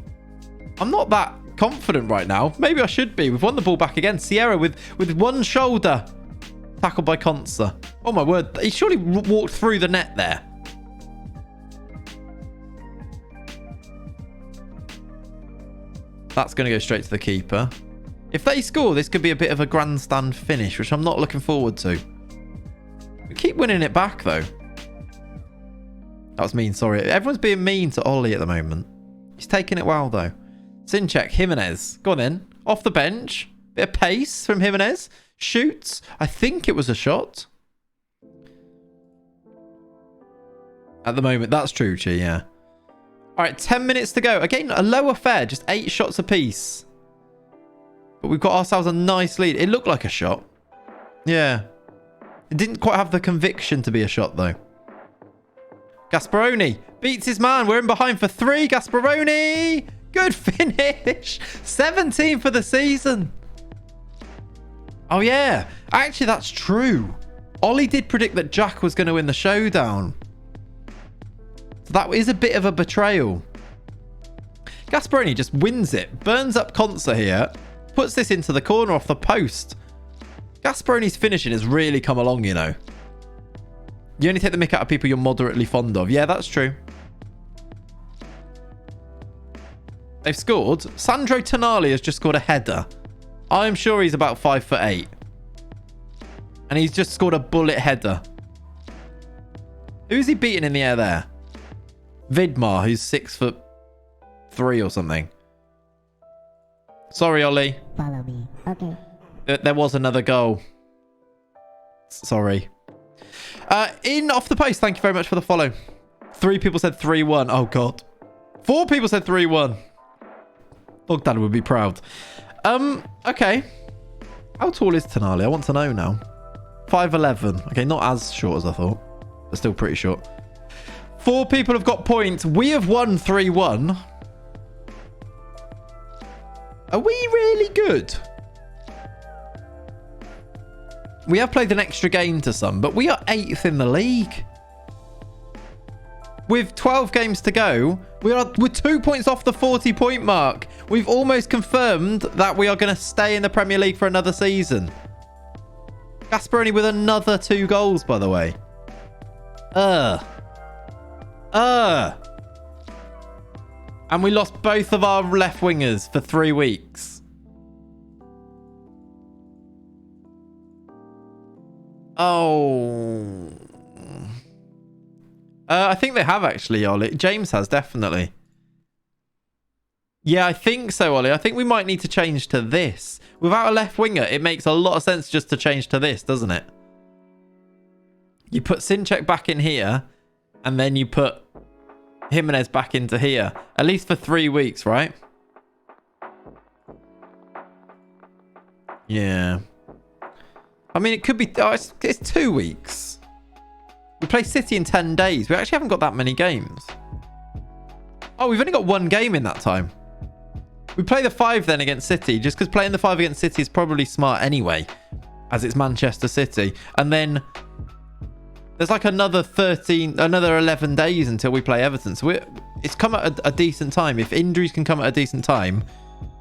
that confident right now. Maybe I should be. We've won the ball back again. Sierra with one shoulder. Tackled by Consa. Oh my word. He surely walked through the net there. That's going to go straight to the keeper. If they score, this could be a bit of a grandstand finish, which I'm not looking forward to. We keep winning it back, though. That was mean, sorry. Everyone's being mean to Ollie at the moment. He's taking it well, though. Sinchek, Jimenez. Go on in. Off the bench. Bit of pace from Jimenez. Shoots. I think it was a shot. At the moment, that's true, Chi, yeah. All right, 10 minutes to go. Again, a low affair. Just 8 shots apiece. But we've got ourselves a nice lead. It looked like a shot. Yeah. It didn't quite have the conviction to be a shot, though. Gasparoni beats his man. We're in behind for 3. Gasparoni. Good finish. 17 for the season. Oh, yeah. Actually, that's true. Ollie did predict that Jack was going to win the showdown. So that is a bit of a betrayal. Gasparoni just wins it. Burns up Consa here. Puts this into the corner off the post. Gasparoni's finishing has really come along, you know. You only take the mick out of people you're moderately fond of. Yeah, that's true. They've scored. Sandro Tonali has just scored a header. I'm sure he's about 5'8". And he's just scored a bullet header. Who's he beating in the air there? Vidmar, who's 6'3" or something. Sorry, Ollie. Follow me. Okay. There was another goal. Sorry. In Off the Post, thank you very much for the follow. 3 people said 3-1. Oh, God. 4 people said 3-1. Bogdan would be proud. Okay. How tall is Tonali? I want to know now. 5'11". Okay, not as short as I thought, but still pretty short. 4 people have got points. We have won 3-1. Are we really good? We have played an extra game to some, but we are 8th in the league. With 12 games to go, we're 2 points off the 40-point mark. We've almost confirmed that we are going to stay in the Premier League for another season. Gasperoni with another 2 goals, by the way. And we lost both of our left wingers for 3 weeks. Oh. I think they have actually, Ollie. James has, definitely. Yeah, I think so, Ollie. I think we might need to change to this. Without a left winger, it makes a lot of sense just to change to this, doesn't it? You put Sinchek back in here, and then you put Jimenez back into here. At least for 3 weeks, right? Yeah. I mean, it could be... Oh, it's 2 weeks. We play City in 10 days. We actually haven't got that many games. Oh, we've only got 1 game in that time. We play the 5 then against City, just because playing the 5 against City is probably smart anyway, as it's Manchester City. And then there's like another 11 days until we play Everton. So it's come at a decent time. If injuries can come at a decent time,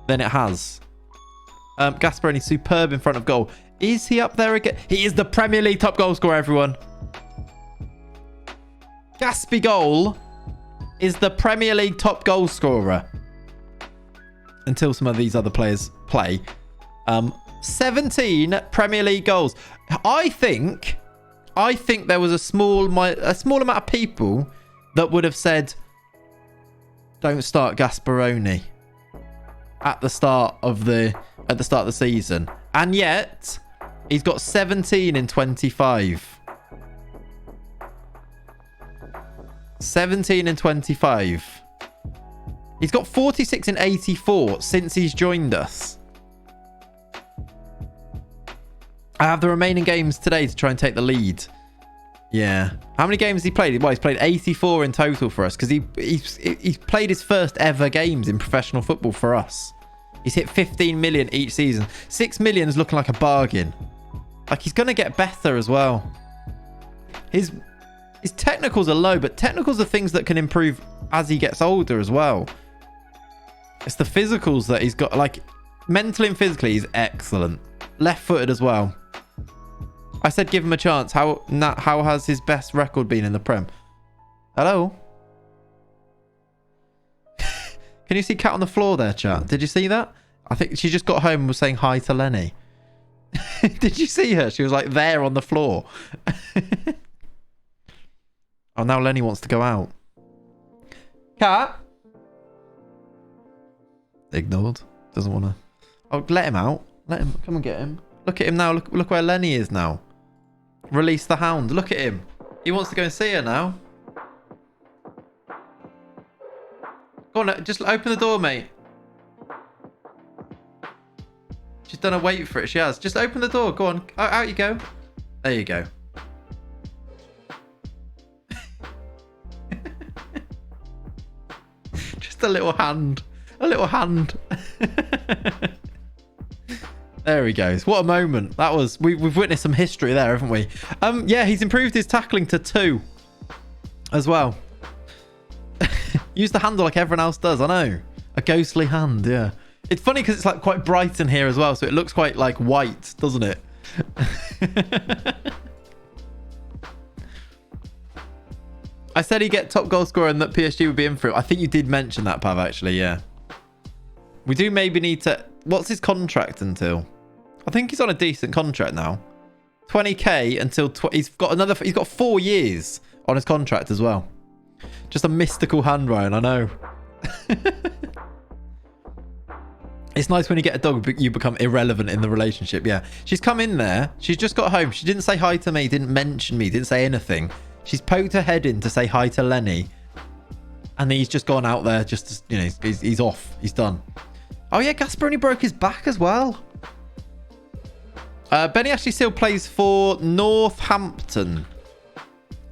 then it has. Gasperoni superb in front of goal. Is he up there again? He is the Premier League top goal scorer, everyone. Gaspy Goal is the Premier League top goal scorer. Until some of these other players play. 17 Premier League goals. I think there was a small amount of people that would have said, don't start Gasperoni at the start of the season. And yet, he's got 17 in 25. 17 and 25. He's got 46 and 84 since he's joined us. I have the remaining games today to try and take the lead. Yeah. How many games has he played? Well, he's played 84 in total for us because he's played his first ever games in professional football for us. He's hit 15 million each season. 6 million is looking like a bargain. Like, he's going to get better as well. His technicals are low, but technicals are things that can improve as he gets older as well. It's the physicals that he's got. Like, mentally and physically, he's excellent. Left-footed as well. I said give him a chance. How has his best record been in the Prem? Hello? Can you see Cat on the floor there, chat? Did you see that? I think she just got home and was saying hi to Lenny. Did you see her? She was like there on the floor. Oh, now Lenny wants to go out. Cat? Ignored. Doesn't want to. Oh, let him out. Let him. Come and get him. Look at him now. Look where Lenny is now. Release the hound. Look at him. He wants to go and see her now. Go on, just open the door, mate. She's done a wait for it. She has. Just open the door. Go on. Out you go. There you go. Just a little hand. A little hand. There he goes. What a moment. That was... We've witnessed some history there, haven't we? Yeah, he's improved his tackling to 2 as well. Use the handle like everyone else does. I know. A ghostly hand, yeah. It's funny because it's like quite bright in here as well, so it looks quite like white, doesn't it? I said he'd get top goal scorer and that PSG would be in for it. I think you did mention that, Pav, actually, yeah. We do maybe need to... What's his contract until? I think he's on a decent contract now. 20k until... He's got 4 years on his contract as well. Just a mystical hand, Ryan, I know. It's nice when you get a dog, but you become irrelevant in the relationship. Yeah. She's come in there. She's just got home. She didn't say hi to me. Didn't mention me. Didn't say anything. She's poked her head in to say hi to Lenny. And he's just gone out there just to, he's off. He's done. Oh, yeah, Gasperoni broke his back as well. Benny actually still plays for Northampton.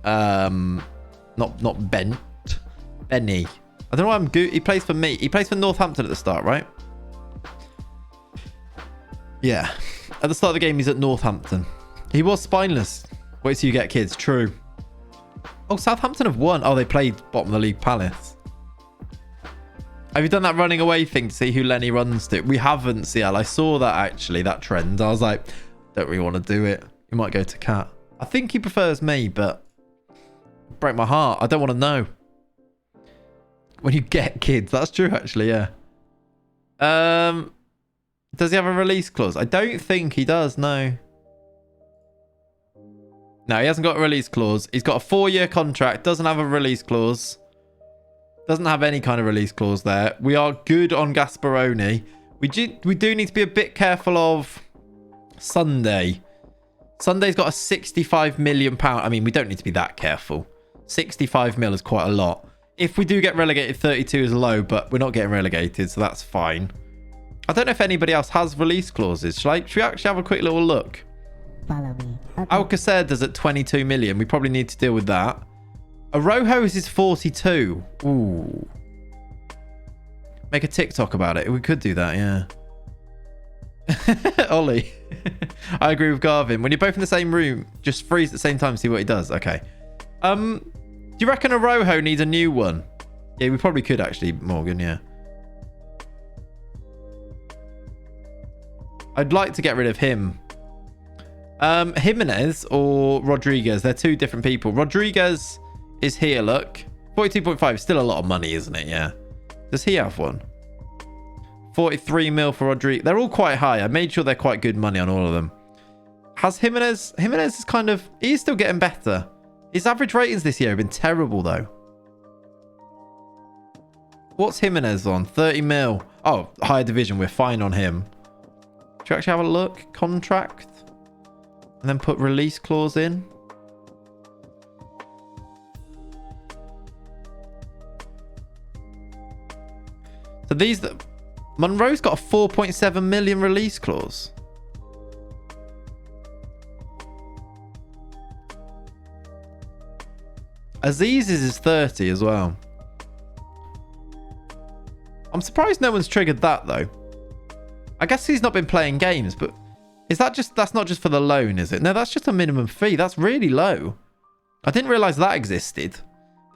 Not Bent. Benny. I don't know why I'm good. He plays for me. He plays for Northampton at the start, right? Yeah. At the start of the game, he's at Northampton. He was spineless. Wait till you get kids. True. Oh, Southampton have won. Oh, they played bottom of the league Palace. Have you done that running away thing to see who Lenny runs to? We haven't, CL. I saw that actually, that trend. I was like, don't really want to do it. You might go to Cat. I think he prefers me, but break my heart. I don't want to know. When you get kids. That's true, actually, yeah. Does he have a release clause? I don't think he does, no. No, he hasn't got a release clause. He's got a 4-year contract. Doesn't have a release clause. Doesn't have any kind of release clause there. We are good on Gasperoni. We do need to be a bit careful of Sunday. Sunday's got a £65 million. I mean, we don't need to be that careful. 65 mil is quite a lot. If we do get relegated, 32 is low, but we're not getting relegated, so that's fine. I don't know if anybody else has release clauses. Should we actually have a quick little look? Follow me. Okay. Alcacer's at 22 million. We probably need to deal with that. Araujo's is 42. Ooh. Make a TikTok about it. We could do that, yeah. Ollie. I agree with Garvin. When you're both in the same room, just freeze at the same time, see what he does. Okay. Do you reckon Araujo needs a new one? Yeah, we probably could actually, Morgan, yeah. I'd like to get rid of him. Jimenez or Rodriguez, they're two different people. Rodriguez is here, look. 42.5, still a lot of money, isn't it? Yeah. Does he have one? 43 mil for Rodriguez. They're all quite high. I made sure they're quite good money on all of them. Has Jimenez is kind of, he's still getting better. His average ratings this year have been terrible, though. What's Jimenez on? 30 mil. Oh, higher division. We're fine on him. Should we actually have a look? Contract. And then put release clause in. So these... Monroe's got a 4.7 million release clause. Aziz's is 30 as well. I'm surprised no one's triggered that, though. I guess he's not been playing games, but is that just... That's not just for the loan, is it? No, that's just a minimum fee. That's really low. I didn't realise that existed.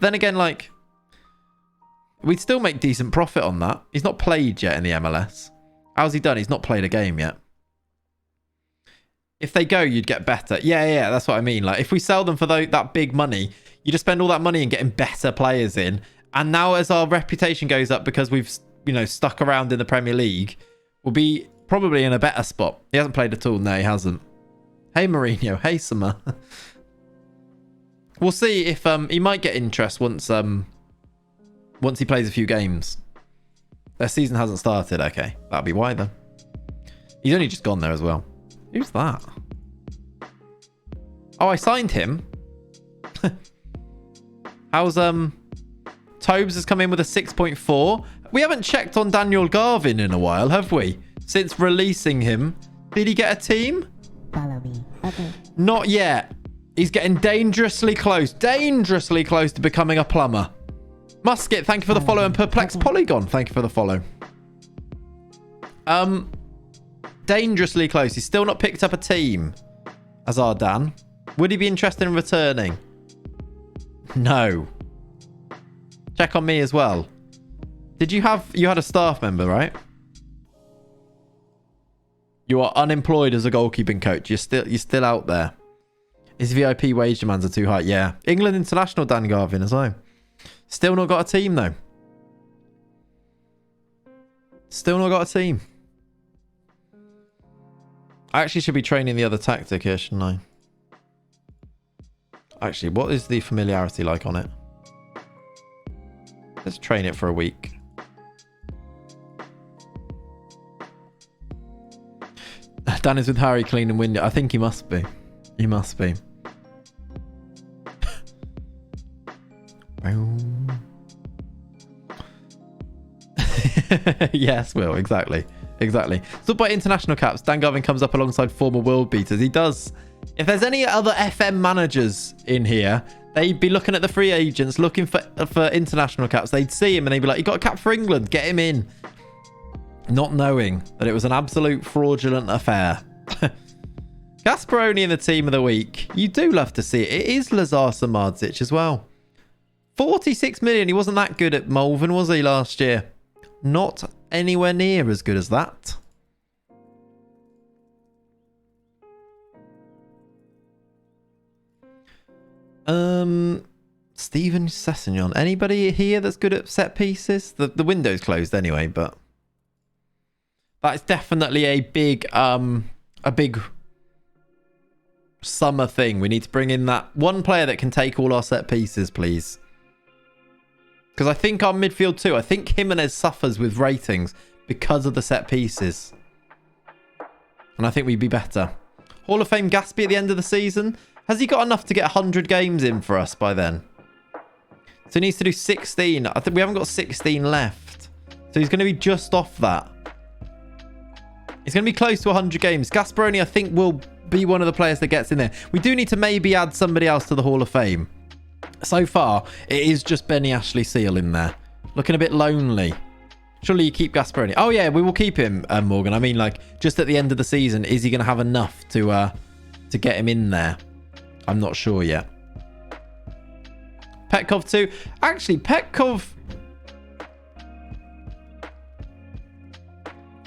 Then again, like... We'd still make decent profit on that. He's not played yet in the MLS. How's he done? He's not played a game yet. If they go, you'd get better. Yeah, that's what I mean. Like, if we sell them for that big money, you just spend all that money in getting better players in. And now as our reputation goes up because we've, stuck around in the Premier League, we'll be probably in a better spot. He hasn't played at all. No, he hasn't. Hey, Mourinho. Hey, Summer. We'll see if he might get interest once he plays a few games. Their season hasn't started. Okay, that'll be why then. He's only just gone there as well. Who's that? Oh, I signed him. How's Tobes has come in with a 6.4. We haven't checked on Daniel Garvin in a while, have we? Since releasing him. Did he get a team? Follow me. Okay. Not yet. He's getting dangerously close to becoming a plumber. Musket, thank you for the follow. And Perplexed Polygon, thank you for the follow. Dangerously close. He's still not picked up a team. Azar Dan. Would he be interested in returning? No. Check on me as well. You had a staff member, right? You are unemployed as a goalkeeping coach. You're still out there. His VIP wage demands are too high. Yeah. England international Dan Garvin as well. Still not got a team, though. Still not got a team. I actually should be training the other tactic here, shouldn't I? Actually, what is the familiarity like on it? Let's train it for a week. Dan is with Harry cleaning window. I think he must be. He must be. Yes, Will. Exactly. So by international caps, Dan Garvin comes up alongside former world beaters. He does. If there's any other FM managers in here, they'd be looking at the free agents, looking for international caps. They'd see him and they'd be like, you got a cap for England, get him in. Not knowing that it was an absolute fraudulent affair. Gasperoni in the team of the week. You do love to see it. It is Lazar Samardzic as well. 46 million. He wasn't that good at Malvern, was he, last year? Not anywhere near as good as that. Steven Sessignon. Anybody here that's good at set pieces? The window's closed anyway, but that's definitely a big summer thing. We need to bring in that one player that can take all our set pieces, please. Because I think our midfield too, I think Jimenez suffers with ratings because of the set pieces. And I think we'd be better. Hall of Fame Gaspy at the end of the season. Has he got enough to get 100 games in for us by then? So he needs to do 16. I think we haven't got 16 left. So he's going to be just off that. He's going to be close to 100 games. Gasperoni, I think, will be one of the players that gets in there. We do need to maybe add somebody else to the Hall of Fame. So far, it is just Benny Ashley Seal in there. Looking a bit lonely. Surely you keep Gasperoni. Oh, yeah, we will keep him, Morgan. I mean, like, just at the end of the season, is he going to have enough to get him in there? I'm not sure yet. Petkov too. Actually, Petkov...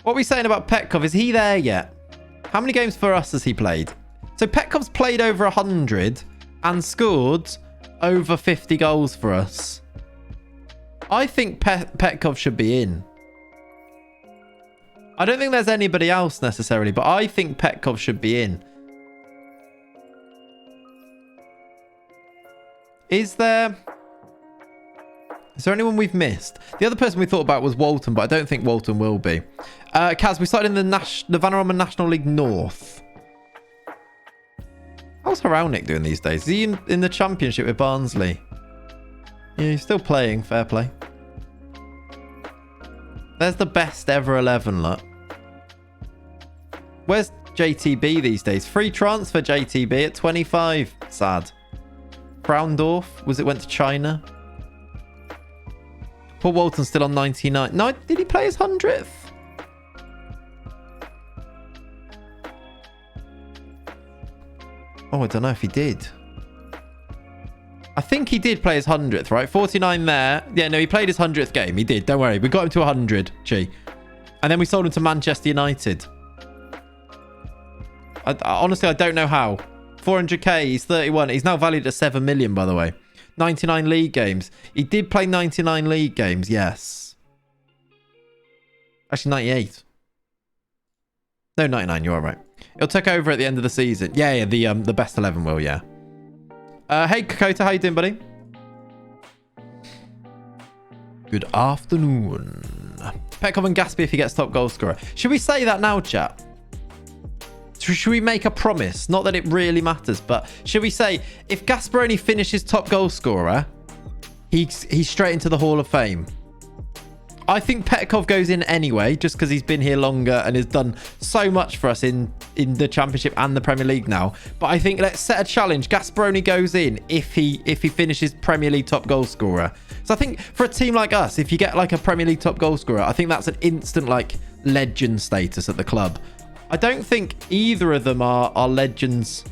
What are we saying about Petkov? Is he there yet? How many games for us has he played? So Petkov's played over 100 and scored over 50 goals for us. I think Petkov should be in. I don't think there's anybody else necessarily, but I think Petkov should be in. Is there anyone we've missed? The other person we thought about was Walton, but I don't think Walton will be. Kaz, we started in the Vanarama National League North. How's Haraunic doing these days? Is he in the championship with Barnsley? Yeah, he's still playing. Fair play. There's the best ever 11, look. Where's JTB these days? Free transfer JTB at 25. Sad. Braundorf, went to China? Paul Walton's still on 99. No, did he play his 100th? Oh, I don't know if he did. I think he did play his 100th, right? 49 there. Yeah, no, he played his 100th game. He did. Don't worry. We got him to 100, Chi. And then we sold him to Manchester United. Honestly, I don't know how. 400k, he's 31. He's now valued at 7 million, by the way. 99 league games. He did play 99 league games, yes. Actually, 98. No, 99, you are right. He'll take over at the end of the season. Yeah, the best 11 will, yeah. Hey, Kokota, how you doing, buddy? Good afternoon. Petkov and Gaspy if he gets top goal scorer. Should we say that now, chat? Should we make a promise? Not that it really matters, but should we say if Gasperoni finishes top goal scorer, he's straight into the Hall of Fame? I think Petkov goes in anyway, just because he's been here longer and has done so much for us in the Championship and the Premier League now. But I think let's set a challenge. Gasperoni goes in if he finishes Premier League top goal scorer. So I think for a team like us, if you get like a Premier League top goal scorer, I think that's an instant like legend status at the club. I don't think either of them are legends.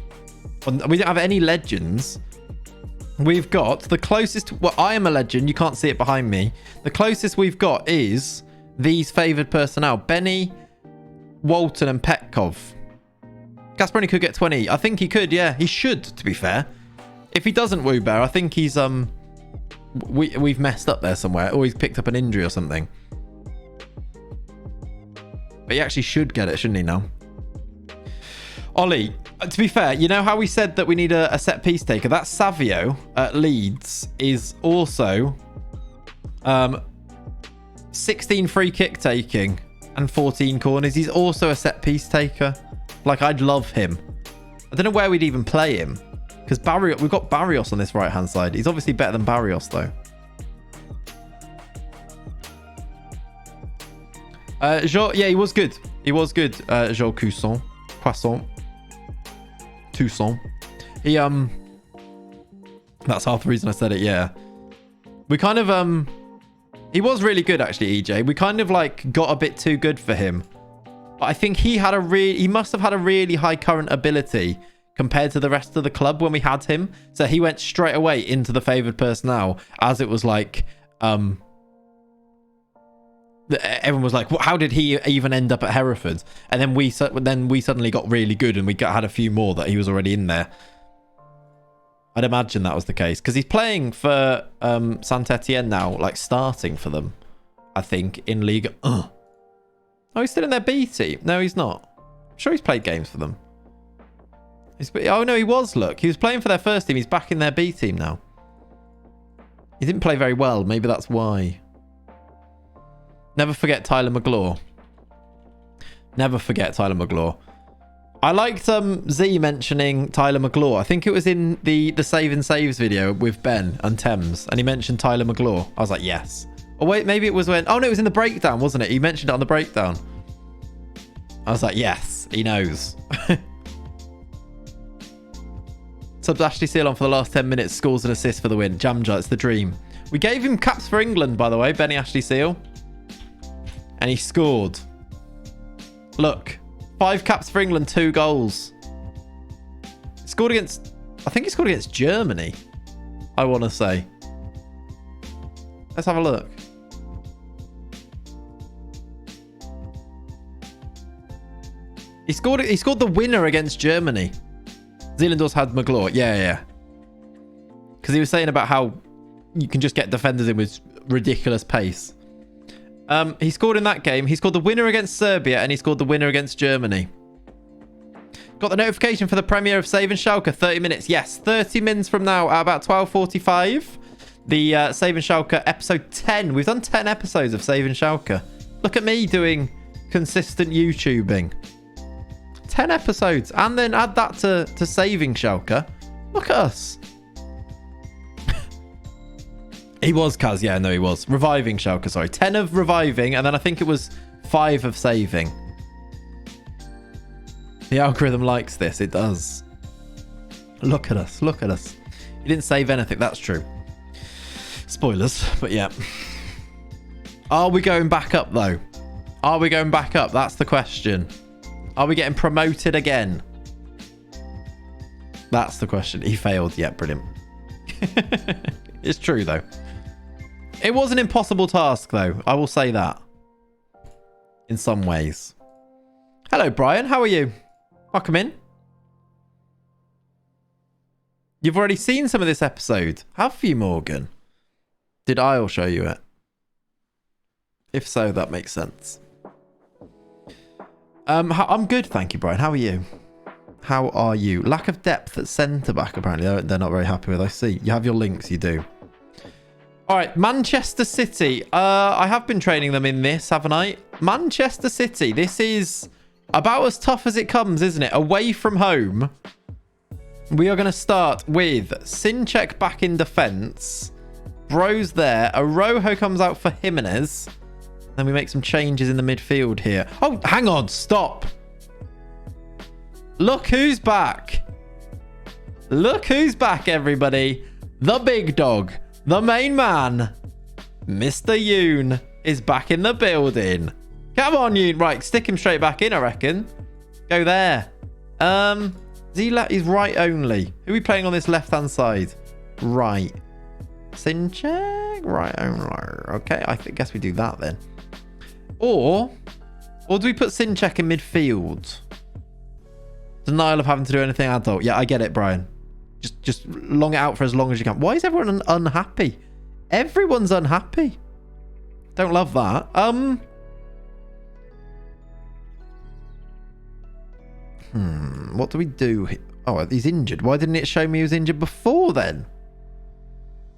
We don't have any legends. We've got the closest... Well, I am a legend. You can't see it behind me. The closest we've got is these favoured personnel. Benny, Walton and Petkov. Gasperoni could get 20. I think he could, yeah. He should, to be fair. If he doesn't, Woobear, I think he's... We've messed up there somewhere. Or he's picked up an injury or something. But he actually should get it, shouldn't he now? Ollie, to be fair, you know how we said that we need a set piece taker? That Savio at Leeds is also 16 free kick taking and 14 corners. He's also a set piece taker. Like, I'd love him. I don't know where we'd even play him. Because we've got Barrios on this right-hand side. He's obviously better than Barrios, though. Yeah, he was good. He was good. Joel Croissant. Toussaint. He, that's half the reason I said it, yeah. We kind of, he was really good, actually, EJ. We kind of, like, got a bit too good for him. But I think he must have had a really high current ability compared to the rest of the club when we had him. So he went straight away into the favoured personnel, as it was like, everyone was like, well, how did he even end up at Hereford? And then we suddenly got really good, and had a few more that he was already in there. I'd imagine that was the case because he's playing for Saint-Etienne now, like starting for them, I think, in Ligue 1. Oh, he's still in their B team. No, he's not. I'm sure he's played games for them. Oh no, he was. Look, he was playing for their first team. He's back in their B team now. He didn't play very well. Maybe that's why. Never forget Tyler McGlaw. Never forget Tyler McGlaw. I liked Z mentioning Tyler McGlaw. I think it was in the Save and Saves video with Ben and Thames, and he mentioned Tyler McGlaw. I was like, yes. Oh wait, maybe it was when... Oh no, it was in the breakdown, wasn't it? He mentioned it on the breakdown. I was like, yes, he knows. Subs Ashley Seal on for the last 10 minutes. Scores and assists for the win. Jamja, it's the dream. We gave him caps for England, by the way, Benny Ashley Seal. And he scored. Look. 5 caps for England, 2 goals. Scored against... I think he scored against Germany, I want to say. Let's have a look. He scored the winner against Germany. Zealanders had McGlaw. Yeah. Because he was saying about how you can just get defenders in with ridiculous pace. He scored in that game. He scored the winner against Serbia, and he scored the winner against Germany. Got the notification for the premiere of Save and Schalke. 30 minutes. Yes, 30 minutes from now at about 12:45. The Save and Schalke episode 10. We've done 10 episodes of Save and Schalke. Look at me doing consistent YouTubing. 10 episodes. And then add that to Saving Schalke. Look at us. He was, Kaz. Yeah, no, he was. Reviving Schalke, sorry. 10 of reviving, and then I think it was 5 of saving. The algorithm likes this. It does. Look at us. Look at us. He didn't save anything. That's true. Spoilers, but yeah. Are we going back up, though? Are we going back up? That's the question. Are we getting promoted again? That's the question. He failed. Yeah, brilliant. It's true, though. It was an impossible task, though. I will say that. In some ways. Hello, Brian. How are you? Welcome in. You've already seen some of this episode. Have you, Morgan? Did I show you it? If so, that makes sense. I'm good, thank you, Brian. How are you? How are you? Lack of depth at centre-back, apparently. They're not very happy with. I see. You have your links, you do. All right, Manchester City. I have been training them in this, haven't I? Manchester City. This is about as tough as it comes, isn't it? Away from home. We are going to start with Sinchek back in defence. Bro's there. Arojo comes out for Jimenez. Then we make some changes in the midfield here. Oh, hang on. Stop. Look who's back. Look who's back, everybody. The big dog. The main man, Mr. Yoon, is back in the building. Come on, Yoon. Right, stick him straight back in, I reckon. Go there. Zila is right only. Who are we playing on this left-hand side? Right. Sinchek, right only. Okay, guess we do that then. Or do we put Sinchek in midfield? Denial of having to do anything adult. Yeah, I get it, Brian. Just long it out for as long as you can. Why is everyone unhappy? Everyone's unhappy. Don't love that. What do we do? Oh, he's injured. Why didn't it show me he was injured before then?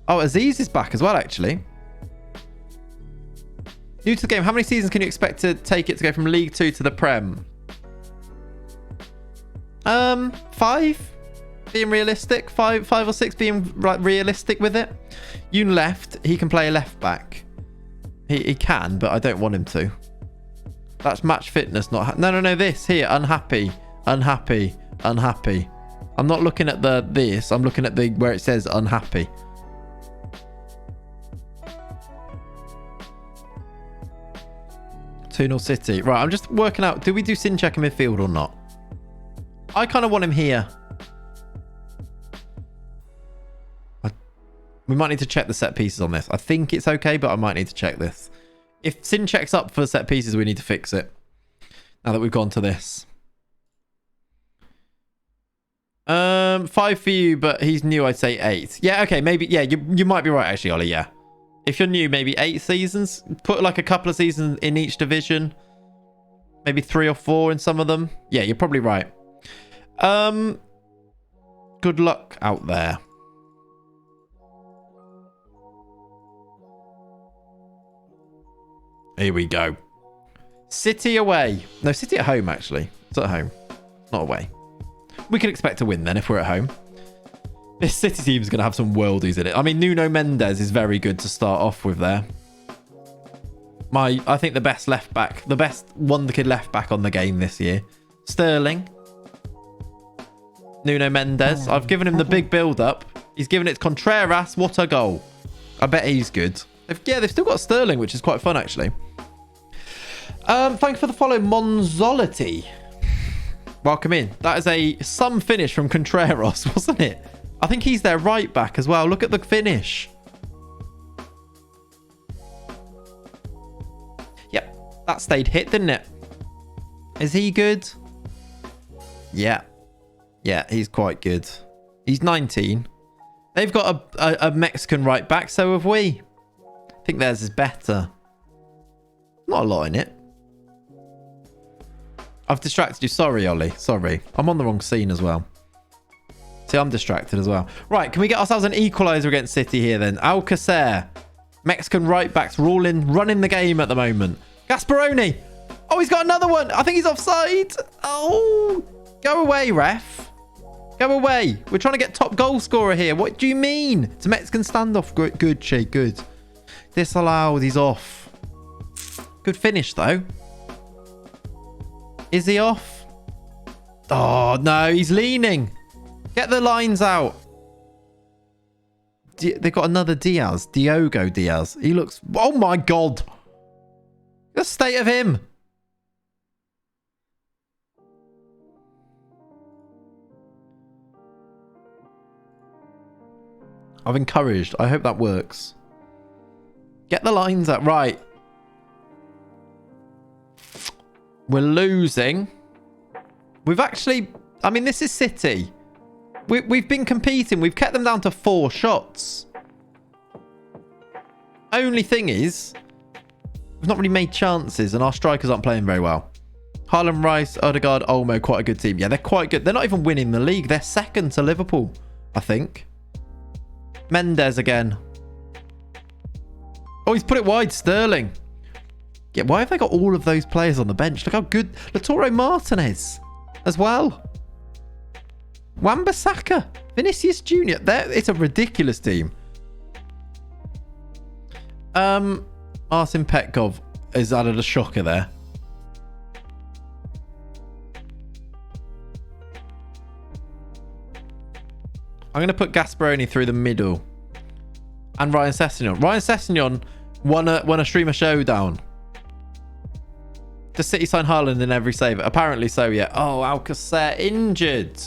Oh, Aziz is back as well, actually. New to the game. How many seasons can you expect to take it to go from League 2 to the Prem? 5? Being realistic. 5 or 6 being realistic with it. Yoon left. He can play a left back. He can, but I don't want him to. That's match fitness, not... No, this here. Unhappy. Unhappy. Unhappy. I'm not looking at this. I'm looking at where it says unhappy. Tunnel City. Right, I'm just working out. Do we do Sinchek in midfield or not? I kind of want him here. We might need to check the set pieces on this. I think it's okay, but I might need to check this. If Sinchek's up for set pieces, we need to fix it. Now that we've gone to this. 5 for you, but he's new. I'd say 8. Yeah, okay, maybe. Yeah, you might be right, actually, Ollie. Yeah. If you're new, maybe 8 seasons. Put like a couple of seasons in each division. Maybe 3 or 4 in some of them. Yeah, you're probably right. Good luck out there. Here we go. City away. No, City at home, actually. It's at home. Not away. We can expect to win then if we're at home. This City team is going to have some worldies in it. I mean, Nuno Mendes is very good to start off with there. I think the best left back, the best wonder-kid left back on the game this year. Sterling. Nuno Mendes. I've given him the big build-up. He's given it to Contreras. What a goal. I bet he's good. They've still got Sterling, which is quite fun, actually. Thanks for the follow, Monzolity. Welcome in. That is some finish from Contreras, wasn't it? I think he's their right back as well. Look at the finish. Yep. That stayed hit, didn't it? Is he good? Yeah. Yeah, he's quite good. He's 19. They've got a Mexican right back, so have we. I think theirs is better. Not a lot in it. I've distracted you. Sorry, Ollie. Sorry. I'm on the wrong scene as well. See, I'm distracted as well. Right, can we get ourselves an equaliser against City here then? Alcacer. Mexican right backs running the game at the moment. Gasperoni. Oh, he's got another one. I think he's offside. Oh, go away, ref. Go away. We're trying to get top goal scorer here. What do you mean? It's a Mexican standoff. Good, Che. Good. Disallowed. He's off. Good finish, though. Is he off? Oh, no. He's leaning. Get the lines out. They've got another Diaz. Diogo Diaz. He looks... Oh, my God. The state of him. I've encouraged. I hope that works. Get the lines out. Right. We're losing. We've actually... I mean, this is City. We've been competing. We've kept them down to 4 shots. Only thing is, we've not really made chances and our strikers aren't playing very well. Haaland, Rice, Odegaard, Olmo, quite a good team. Yeah, they're quite good. They're not even winning the league. They're second to Liverpool, I think. Mendes again. Oh, he's put it wide. Sterling. Yeah, why have they got all of those players on the bench? Look how good Lautaro Martinez as well. Wan-Bissaka, Vinicius Jr. It's a ridiculous team. Martin Petkov has added a shocker there. I'm going to put Gasperoni through the middle. And Ryan Sessegnon. Ryan Sessegnon won a streamer showdown. Does City sign Haaland in every save? Apparently so, yeah. Oh, Alcacer injured.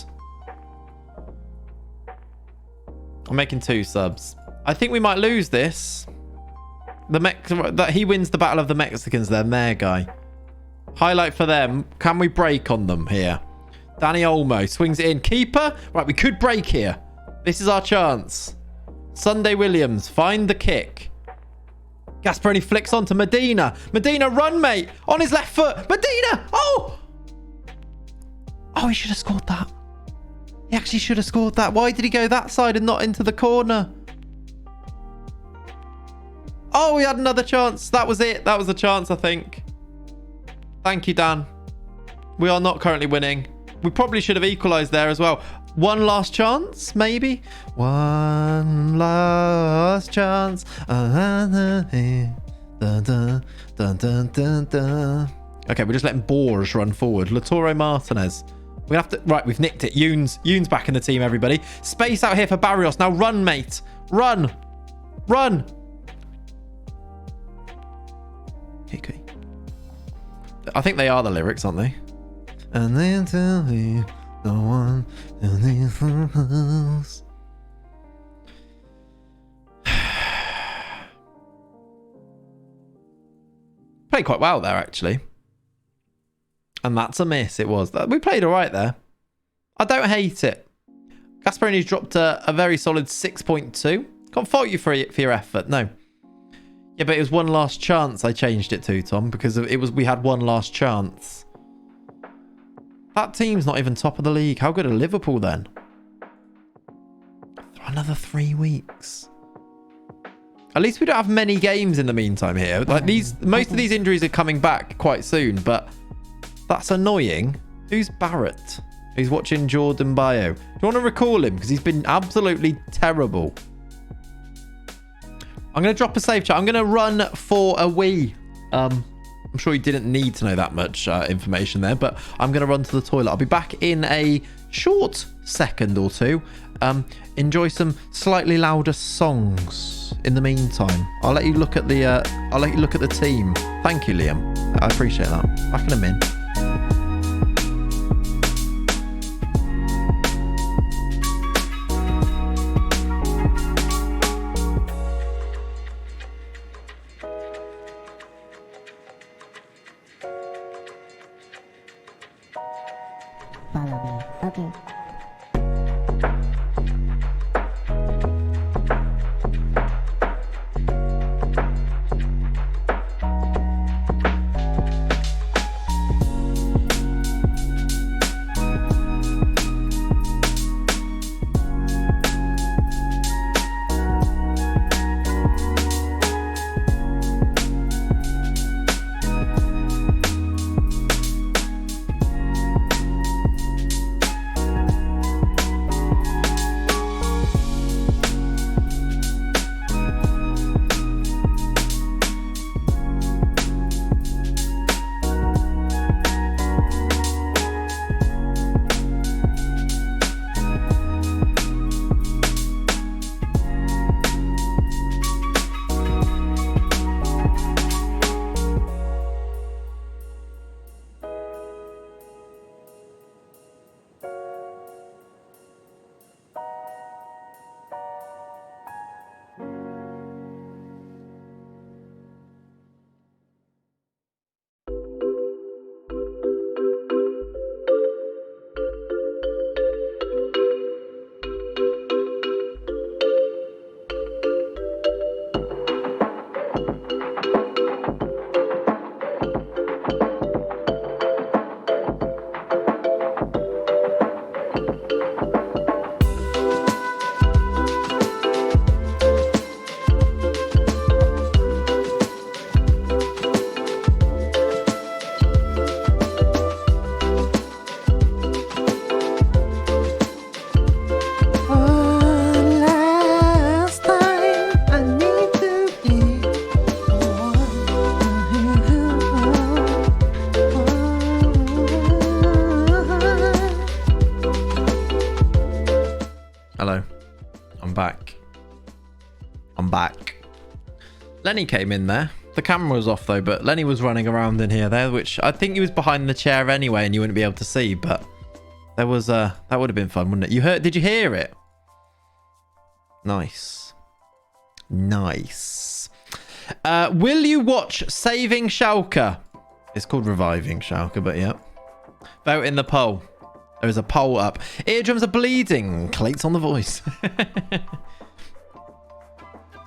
I'm making 2 subs. I think we might lose this. He wins the battle of the Mexicans then. Their guy. Highlight for them. Can we break on them here? Danny Olmo swings it in. Keeper. Right, we could break here. This is our chance. Sunday Williams. Find the kick. Gasperoni flicks on to Medina. Medina, run, mate. On his left foot. Medina. Oh! Oh, he should have scored that. He actually should have scored that. Why did he go that side and not into the corner? Oh, he had another chance. That was it. That was the chance, I think. Thank you, Dan. We are not currently winning. We probably should have equalised there as well. One last chance, maybe? One last chance. Okay, we're just letting Boers run forward. Latoro Martinez. We have to... Right, we've nicked it. Yoon's back in the team, everybody. Space out here for Barrios. Now run, mate. Run. Run. Okay. I think they are the lyrics, aren't they? And then tell me no one else. Played quite well there, actually. And that's a miss, it was. We played all right there. I don't hate it. Gasparini's dropped a very solid 6.2. Can't fault you for your effort, no. Yeah, but it was one last chance I changed it to, Tom, because we had one last chance. That team's not even top of the league. How good are Liverpool then? Another 3 weeks. At least we don't have many games in the meantime here. Like most of these injuries are coming back quite soon, but that's annoying. Who's Barrett? He's watching Jordan Bio. Do you want to recall him? Because he's been absolutely terrible. I'm going to drop a save chat. I'm going to run for a wee. I'm sure you didn't need to know that much information there, but I'm going to run to the toilet. I'll be back in a short second or two. Enjoy some slightly louder songs in the meantime. I'll let you look at the team. Thank you, Liam. I appreciate that. Back in a minute. Follow me. Okay. Lenny came in there. The camera was off though, but Lenny was running around in here there, which I think he was behind the chair anyway and you wouldn't be able to see, but there was that would have been fun, wouldn't it? Did you hear it? Nice. Will you watch Saving Schalke? It's called Reviving Schalke, but yeah. Vote in the poll. There is a poll up. Eardrums are bleeding. Clates on the voice.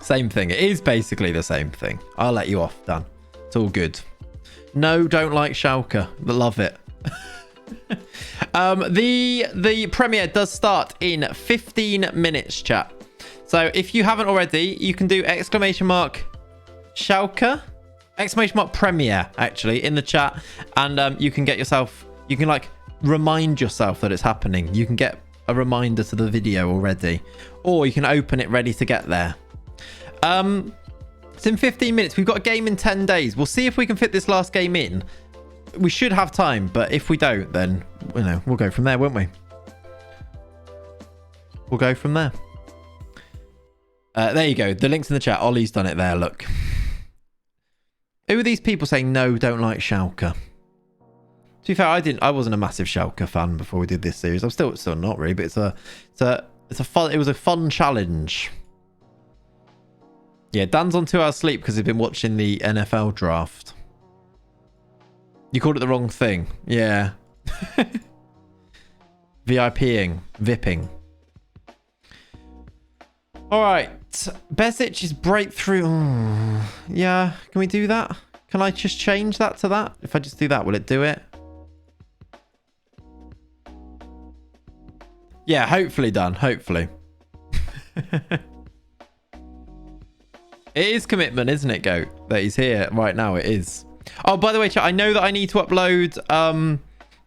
Same thing. It is basically the same thing. I'll let you off, Dan. It's all good. No, don't like Schalke, but love it. The premiere does start in 15 minutes, chat. So if you haven't already, you can do !Schalke, !premiere actually in the chat, and you can get yourself, you can like remind yourself that it's happening. You can get a reminder to the video already, or you can open it ready to get there. It's in 15 minutes. We've got a game in 10 days. We'll see if we can fit this last game in. we should have time, but if we don't, then, you know, we'll go from there, won't we? We'll go from there. There you go. The link's in the chat. Ollie's done it there, look. Who are these people saying no, don't like Schalke? To be fair, I wasn't a massive Schalke fan before we did this series. I'm still not really, but it was a fun challenge. Yeah, Dan's on 2 hours sleep because he's been watching the NFL draft. You called it the wrong thing. Yeah. Vipping. All right. Besic's breakthrough. Oh, yeah. Can we do that? Can I just change that to that? If I just do that, will it do it? Yeah, hopefully done. Hopefully. It is commitment, isn't it, Goat? That he's here right now. It is. Oh, by the way, chat, I know that I need to upload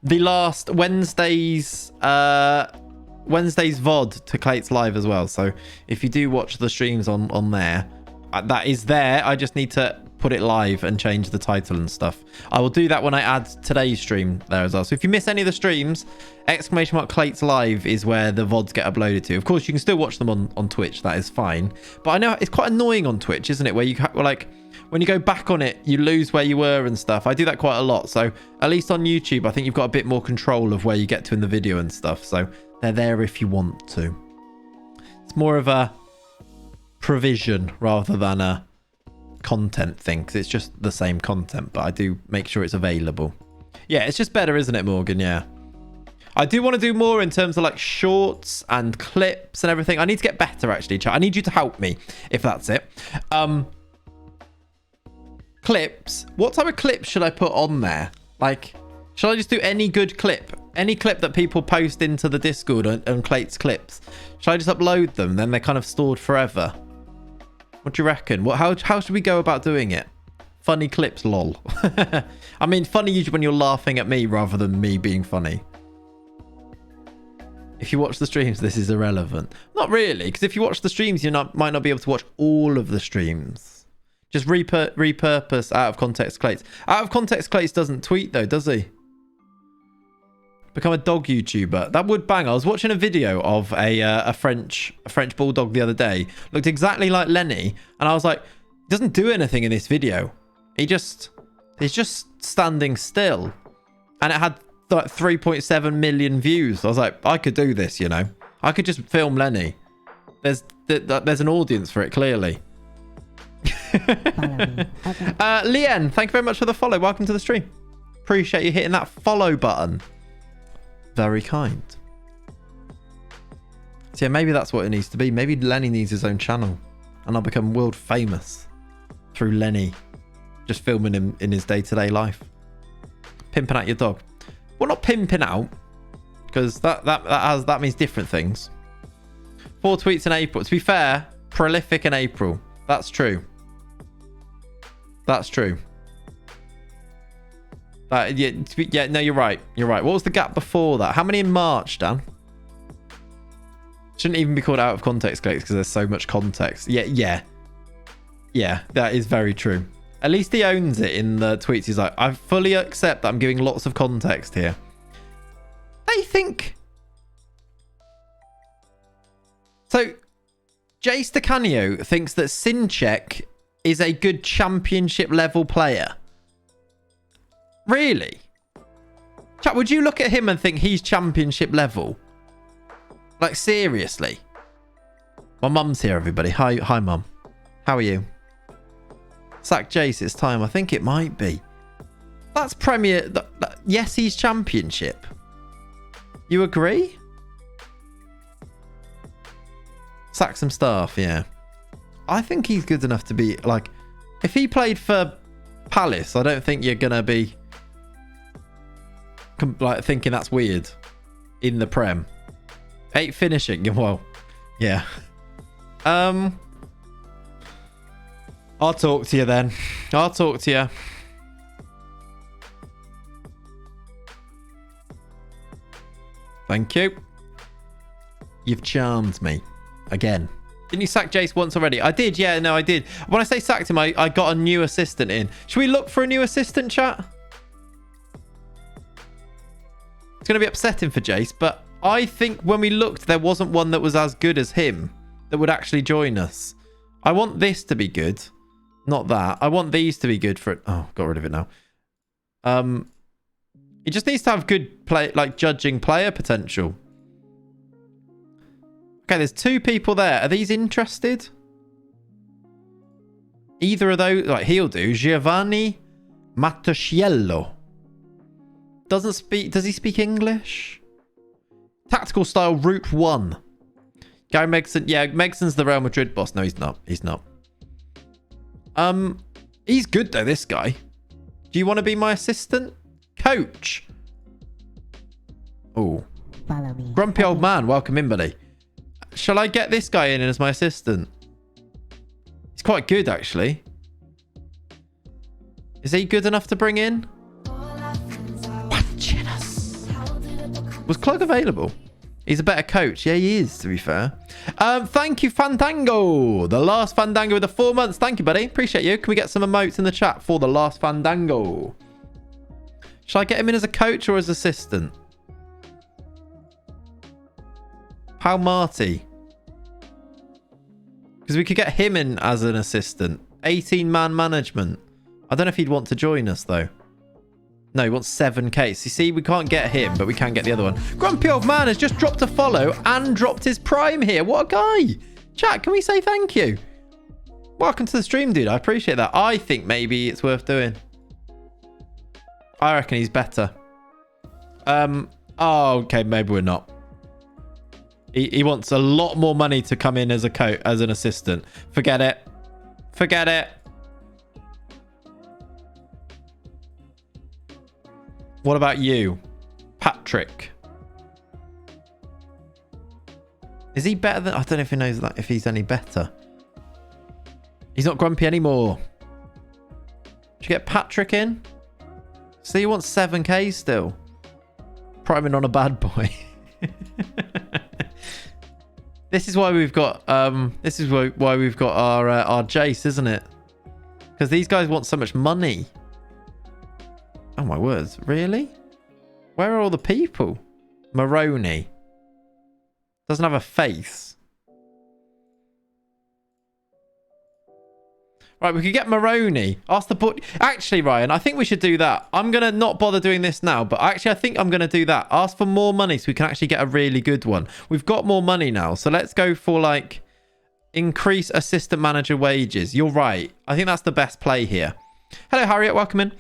the last Wednesday's VOD to Clates Live as well. So if you do watch the streams on there, that is there. I just need to put it live and change the title and stuff. I will do that when I add today's stream there as well. So if you miss any of the streams, !Clates Live is where the VODs get uploaded to. Of course, you can still watch them on Twitch. That is fine. But I know it's quite annoying on Twitch, isn't it? Where you like, when you go back on it, you lose where you were and stuff. I do that quite a lot. So at least on YouTube, I think you've got a bit more control of where you get to in the video and stuff. So they're there if you want to. It's more of a provision rather than a content thing, because it's just the same content, but I do make sure it's available. Yeah, it's just better, isn't it, Morgan? Yeah. I do want to do more in terms of like shorts and clips and everything. I need to get better, actually, chat. I need you to help me, if that's it. Clips. What type of clips should I put on there? Like, should I just do any good clip? Any clip that people post into the Discord and Clates clips? Should I just upload them? Then they're kind of stored forever. What do you reckon? How should we go about doing it? Funny clips, lol. I mean, funny usually when you're laughing at me rather than me being funny. If you watch the streams, this is irrelevant. Not really, because if you watch the streams, you might not be able to watch all of the streams. Just repurpose out of context Clates. Out of context Clates doesn't tweet though, does he? Become a dog YouTuber. That would bang. I was watching a video of a French bulldog the other day. Looked exactly like Lenny, and I was like, he doesn't do anything in this video. He's just standing still, and it had like 3.7 million views. I was like, I could do this, you know. I could just film Lenny. There's an audience for it, clearly. Leanne, thank you very much for the follow. Welcome to the stream. Appreciate you hitting that follow button. Very kind. So yeah, maybe that's what it needs to be. Maybe Lenny needs his own channel, and I'll become world famous through Lenny just filming him in his day-to-day life. Pimping out your dog. Well, not pimping out, because that means different things. 4 tweets in April. To be fair, prolific in April. That's true. That's true. Yeah, no, you're right. You're right. What was the gap before that? How many in March, Dan? Shouldn't even be called out of context Clates because there's so much context. Yeah, that is very true. At least he owns it in the tweets. He's like, I fully accept that I'm giving lots of context here. I think... So, Jay Stacanio thinks that Sinchek is a good championship level player. Really? Chat, would you look at him and think he's championship level? Like, seriously? My mum's here, everybody. Hi, mum. How are you? Sack Jace, it's time. I think it might be. That's Premier... yes, he's championship. You agree? Sack some staff, yeah. I think he's good enough to be, like... If he played for Palace, I don't think you're going to be... like thinking that's weird in the Prem. 8 finishing. Well, yeah. I'll talk to you then. I'll talk to you. Thank you. You've charmed me again. Didn't you sack Jace once already? I did. Yeah, no, I did. When I say sacked him, I got a new assistant in. Should we look for a new assistant, chat? It's going to be upsetting for Jace, but I think when we looked, there wasn't one that was as good as him that would actually join us. I want this to be good. Not that. I want these to be good for it. Oh, got rid of it now. It just needs to have good play, like judging player potential. Okay, there's 2 people there. Are these interested? Either of those, like he'll do. Giovanni Matosciello. Does he speak English? Tactical style route 1. Gary Megson. Yeah, Megson's the Real Madrid boss. No, he's not. He's not. He's good though, this guy. Do you want to be my assistant? Coach. Oh. Follow me. Grumpy old man. Welcome in, buddy. Shall I get this guy in as my assistant? He's quite good, actually. Is he good enough to bring in? Watching us. Was Clug available? He's a better coach. Yeah, he is, to be fair. Thank you, Fandango. The last Fandango with the 4 months. Thank you, buddy. Appreciate you. Can we get some emotes in the chat for the last Fandango? Shall I get him in as a coach or as assistant? How Marty? Because we could get him in as an assistant. 18-man management. I don't know if he'd want to join us, though. No, he wants 7k. You see, we can't get him, but we can get the other one. Grumpy old man has just dropped a follow and dropped his prime here. What a guy. Chat, can we say thank you? Welcome to the stream, dude. I appreciate that. I think maybe it's worth doing. I reckon he's better. Oh, okay. Maybe we're not. He wants a lot more money to come in as a coach, as an assistant. Forget it. Forget it. What about you, Patrick? Is he better than... I don't know if he knows that, if he's any better. He's not grumpy anymore. Should we get Patrick in? So he wants 7k still. Priming on a bad boy. This is why we've got why we've got our Jace, isn't it? Because these guys want so much money. Oh my words, really? Where are all the people? Maroney doesn't have a face. Right, we could get Maroney. Ask the book. Actually, Ryan, I think we should do that. I'm going to not bother doing this now, but actually, I think I'm going to do that. Ask for more money so we can actually get a really good one. We've got more money now, so let's go for, like, increase assistant manager wages. You're right. I think that's the best play here. Hello, Harriet. Welcome in.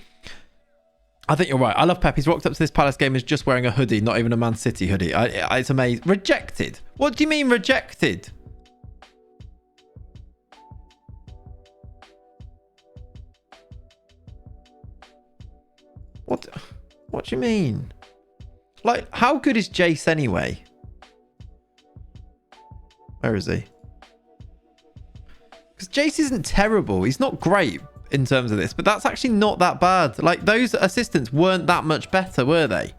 I think you're right. I love Pep. He's rocked up to this Palace game is just wearing a hoodie, not even a Man City hoodie. It's amazing. Rejected? What do you mean rejected? What do you mean? Like, how good is Jace anyway? Where is he? Because Jace isn't terrible. He's not great in terms of this, but that's actually not that bad. Like, those assistants weren't that much better, were they?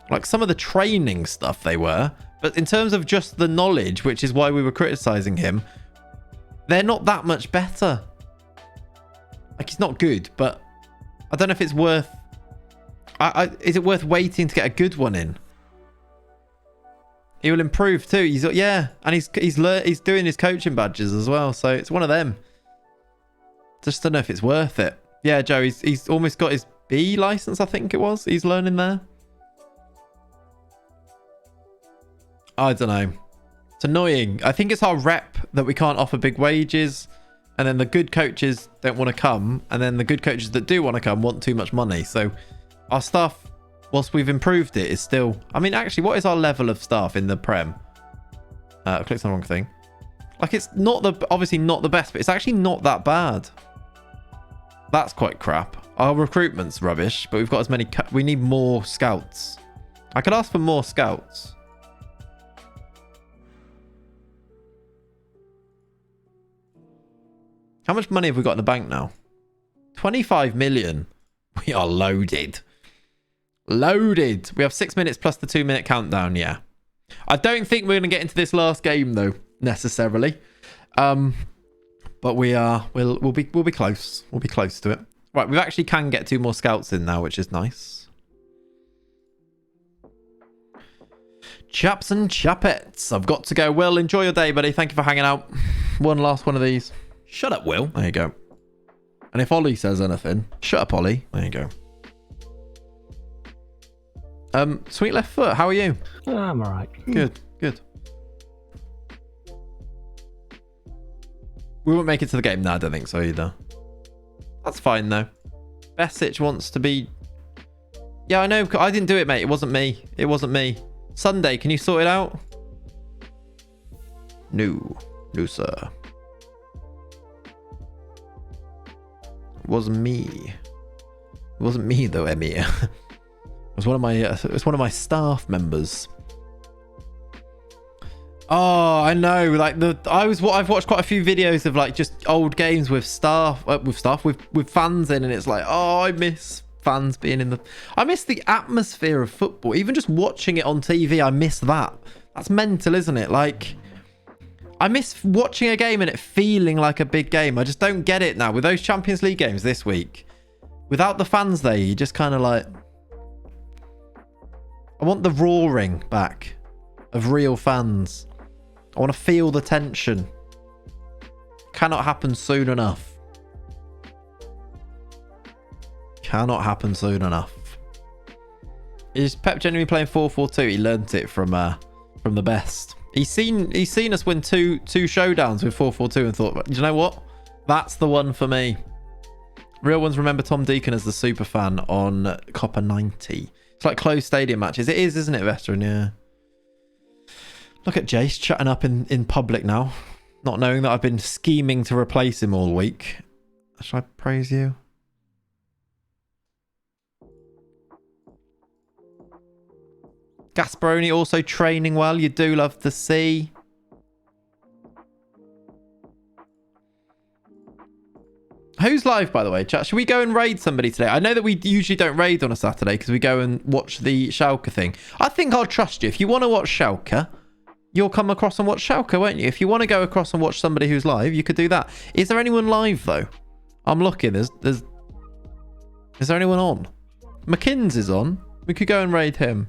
Like, some of the training stuff they were, but in terms of just the knowledge, which is why we were criticizing him, they're not that much better. Like, he's not good, but I don't know if it's worth... is it worth waiting to get a good one in? He will improve too. Yeah, and he's doing his coaching badges as well, so it's one of them. Just don't know if it's worth it. Yeah, Joe, he's almost got his B license, I think it was. He's learning there. I don't know. It's annoying. I think it's our rep that we can't offer big wages, and then the good coaches don't want to come, and then the good coaches that do want to come want too much money. So our staff, whilst we've improved it, is still... I mean, actually, what is our level of staff in the Prem? I clicked on the wrong thing. Like, it's not obviously not the best, but it's actually not that bad. That's quite crap. Our recruitment's rubbish, but we've got as many... we need more scouts. I could ask for more scouts. How much money have we got in the bank now? 25 million. We are loaded. Loaded. We have 6 minutes plus the 2-minute countdown, yeah. I don't think we're going to get into this last game, though, necessarily. But we'll be close. We'll be close to it. Right, we actually can get 2 more scouts in now, which is nice. Chaps and chapettes. I've got to go. Will, enjoy your day, buddy. Thank you for hanging out. One last one of these. Shut up, Will. There you go. And if Ollie says anything, shut up, Ollie. There you go. Sweet left foot, how are you? I'm alright. Good. We won't make it to the game. No, I don't think so either. That's fine, though. Besic wants to be... Yeah, I know. I didn't do it, mate. It wasn't me. Sunday, can you sort it out? No, sir. It wasn't me. It wasn't me, though, Emir. It was one of my staff members. Oh, I know. Like I've watched quite a few videos of like just old games with with fans in, and it's like, oh, I miss fans being in the. I miss the atmosphere of football. Even just watching it on TV, I miss that. That's mental, isn't it? Like, I miss watching a game and it feeling like a big game. I just don't get it now with those Champions League games this week. Without the fans there, you just kind of like. I want the roaring back of real fans. I want to feel the tension. Cannot happen soon enough. Cannot happen soon enough. Is Pep genuinely playing 4-4-2? He learnt it from the best. He's seen us win two showdowns with 4-4-2 and thought, do you know what? That's the one for me. Real ones remember Tom Deacon as the super fan on Copper 90. It's like closed stadium matches. It is, isn't it, veteran? Yeah. Look at Jace chatting up in public now, not knowing that I've been scheming to replace him all week. Should I praise you? Gasparoni also training well. You do love to see. Who's live, by the way, chat? Should we go and raid somebody today? I know that we usually don't raid on a Saturday because we go and watch the Schalke thing. I think I'll trust you. If you want to watch Schalke, you'll come across and watch Schalke, won't you? If you want to go across and watch somebody who's live, you could do that. Is there anyone live, though? I'm looking. Is there anyone on? McKinn's is on. We could go and raid him.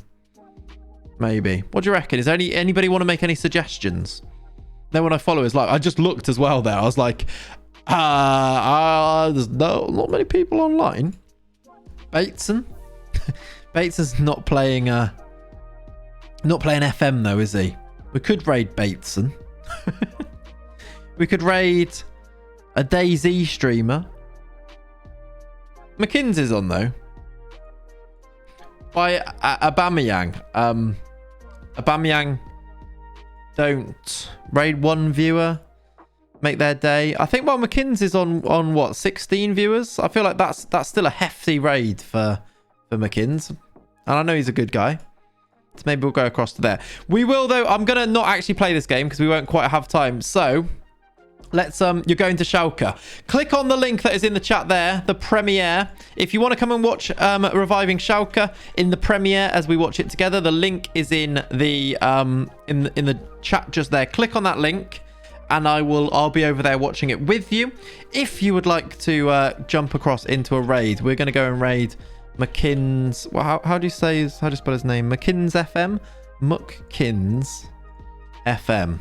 Maybe. What do you reckon? Is there anybody want to make any suggestions? Then when I follow his live, I just looked as well there. I was like... there's not many people online. Bateson. Bateson's not playing FM though, is he? We could raid Bateson. We could raid a DayZ streamer. McKinsey's on though. By Aubameyang. Aubameyang don't raid one viewer. Make their day. I think while McKinsey's on what, 16 viewers? I feel like that's still a hefty raid for McKins. And I know he's a good guy. So maybe we'll go across to there. We will though. I'm gonna not actually play this game because we won't quite have time. So let's you're going to Schalke. Click on the link that is in the chat there, the premiere. If you want to come and watch Reviving Schalke in the premiere as we watch it together, the link is in the in the chat just there. Click on that link. And I'll be over there watching it with you. If you would like to jump across into a raid, we're going to go and raid McKinn's. Well, how do you spell his name? McKinn's FM? McKinn's FM.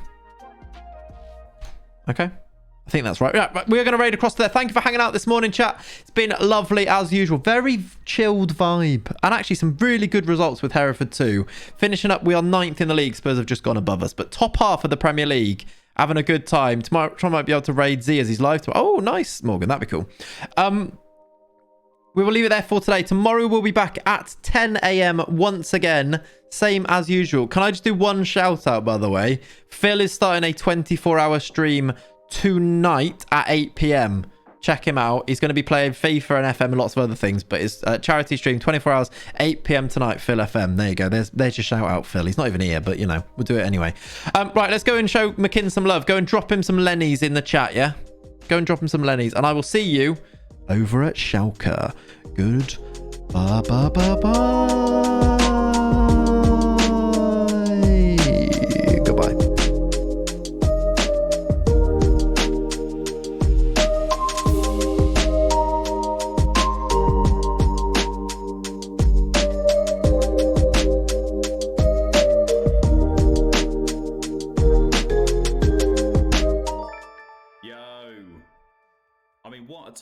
Okay. I think that's right. Yeah, we're going to raid across there. Thank you for hanging out this morning, chat. It's been lovely as usual. Very chilled vibe. And actually some really good results with Hereford too. Finishing up, we are 9th in the league. Spurs have just gone above us. But top half of the Premier League. Having a good time. Tomorrow, Tron might be able to raid Z as he's live tomorrow. Oh, nice, Morgan. That'd be cool. We will leave it there for today. Tomorrow we'll be back at 10 a.m. once again. Same as usual. Can I just do one shout out, by the way? Phil is starting a 24-hour stream tonight at 8 p.m. Check him out. He's going to be playing FIFA and FM and lots of other things. But it's a charity stream, 24 hours, 8 p.m. tonight, Phil FM. There you go. There's your shout out, Phil. He's not even here, but, you know, we'll do it anyway. Right, let's go and show McKinn some love. Go and drop him some Lennies in the chat, yeah? Go and drop him some Lennies. And I will see you over at Schalke. Good. Bye, bye, bye, bye. Goodbye.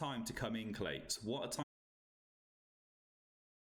time to come in, Clates. What a